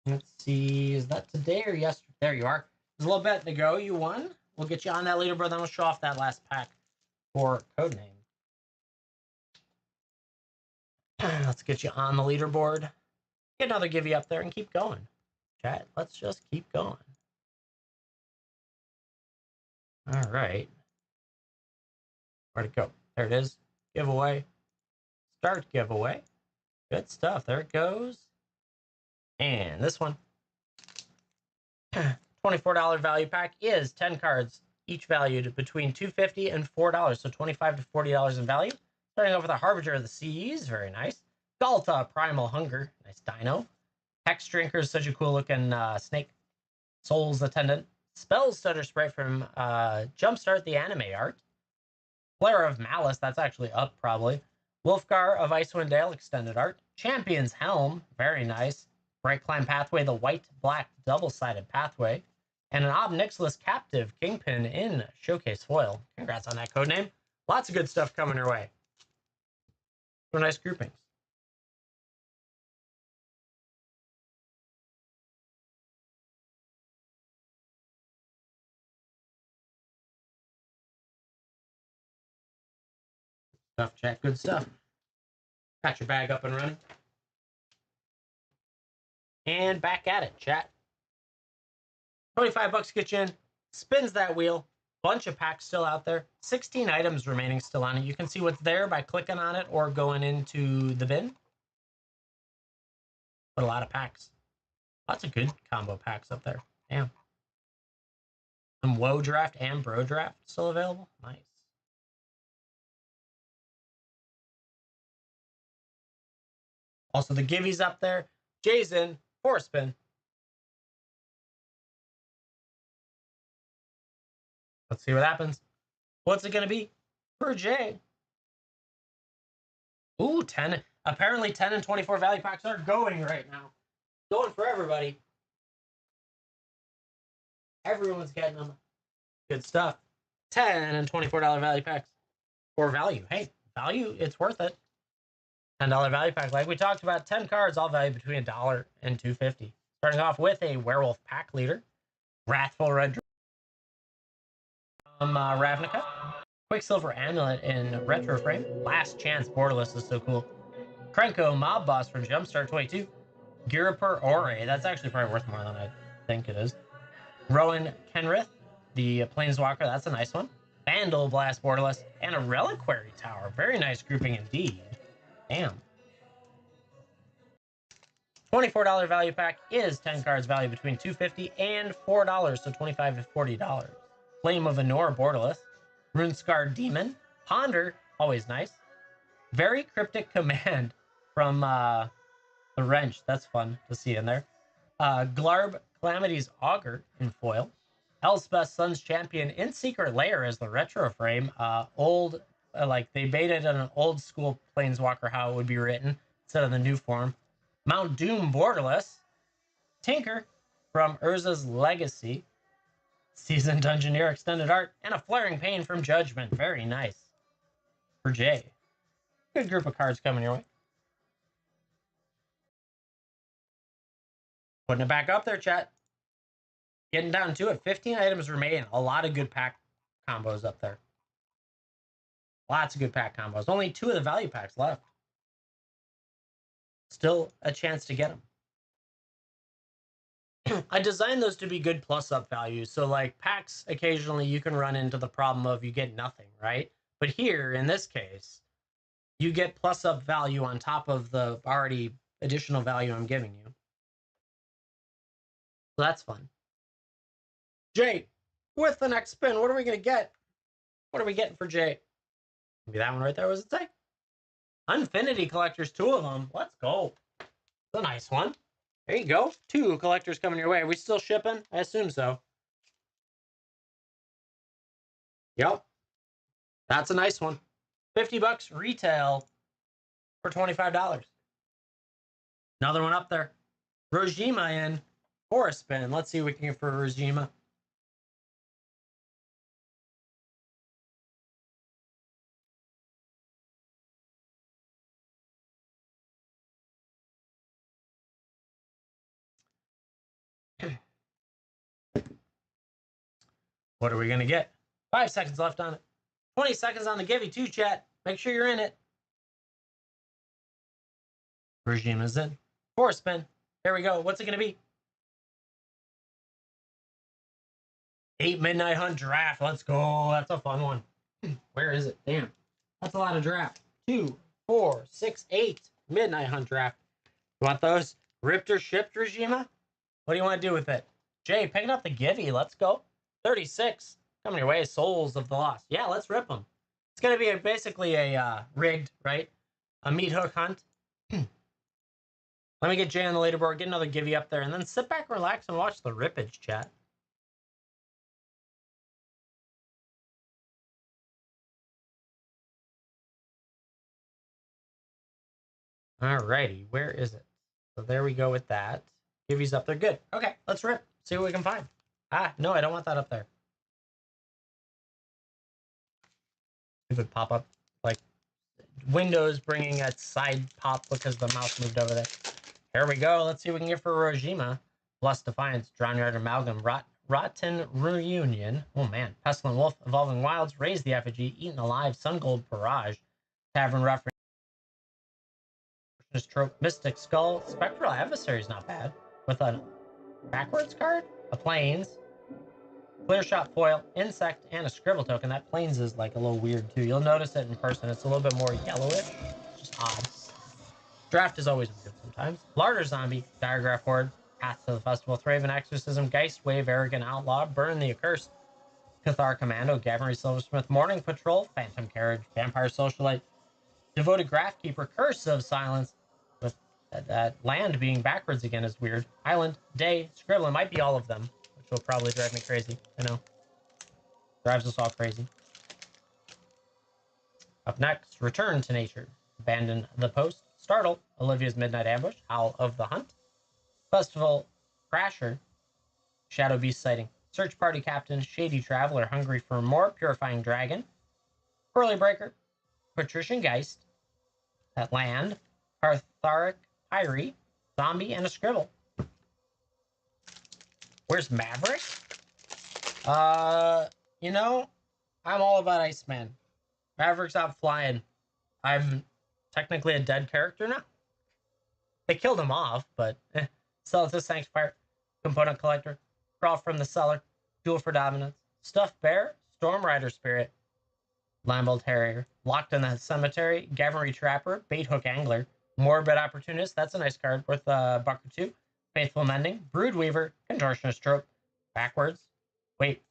Let's see. Is that today or yesterday? There you are. There's a little bit to go. You won. We'll get you on that leaderboard. Then we'll show off that last pack for Codename. Let's get you on the leaderboard. Get another Givey up there and keep going. Chat, let's just keep going. All right. Where'd it go? There it is. Giveaway. Start giveaway. Good stuff. There it goes. And this one. $24 value pack is 10 cards, each valued between $2.50 and $4, so $25 to $40 in value. Starting off with a Harbinger of the Seas, very nice. Galta, Primal Hunger, nice dino. Hex Drinker is such a cool looking snake. Soul's Attendant. Spell Stutter Sprite from Jumpstart the anime art. Flare of Malice, that's actually up probably. Wolfgar of Icewind Dale extended art. Champion's Helm, very nice. Bright Climb Pathway, the white-black double-sided pathway. And an Ob Nixilis Captive Kingpin in Showcase Foil. Congrats on that codename. Lots of good stuff coming your way. So nice groupings. Stuff, chat. Good stuff. Got your bag up and running. And back at it, chat. 25 bucks to get you in. Spins that wheel. Bunch of packs still out there. 16 items remaining still on it. You can see what's there by clicking on it or going into the bin. But a lot of packs. Lots of good combo packs up there. Damn. Some Woe Draft and Bro Draft still available. Nice. Also, the Givey's up there. Jason, for a spin. Let's see what happens. What's it going to be for Jay? Ooh, 10. Apparently 10 and 24 value packs are going right now. Going for everybody. Everyone's getting them. Good stuff. 10 and $24 value packs. For value. Hey, value, it's worth it. $10 value pack. Like we talked about, 10 cards, all value between $1 and $2.50. Starting off with a Werewolf Pack Leader. Wrathful Red from Ravnica. Quicksilver Amulet in Retro Frame. Last Chance Borderless is so cool. Krenko Mob Boss from Jumpstart 22. Girapur Ore. That's actually probably worth more than I think it is. Rowan Kenrith, the Planeswalker. That's a nice one. Vandal Blast Borderless. And a Reliquary Tower. Very nice grouping indeed. Damn. $24 value pack is 10 cards value between $2.50 and $4, so $25 to $40. Flame of Anor Borderless. Runescar Demon. Ponder, always nice. Very Cryptic Command from the Wrench. That's fun to see in there. Glarb Calamity's Augur in foil. Elspeth Sun's Champion in Secret Lair as the retro frame. Like they baited an old school Planeswalker how it would be written instead of the new form. Mount Doom Borderless. Tinker from Urza's Legacy. Seasoned Dungeoneer Extended Art. And a Flaring Pain from Judgment. Very nice. For Jay. Good group of cards coming your way. Putting it back up there, chat. Getting down to it. 15 items remain. A lot of good pack combos up there. Lots of good pack combos. Only 2 of the value packs left. Still a chance to get them. I designed those to be good plus-up values. So, like, packs, occasionally you can run into the problem of you get nothing, right? But here, in this case, you get plus-up value on top of the already additional value I'm giving you. So that's fun. Jay, with the next spin, what are we going to get? What are we getting for Jay? Maybe that one right there, was it say? Infinity Collectors, 2 of them. Let's go. It's a nice one. There you go. 2 collectors coming your way. Are we still shipping? I assume so. Yep. That's a nice one. $50 retail for $25. Another one up there. Rojima in for a spin. Let's see what we can get for Rojima. What are we going to get? 5 seconds left on it. 20 seconds on the Givey too, chat. Make sure you're in it. Regima's in. For a spin. There we go. What's it going to be? 8 Midnight Hunt Draft. Let's go. That's a fun one. Where is it? Damn. That's a lot of draft. 2, 4, 6, 8 Midnight Hunt Draft. You want those ripped or shipped, Regima? What do you want to do with it? Jay, picking up the Givey. Let's go. 36. Coming your way. Souls of the Lost. Yeah, let's rip them. It's going to be basically a rigged, right? A meat hook hunt. Let me get Jay on the leaderboard, get another Givey up there, and then sit back, relax, and watch the rippage, chat. Alrighty, where is it? So there we go with that. Givey's up there. Good. Okay, let's rip. See what we can find. Ah, no, I don't want that up there. If it pop up, like Windows bringing a side pop because the mouse moved over there. Here we go. Let's see what we can get for Rojima. Blessed Defiance, Drawn Yard Amalgam, Rotten Reunion. Oh man. Pestilent Wolf, Evolving Wilds, Raise the Effigy, Eaten Alive, Sun Gold Barrage, Tavern Reference, Trope, Mystic Skull, Spectral Adversary is not bad. With a backwards card, a Plains, Clear Shot Foil, Insect, and a Scribble token. That Plains is like a little weird too. You'll notice it in person. It's a little bit more yellowish. It's just odd. Draft is always good sometimes. Larder Zombie, Diagraph Horde, Path to the Festival, Thraven Exorcism, Geist Wave, Arrogant Outlaw, Burn the Accursed, Cathar Commando, Gavinry Silversmith, Morning Patrol, Phantom Carriage, Vampire Socialite, Devoted Graphkeeper, Curse of Silence, with that land being backwards again is weird. Island, Day, Scribbling, might be all of them, which will probably drive me crazy. I know. Drives us all crazy. Up next, Return to Nature. Abandon the Post. Startle. Olivia's Midnight Ambush. Howl of the Hunt. Festival Crasher. Shadow Beast Sighting. Search Party Captain. Shady Traveler. Hungry for More. Purifying Dragon. Whirly Breaker. Patrician Geist. At Land. Cartharic Pyre. Zombie, and a Scribble. Where's Maverick? You know, I'm all about Iceman. Maverick's out flying. I'm technically a dead character now. They killed him off, but still, it's a Sanctifier. Component Collector. Crawl from the Cellar. Duel for Dominance. Stuffed Bear. Storm Rider Spirit. Lambo Terrier. Locked in the Cemetery. Gavery Trapper. Bait Hook Angler. Morbid Opportunist. That's a nice card worth a buck or two. Faithful Mending. Brood Weaver. Contortionist Trope. Backwards. Wait.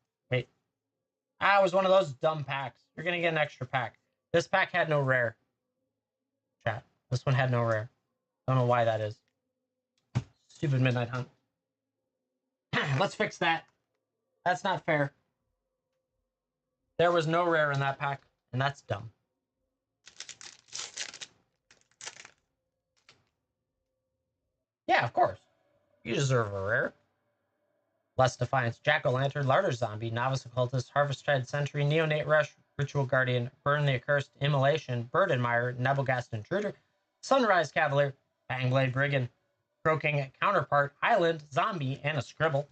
It was one of those dumb packs. You're going to get an extra pack. This pack had no rare. Chat. This one had no rare. Don't know why that is. Stupid Midnight Hunt. Let's fix that. That's not fair. There was no rare in that pack, and that's dumb. Yeah, of course. You deserve a rare. Less Defiance, Jack-O-Lantern, Larder Zombie, Novice Occultist, Harvesttide Sentry, Neonate Rush, Ritual Guardian, Burn the Accursed, Immolation, Bird Admirer, Nebelgast Intruder, Sunrise Cavalier, Fangblade Brigand, Croaking Counterpart, Island, Zombie, and a Scribble.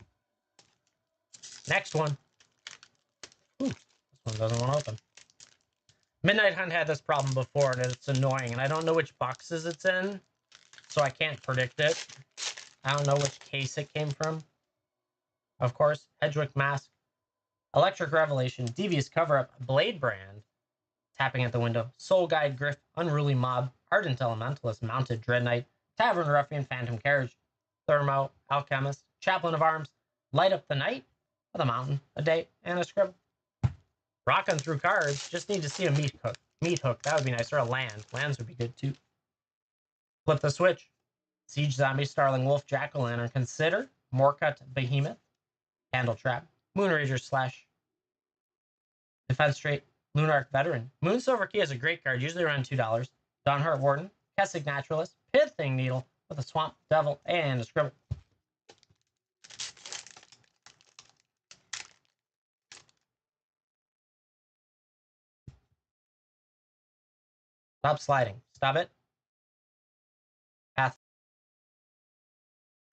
Next one. Ooh, this one doesn't want to open. Midnight Hunt had this problem before, and it's annoying, and I don't know which boxes it's in, so I can't predict it. I don't know which case it came from. Of course, Hedgewick Mask, Electric Revelation, Devious Cover-Up, Blade Brand, Tapping at the Window, Soul Guide Griff, Unruly Mob, Ardent Elementalist, Mounted Dread Knight, Tavern Ruffian, Phantom Carriage, Thermo, Alchemist, Chaplain of Arms, Light Up the Night, with a Mountain, a Date, and a Scribble. Rocking through cards, just need to see a meat hook. Meat hook, that would be nice, or a land. Lands would be good too. Flip the switch. Siege Zombie, Starling Wolf, Jack-O-Lantern, Consider, Morcut Behemoth, Candle Trap, Moonrager Slash, Defense Straight, Lunarch Veteran. Moonsilver Key is a great card, usually around $2. Dawnheart Warden, Kessig Naturalist, Pithing Needle with a Swamp Devil and a Scribble. Stop sliding. Stop it. Path.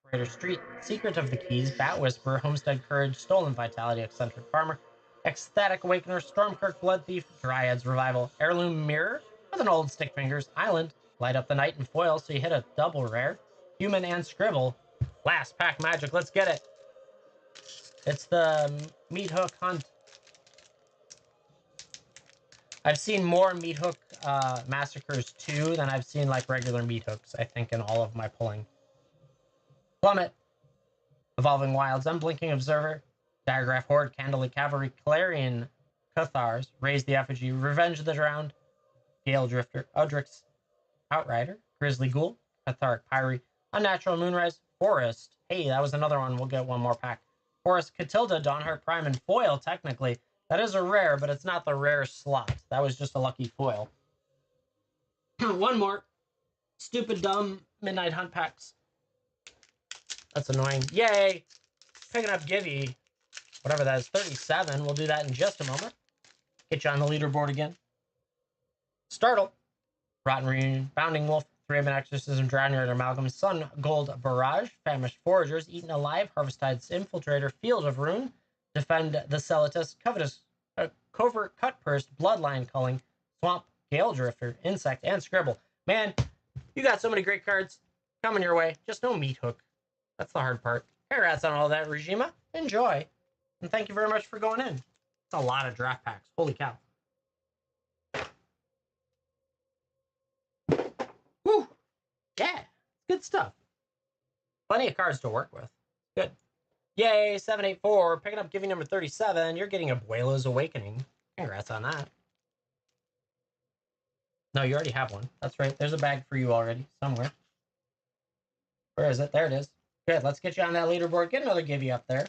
Operator Street, Secret of the Keys, Bat Whisperer, Homestead Courage, Stolen Vitality, Eccentric Farmer, Ecstatic Awakener, Stormkirk Blood Thief, Dryad's Revival, Heirloom Mirror with an Old Stick Fingers, Island, Light Up the Night and Foil so you hit a double rare, Human and Scribble, Last Pack Magic, let's get it. It's the Meat Hook Hunt. I've seen more Meat Hook Massacres 2 than I've seen like regular Meat Hooks, I think, in all of my pulling. Plummet, Evolving Wilds, Unblinking Observer, Diagraph Horde, Candlelit Cavalry, Clarion Cathars, Raise the Effigy, Revenge of the Drowned, Gale Drifter, Udrix Outrider, Grizzly Ghoul, Catharic Pyre, Unnatural Moonrise, Forest. Hey, that was another one. We'll get one more pack. Forest, Catilda, Dawnheart Prime, and Foil, technically. That is a rare, but it's not the rare slot. That was just a lucky foil. One more. Stupid, dumb Midnight Hunt packs. That's annoying. Yay! Picking up Givey. Whatever that is, 37. We'll do that in just a moment. Get you on the leaderboard again. Startle. Rotten Reunion. Bounding Wolf. Three-Man Exorcism. Drowning Amalgam. Sun Gold Barrage. Famished Foragers. Eaten Alive. Harvestide's Infiltrator. Field of Ruin. Defend the Celotus. Covetous. Covert Cutpurse. Bloodline Culling. Swamp. Gale Drifter. Insect. And Scribble. Man, you got so many great cards coming your way. Just no Meat Hook. That's the hard part. Congrats on all that, Regima. Enjoy. And thank you very much for going in. It's a lot of draft packs. Holy cow. Woo! Yeah. Good stuff. Plenty of cards to work with. Good. Yay, 784. Picking up Giving number 37. You're getting Abuela's Awakening. Congrats on that. No, you already have one. That's right. There's a bag for you already somewhere. Where is it? There it is. Good. Let's get you on that leaderboard. Get another Givey up there.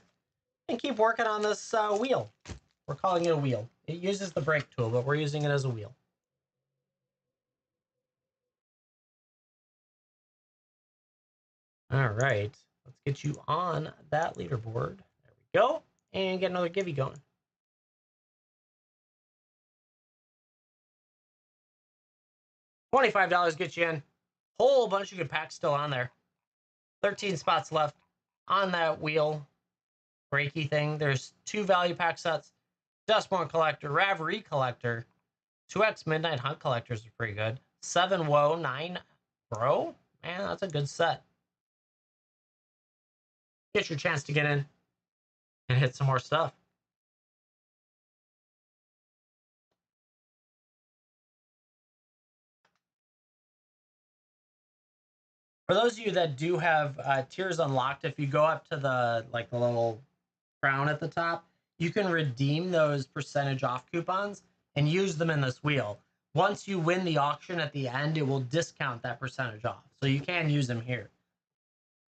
And keep working on this wheel. We're calling it a wheel. It uses the brake tool, but we're using it as a wheel. All right, let's get you on that leaderboard. There we go. And get another givey going. $25 gets you in. Whole bunch of good packs still on there. 13 spots left on that wheel breaky thing. There's 2 value pack sets. Dustborn Collector, Ravery Collector, 2X Midnight Hunt Collectors are pretty good. 7 Woe, 9 Bro. Man, that's a good set. Get your chance to get in and hit some more stuff. For those of you that do have tiers unlocked, if you go up to the the little crown at the top, you can redeem those percentage off coupons and use them in this wheel. Once you win the auction at the end, it will discount that percentage off. So you can use them here.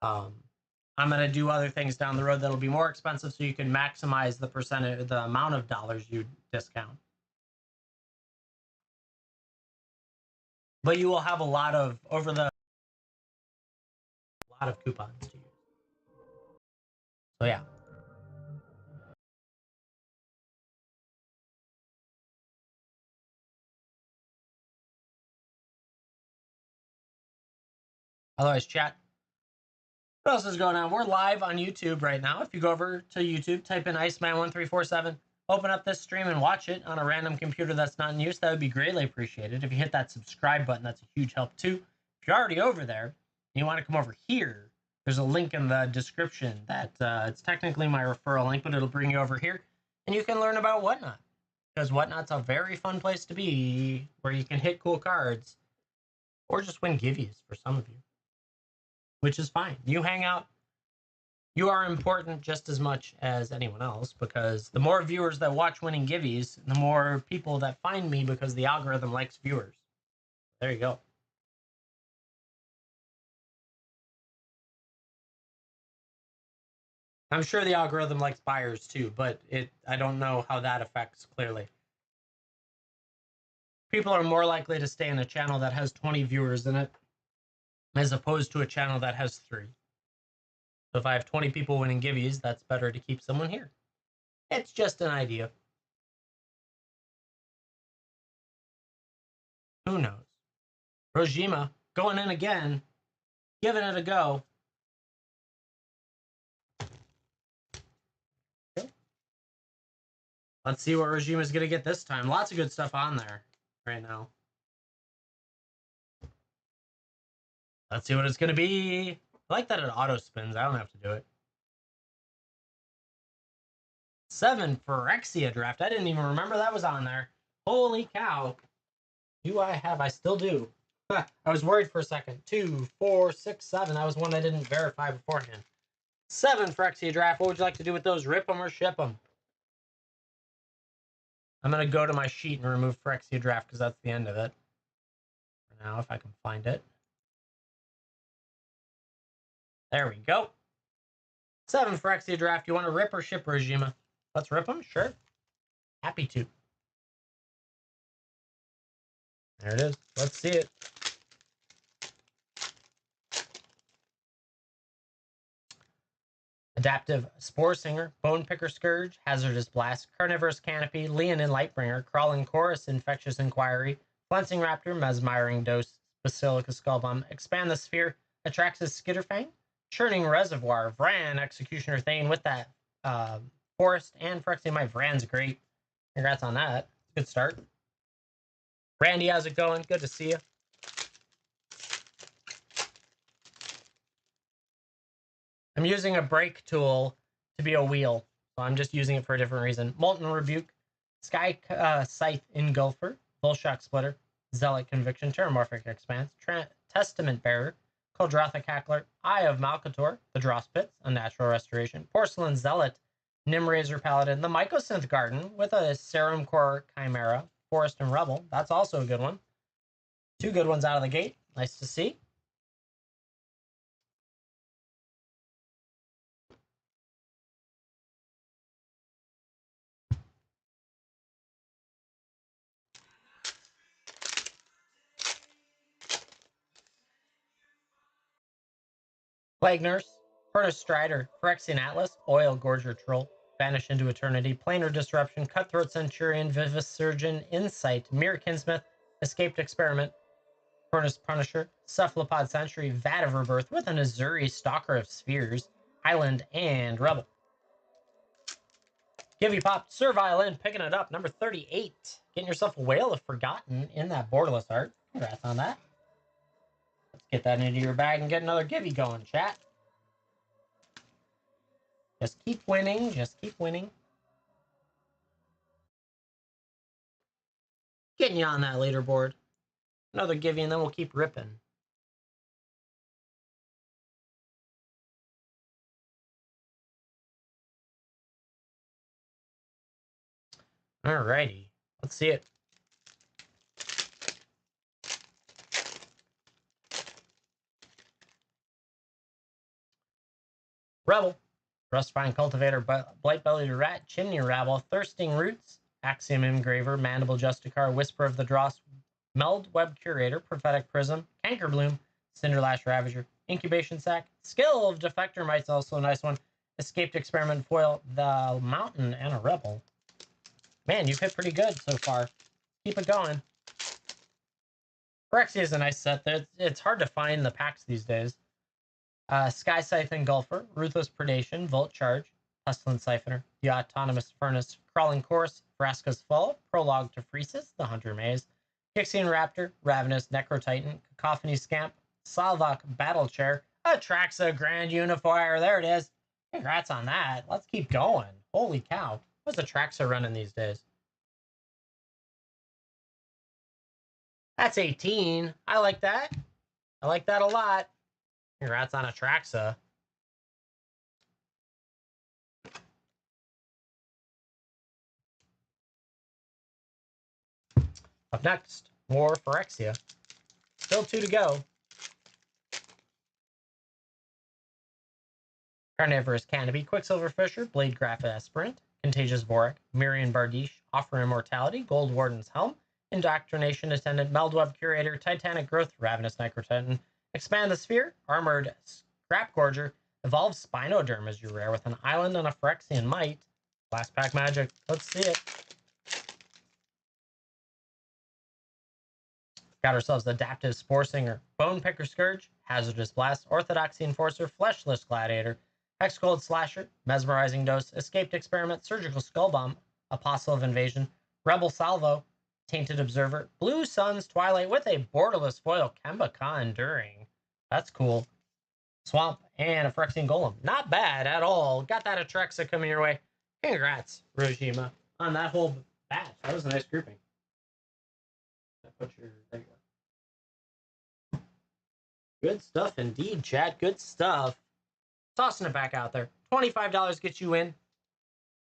I'm going to do other things down the road that'll be more expensive so you can maximize the percentage, the amount of dollars you discount. But you will have a lot of coupons to use. So yeah. Otherwise, chat. What else is going on? We're live on YouTube right now. If you go over to YouTube, type in Iceman1347, open up this stream and watch it on a random computer that's not in use, that would be greatly appreciated. If you hit that subscribe button, that's a huge help too. If you're already over there and you want to come over here, there's a link in the description that it's technically my referral link, but it'll bring you over here and you can learn about WhatNot, because WhatNot's a very fun place to be where you can hit cool cards or just win givvies for some of you, which is fine. You hang out. You are important just as much as anyone else, because the more viewers that watch winning givvies, the more people that find me, because the algorithm likes viewers. There you go. I'm sure the algorithm likes buyers too, but I don't know how that affects clearly. People are more likely to stay in a channel that has 20 viewers in it as opposed to a channel that has 3. So if I have 20 people winning givvies, that's better to keep someone here. It's just an idea. Who knows? Rojima going in again, giving it a go. Let's see what Rojima's going to get this time. Lots of good stuff on there right now. Let's see what it's going to be. I like that it auto spins. I don't have to do it. 7 Phyrexia draft. I didn't even remember that was on there. Holy cow. Do I have? I still do. I was worried for a second. 2, 4, 6, 7. That was one I didn't verify beforehand. 7 Phyrexia draft. What would you like to do with those? Rip them or ship them? I'm going to go to my sheet and remove Phyrexia draft because that's the end of it. For now, if I can find it. There we go. 7 Phyrexia draft. You want to rip or ship, Rojima? Let's rip them? Sure. Happy to. There it is. Let's see it. Adaptive Spore Singer, Bone Picker Scourge, Hazardous Blast, Carnivorous Canopy, Leonin Lightbringer, Crawling Chorus, Infectious Inquiry, Flensing Raptor, Mesmerizing Dose, Basilica Skullbomb, Expand the Sphere, Atraxis Skitterfang, Churning Reservoir, Vran, Executioner Thane with that Forest, and Phyrexia Might. Vran's great. Congrats on that. Good start. Randy, how's it going? Good to see you. I'm using a brake tool to be a wheel, so I'm just using it for a different reason. Molten Rebuke, Sky Scythe Engulfer, Bullshock Splitter, Zealot Conviction, Terramorphic Expanse, Testament Bearer, Koldratha Cackler, Eye of Malcator, the Dross Pits, a Natural Restoration, Porcelain Zealot, Nimrazor Paladin, the Mycosynth Garden with a Serum Core Chimera, Forest and Rebel. That's also a good one. 2 good ones out of the gate. Nice to see. Plague Nurse, Furnace Strider, Phyrexian Atlas, Oil Gorger Troll, Vanish into Eternity, Planar Disruption, Cutthroat Centurion, Vivisurgeon, Insight, Mirror Kinsmith, Escaped Experiment, Furnace Punisher, Cephalopod Sentry, Vat of Rebirth with an Azuri, Stalker of Spheres, Island, and Rebel. Give you pop, Servile in, picking it up, number 38. Getting yourself a Whale of Forgotten in that borderless art. Congrats on that. Let's get that into your bag and get another Gibby going, chat. Just keep winning, just keep winning. Getting you on that leaderboard. Another Gibby, and then we'll keep ripping. Alrighty, let's see it. Rebel, Rustspine Cultivator, Blight-Bellied Rat, Chimney Rabble, Thirsting Roots, Axiom Engraver, Mandible Justicar, Whisper of the Dross, Meld Web Curator, Prophetic Prism, Cankerbloom, Cinderlash Ravager, Incubation Sac, Skill of Defector Might's also a nice one, Escaped Experiment Foil, The Mountain, and a Rebel. Man, you've hit pretty good so far. Keep it going. Phyrexia is a nice set. It's hard to find the packs these days. Sky Scythe Engulfer, Ruthless Predation, Volt Charge, Pestilent Siphoner, the Autonomous Furnace, Crawling Course, Vraska's Fall, Prologue to Freesis, the Hunter Maze, Kixian Raptor, Ravenous Necrotitan, Cacophony Scamp, Salvok Battle Chair, Atraxa Grand Unifier. There it is. Congrats on that. Let's keep going. Holy cow. What's Atraxa running these days? That's 18. I like that. I like that a lot. Congrats on Atraxa. Up next, more Phyrexia. Still 2 to go. Carnivorous Canopy, Quicksilver Fisher, Blade Graph Aspirant, Contagious Vorak, Mirian Bardiche, Offer Immortality, Gold Warden's Helm, Indoctrination Attendant, Meldweb Curator, Titanic Growth, Ravenous Necrotitan, Expand the Sphere, Armored Scrap Gorger, Evolve Spinoderm as your rare with an Island and a Phyrexian Might. Last pack magic. Let's see it. Got ourselves Adaptive Spore Singer, Bone Picker Scourge, Hazardous Blast, Orthodoxy Enforcer, Fleshless Gladiator, Hexgold Slasher, Mesmerizing Dose, Escaped Experiment, Surgical Skull Bomb, Apostle of Invasion, Rebel Salvo, Tainted Observer, Blue Sun's Twilight with a borderless foil, Kemba Enduring. That's cool. Swamp and a Phyrexian Golem. Not bad at all. Got that Atraxa coming your way. Congrats, Rojima, on that whole batch. That was a nice grouping. Put your, there you go. Good stuff indeed, chat. Good stuff. Tossing it back out there. $25 gets you in.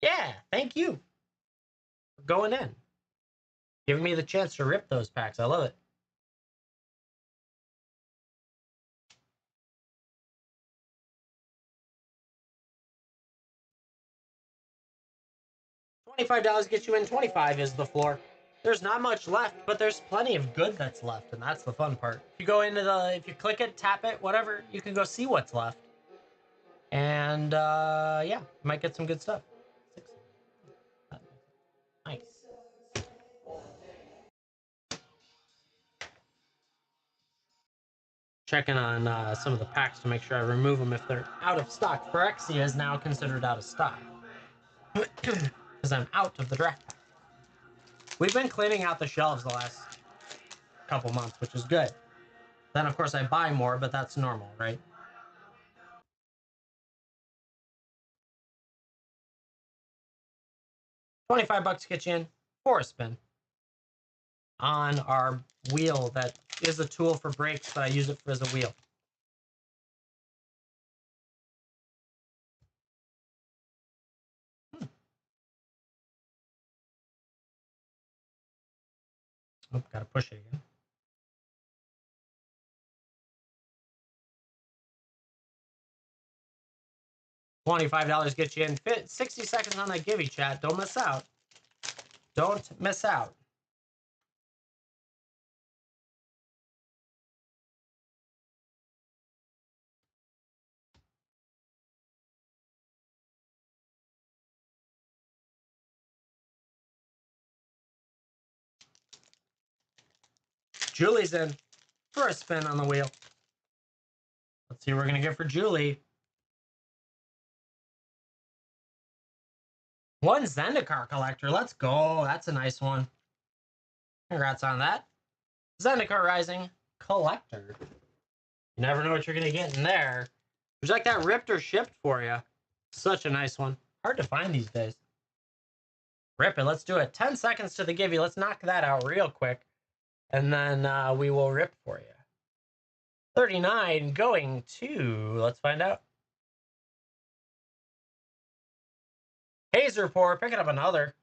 Yeah, thank you for going in. Giving me the chance to rip those packs. I love it. $25 gets you in. 25 is the floor. There's not much left, but there's plenty of good that's left, and that's the fun part. If you go into if you click it, tap it, whatever, you can go see what's left. And yeah, you might get some good stuff. Nice. Checking on some of the packs to make sure I remove them if they're out of stock. Phyrexia is now considered out of stock because I'm out of the draft pack. We've been cleaning out the shelves the last couple months, which is good. Then, of course, I buy more, but that's normal, right? $25 to get you in for a spin on our wheel that is a tool for brakes, but I use it as a wheel. Oh, gotta push it again. $25 gets you in. 60 seconds on that Gibby chat. Don't miss out. Don't miss out. Julie's in for a spin on the wheel. Let's see what we're going to get for Julie. One Zendikar collector. Let's go. That's a nice one. Congrats on that. Zendikar Rising collector. You never know what you're going to get in there. Would you like that ripped or shipped for you? Such a nice one. Hard to find these days. Rip it. Let's do it. 10 seconds to the givey. Let's knock that out real quick. And then we will rip for you. 39 going to, let's find out. Hazer Pour picking up another.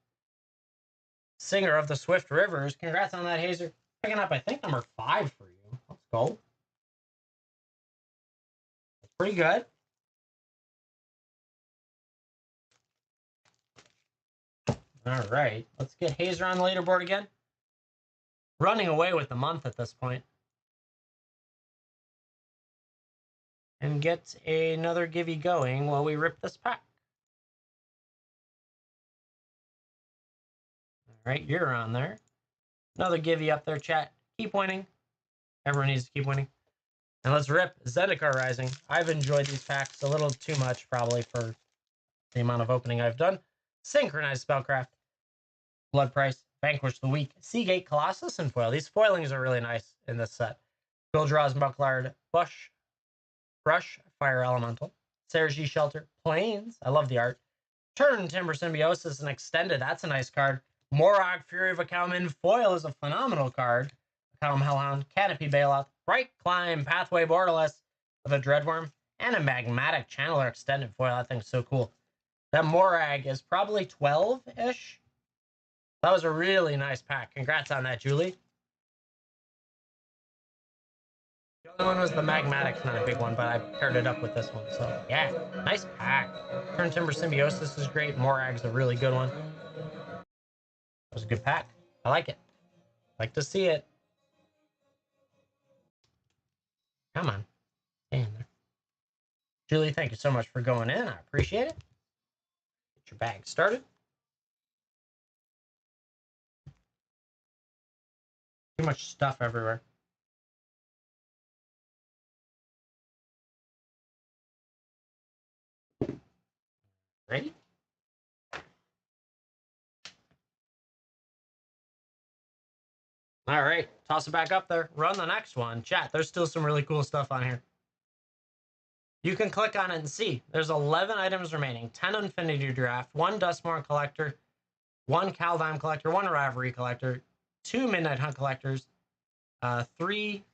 Singer of the Swift Rivers. Congrats on that, Hazer. Picking up, I think, number 5 for you. Let's go. That's pretty good. All right. Let's get Hazer on the leaderboard again. Running away with the month at this point. And get another givey going while we rip this pack. All right, you're on there. Another givey up there, chat. Keep winning. Everyone needs to keep winning. And let's rip Zendikar Rising. I've enjoyed these packs a little too much, probably, for the amount of opening I've done. Synchronized Spellcraft. Blood Price. Vanquish the Weak. Seagate Colossus and foil. These foilings are really nice in this set. Guldra's Bucklard. Brush, Fire Elemental. Sergi Shelter. Plains. I love the art. Turn Timber Symbiosis and Extended. That's a nice card. Morag, Fury of Acalman. Foil is a phenomenal card. Acalm Hellhound. Canopy Bailout. Bright Climb. Pathway Borderless with a Dreadworm. And a Magmatic Channeler Extended foil. That thing's so cool. That Morag is probably 12-ish. That was a really nice pack. Congrats on that, Julie. The other one was the Magmatic's, not a big one, but I paired it up with this one. So, yeah, nice pack. Turn Timber Symbiosis is great. Morag's a really good one. That was a good pack. I like it. Like to see it. Come on. Stay in there. Julie, thank you so much for going in. I appreciate it. Get your bag started. Too much stuff everywhere. Ready? All right. Toss it back up there. Run the next one. Chat, there's still some really cool stuff on here. You can click on it and see. There's 11 items remaining. 10 Infinity Draft, 1 Dustmore Collector, 1 Kaldheim Collector, 1 Rivalry Collector, 2 Midnight Hunt Collectors, 3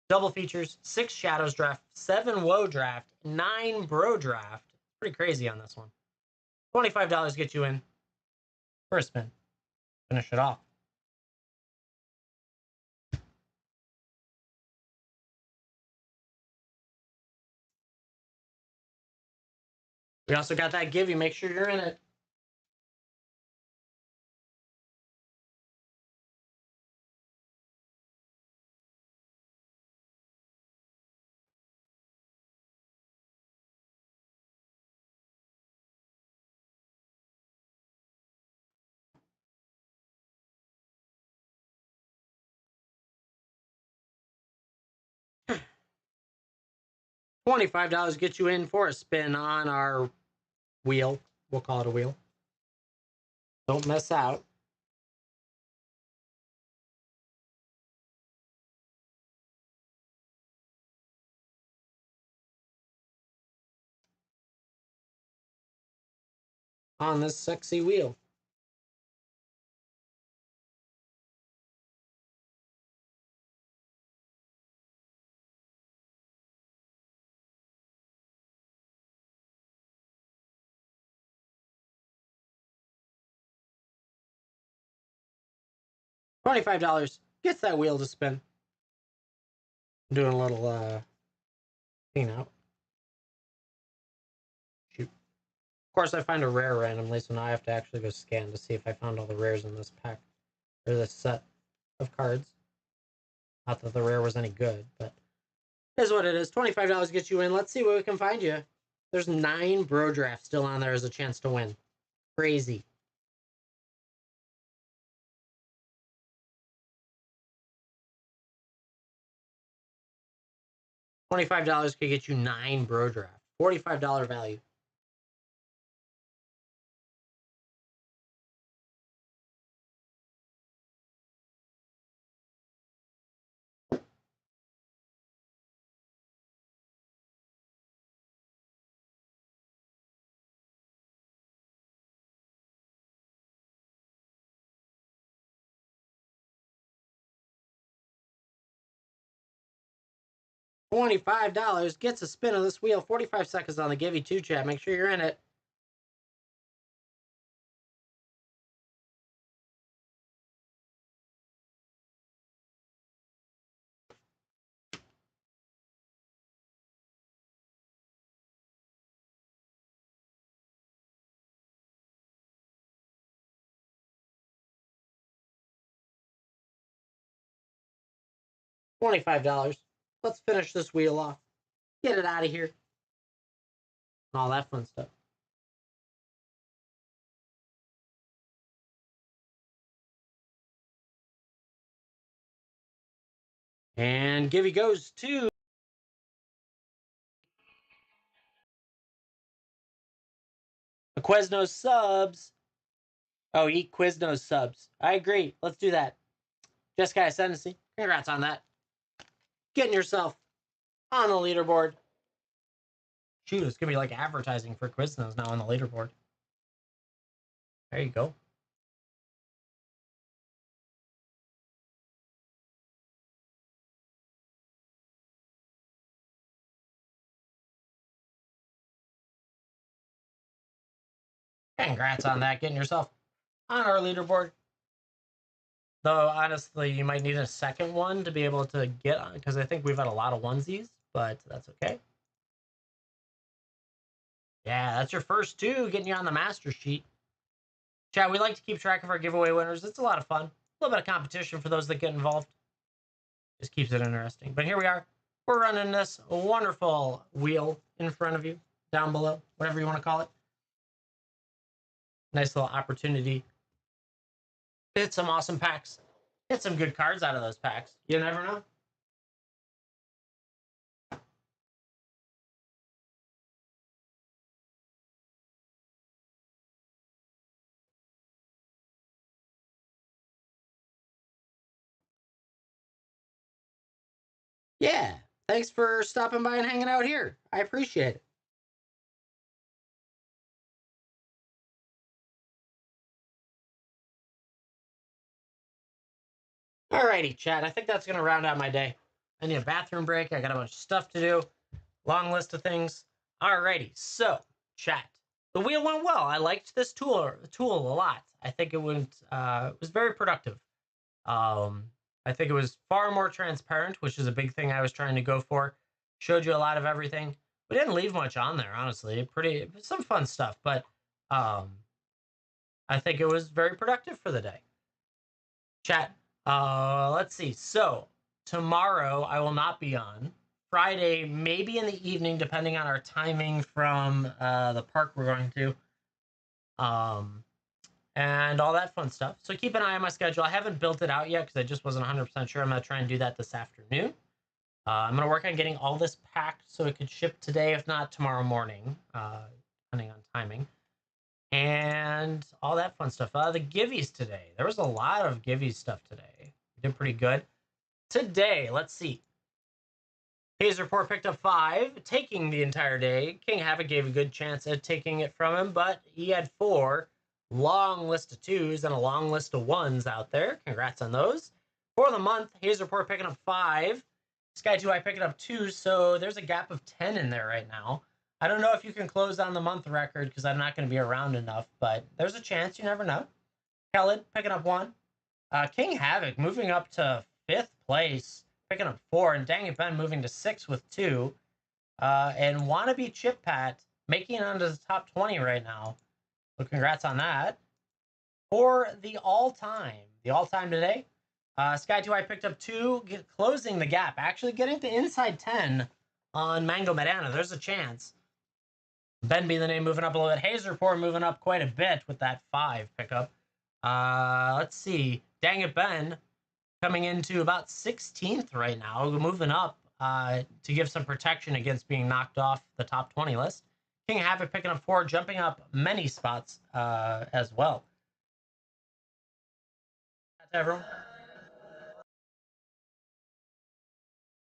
Double Features, 6 Shadows Draft, 7 Woe Draft, 9 Bro Draft. Pretty crazy on this one. $25 gets you in for a spin. Finish it off. We also got that givey. Make sure you're in it. $25 gets you in for a spin on our wheel. We'll call it a wheel. Don't miss out. On this sexy wheel. $25 gets that wheel to spin. I'm doing a little clean out. Shoot. Of course, I find a rare randomly, so now I have to actually go scan to see if I found all the rares in this pack or this set of cards. Not that the rare was any good, but it is what it is. $25 gets you in. Let's see what we can find you. There's 9 Bro Drafts still on there as a chance to win. Crazy. $25 could get you 9 Bro Draft. $45 value. $25 gets a spin of this wheel. 45 seconds on the Give You 2 chat. Make sure you're in it. $25. Let's finish this wheel off. Get it out of here. And all that fun stuff. And Givey goes to Quiznos subs. Oh, eat Quiznos subs. I agree. Let's do that. Jessica Ascendancy, congrats on that. Getting yourself on the leaderboard. Shoot, it's going to be like advertising for Quiznos now on the leaderboard. There you go. Congrats on that. Getting yourself on our leaderboard. Though, honestly, you might need a second one to be able to get on, because I think we've had a lot of onesies, but that's okay. Yeah, that's your first 2, getting you on the master sheet. Chat, we like to keep track of our giveaway winners. It's a lot of fun. A little bit of competition for those that get involved. Just keeps it interesting. But here we are. We're running this wonderful wheel in front of you, down below, whatever you want to call it. Nice little opportunity. Hit some awesome packs. Hit some good cards out of those packs. You never know. Yeah. Thanks for stopping by and hanging out here. I appreciate it. Alrighty, chat. I think that's going to round out my day. I need a bathroom break. I got a bunch of stuff to do. Long list of things. Alrighty. So, chat. The wheel went well. I liked this tool a lot. I think it was very productive. I think it was far more transparent, which is a big thing I was trying to go for. Showed you a lot of everything. We didn't leave much on there, honestly. Some fun stuff, but I think it was very productive for the day. Chat. Let's see. So tomorrow I will not be on. Friday, maybe in the evening, depending on our timing from the park we're going to. And all that fun stuff. So keep an eye on my schedule. I haven't built it out yet because I just wasn't 100% sure. I'm going to try and do that this afternoon. I'm going to work on getting all this packed so it could ship today, if not tomorrow morning, depending on timing. And all that fun stuff. The Giveys today. There was a lot of Giveys stuff today. We did pretty good. Today, let's see. Hayes Report picked up 5, taking the entire day. King Havoc gave a good chance at taking it from him, but he had 4. Long list of 2s and a long list of 1s out there. Congrats on those. For the month, Hayes Report picking up 5. Sky 2 I picking up 2, so there's a gap of 10 in there right now. I don't know if you can close on the month record because I'm not going to be around enough, but there's a chance. You never know. Kellen picking up 1. King Havoc moving up to 5th place, picking up 4, and Dang It Ben moving to 6 with 2. And Wannabe Chip Pat making it onto the top 20 right now. So congrats on that. For the all-time today, Sky 2 I picked up 2, closing the gap, actually getting to inside 10 on Mango Medana. There's a chance. Ben being the name moving up a little bit. Hayes Report moving up quite a bit with that 5 pickup. Let's see. Dang It Ben coming into about 16th right now, moving up to give some protection against being knocked off the top 20 list. King of Havoc picking up 4, jumping up many spots as well. That's everyone.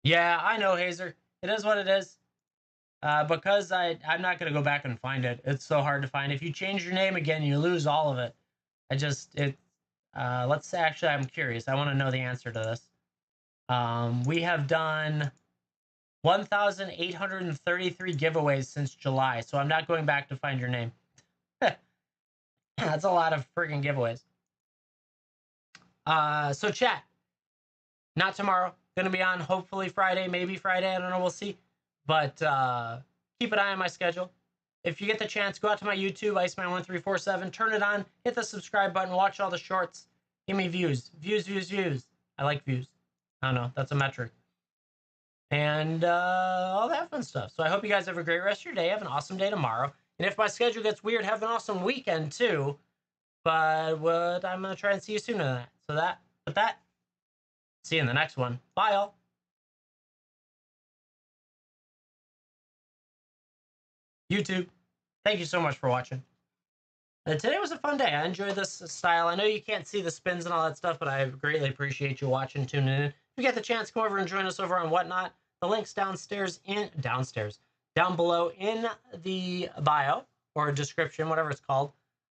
Yeah, I know, Hazer. It is what it is. Because I'm not going to go back and find it. It's so hard to find. If you change your name again, you lose all of it. Let's say, actually, I'm curious. I want to know the answer to this. We have done 1,833 giveaways since July, so I'm not going back to find your name. That's a lot of freaking giveaways. So chat, not tomorrow. Gonna be on hopefully Friday, maybe Friday. I don't know. We'll see. But keep an eye on my schedule. If you get the chance, go out to my YouTube, Iceman1347, turn it on, hit the subscribe button, watch all the shorts. Give me views. Views. I like views. I don't know. That's a metric. And all that fun stuff. So I hope you guys have a great rest of your day. Have an awesome day tomorrow. And if my schedule gets weird, have an awesome weekend too. But I'm going to try and see you sooner than that. So see you in the next one. Bye, all. YouTube, thank you so much for watching. Today was a fun day. I enjoyed this style. I know you can't see the spins and all that stuff, but I greatly appreciate you watching, tuning in. If you get the chance, come over and join us over on WhatNot. The link's down below in the bio or description, whatever it's called.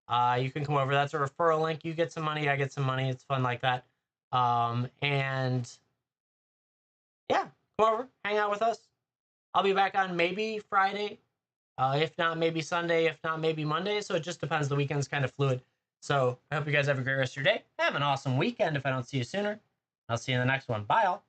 You can come over. That's a referral link. You get some money, I get some money. It's fun like that. And yeah, come over, hang out with us. I'll be back on maybe Friday. If not, maybe Sunday. If not, maybe Monday. So it just depends. The weekend's kind of fluid. So I hope you guys have a great rest of your day. Have an awesome weekend if I don't see you sooner. I'll see you in the next one. Bye, all.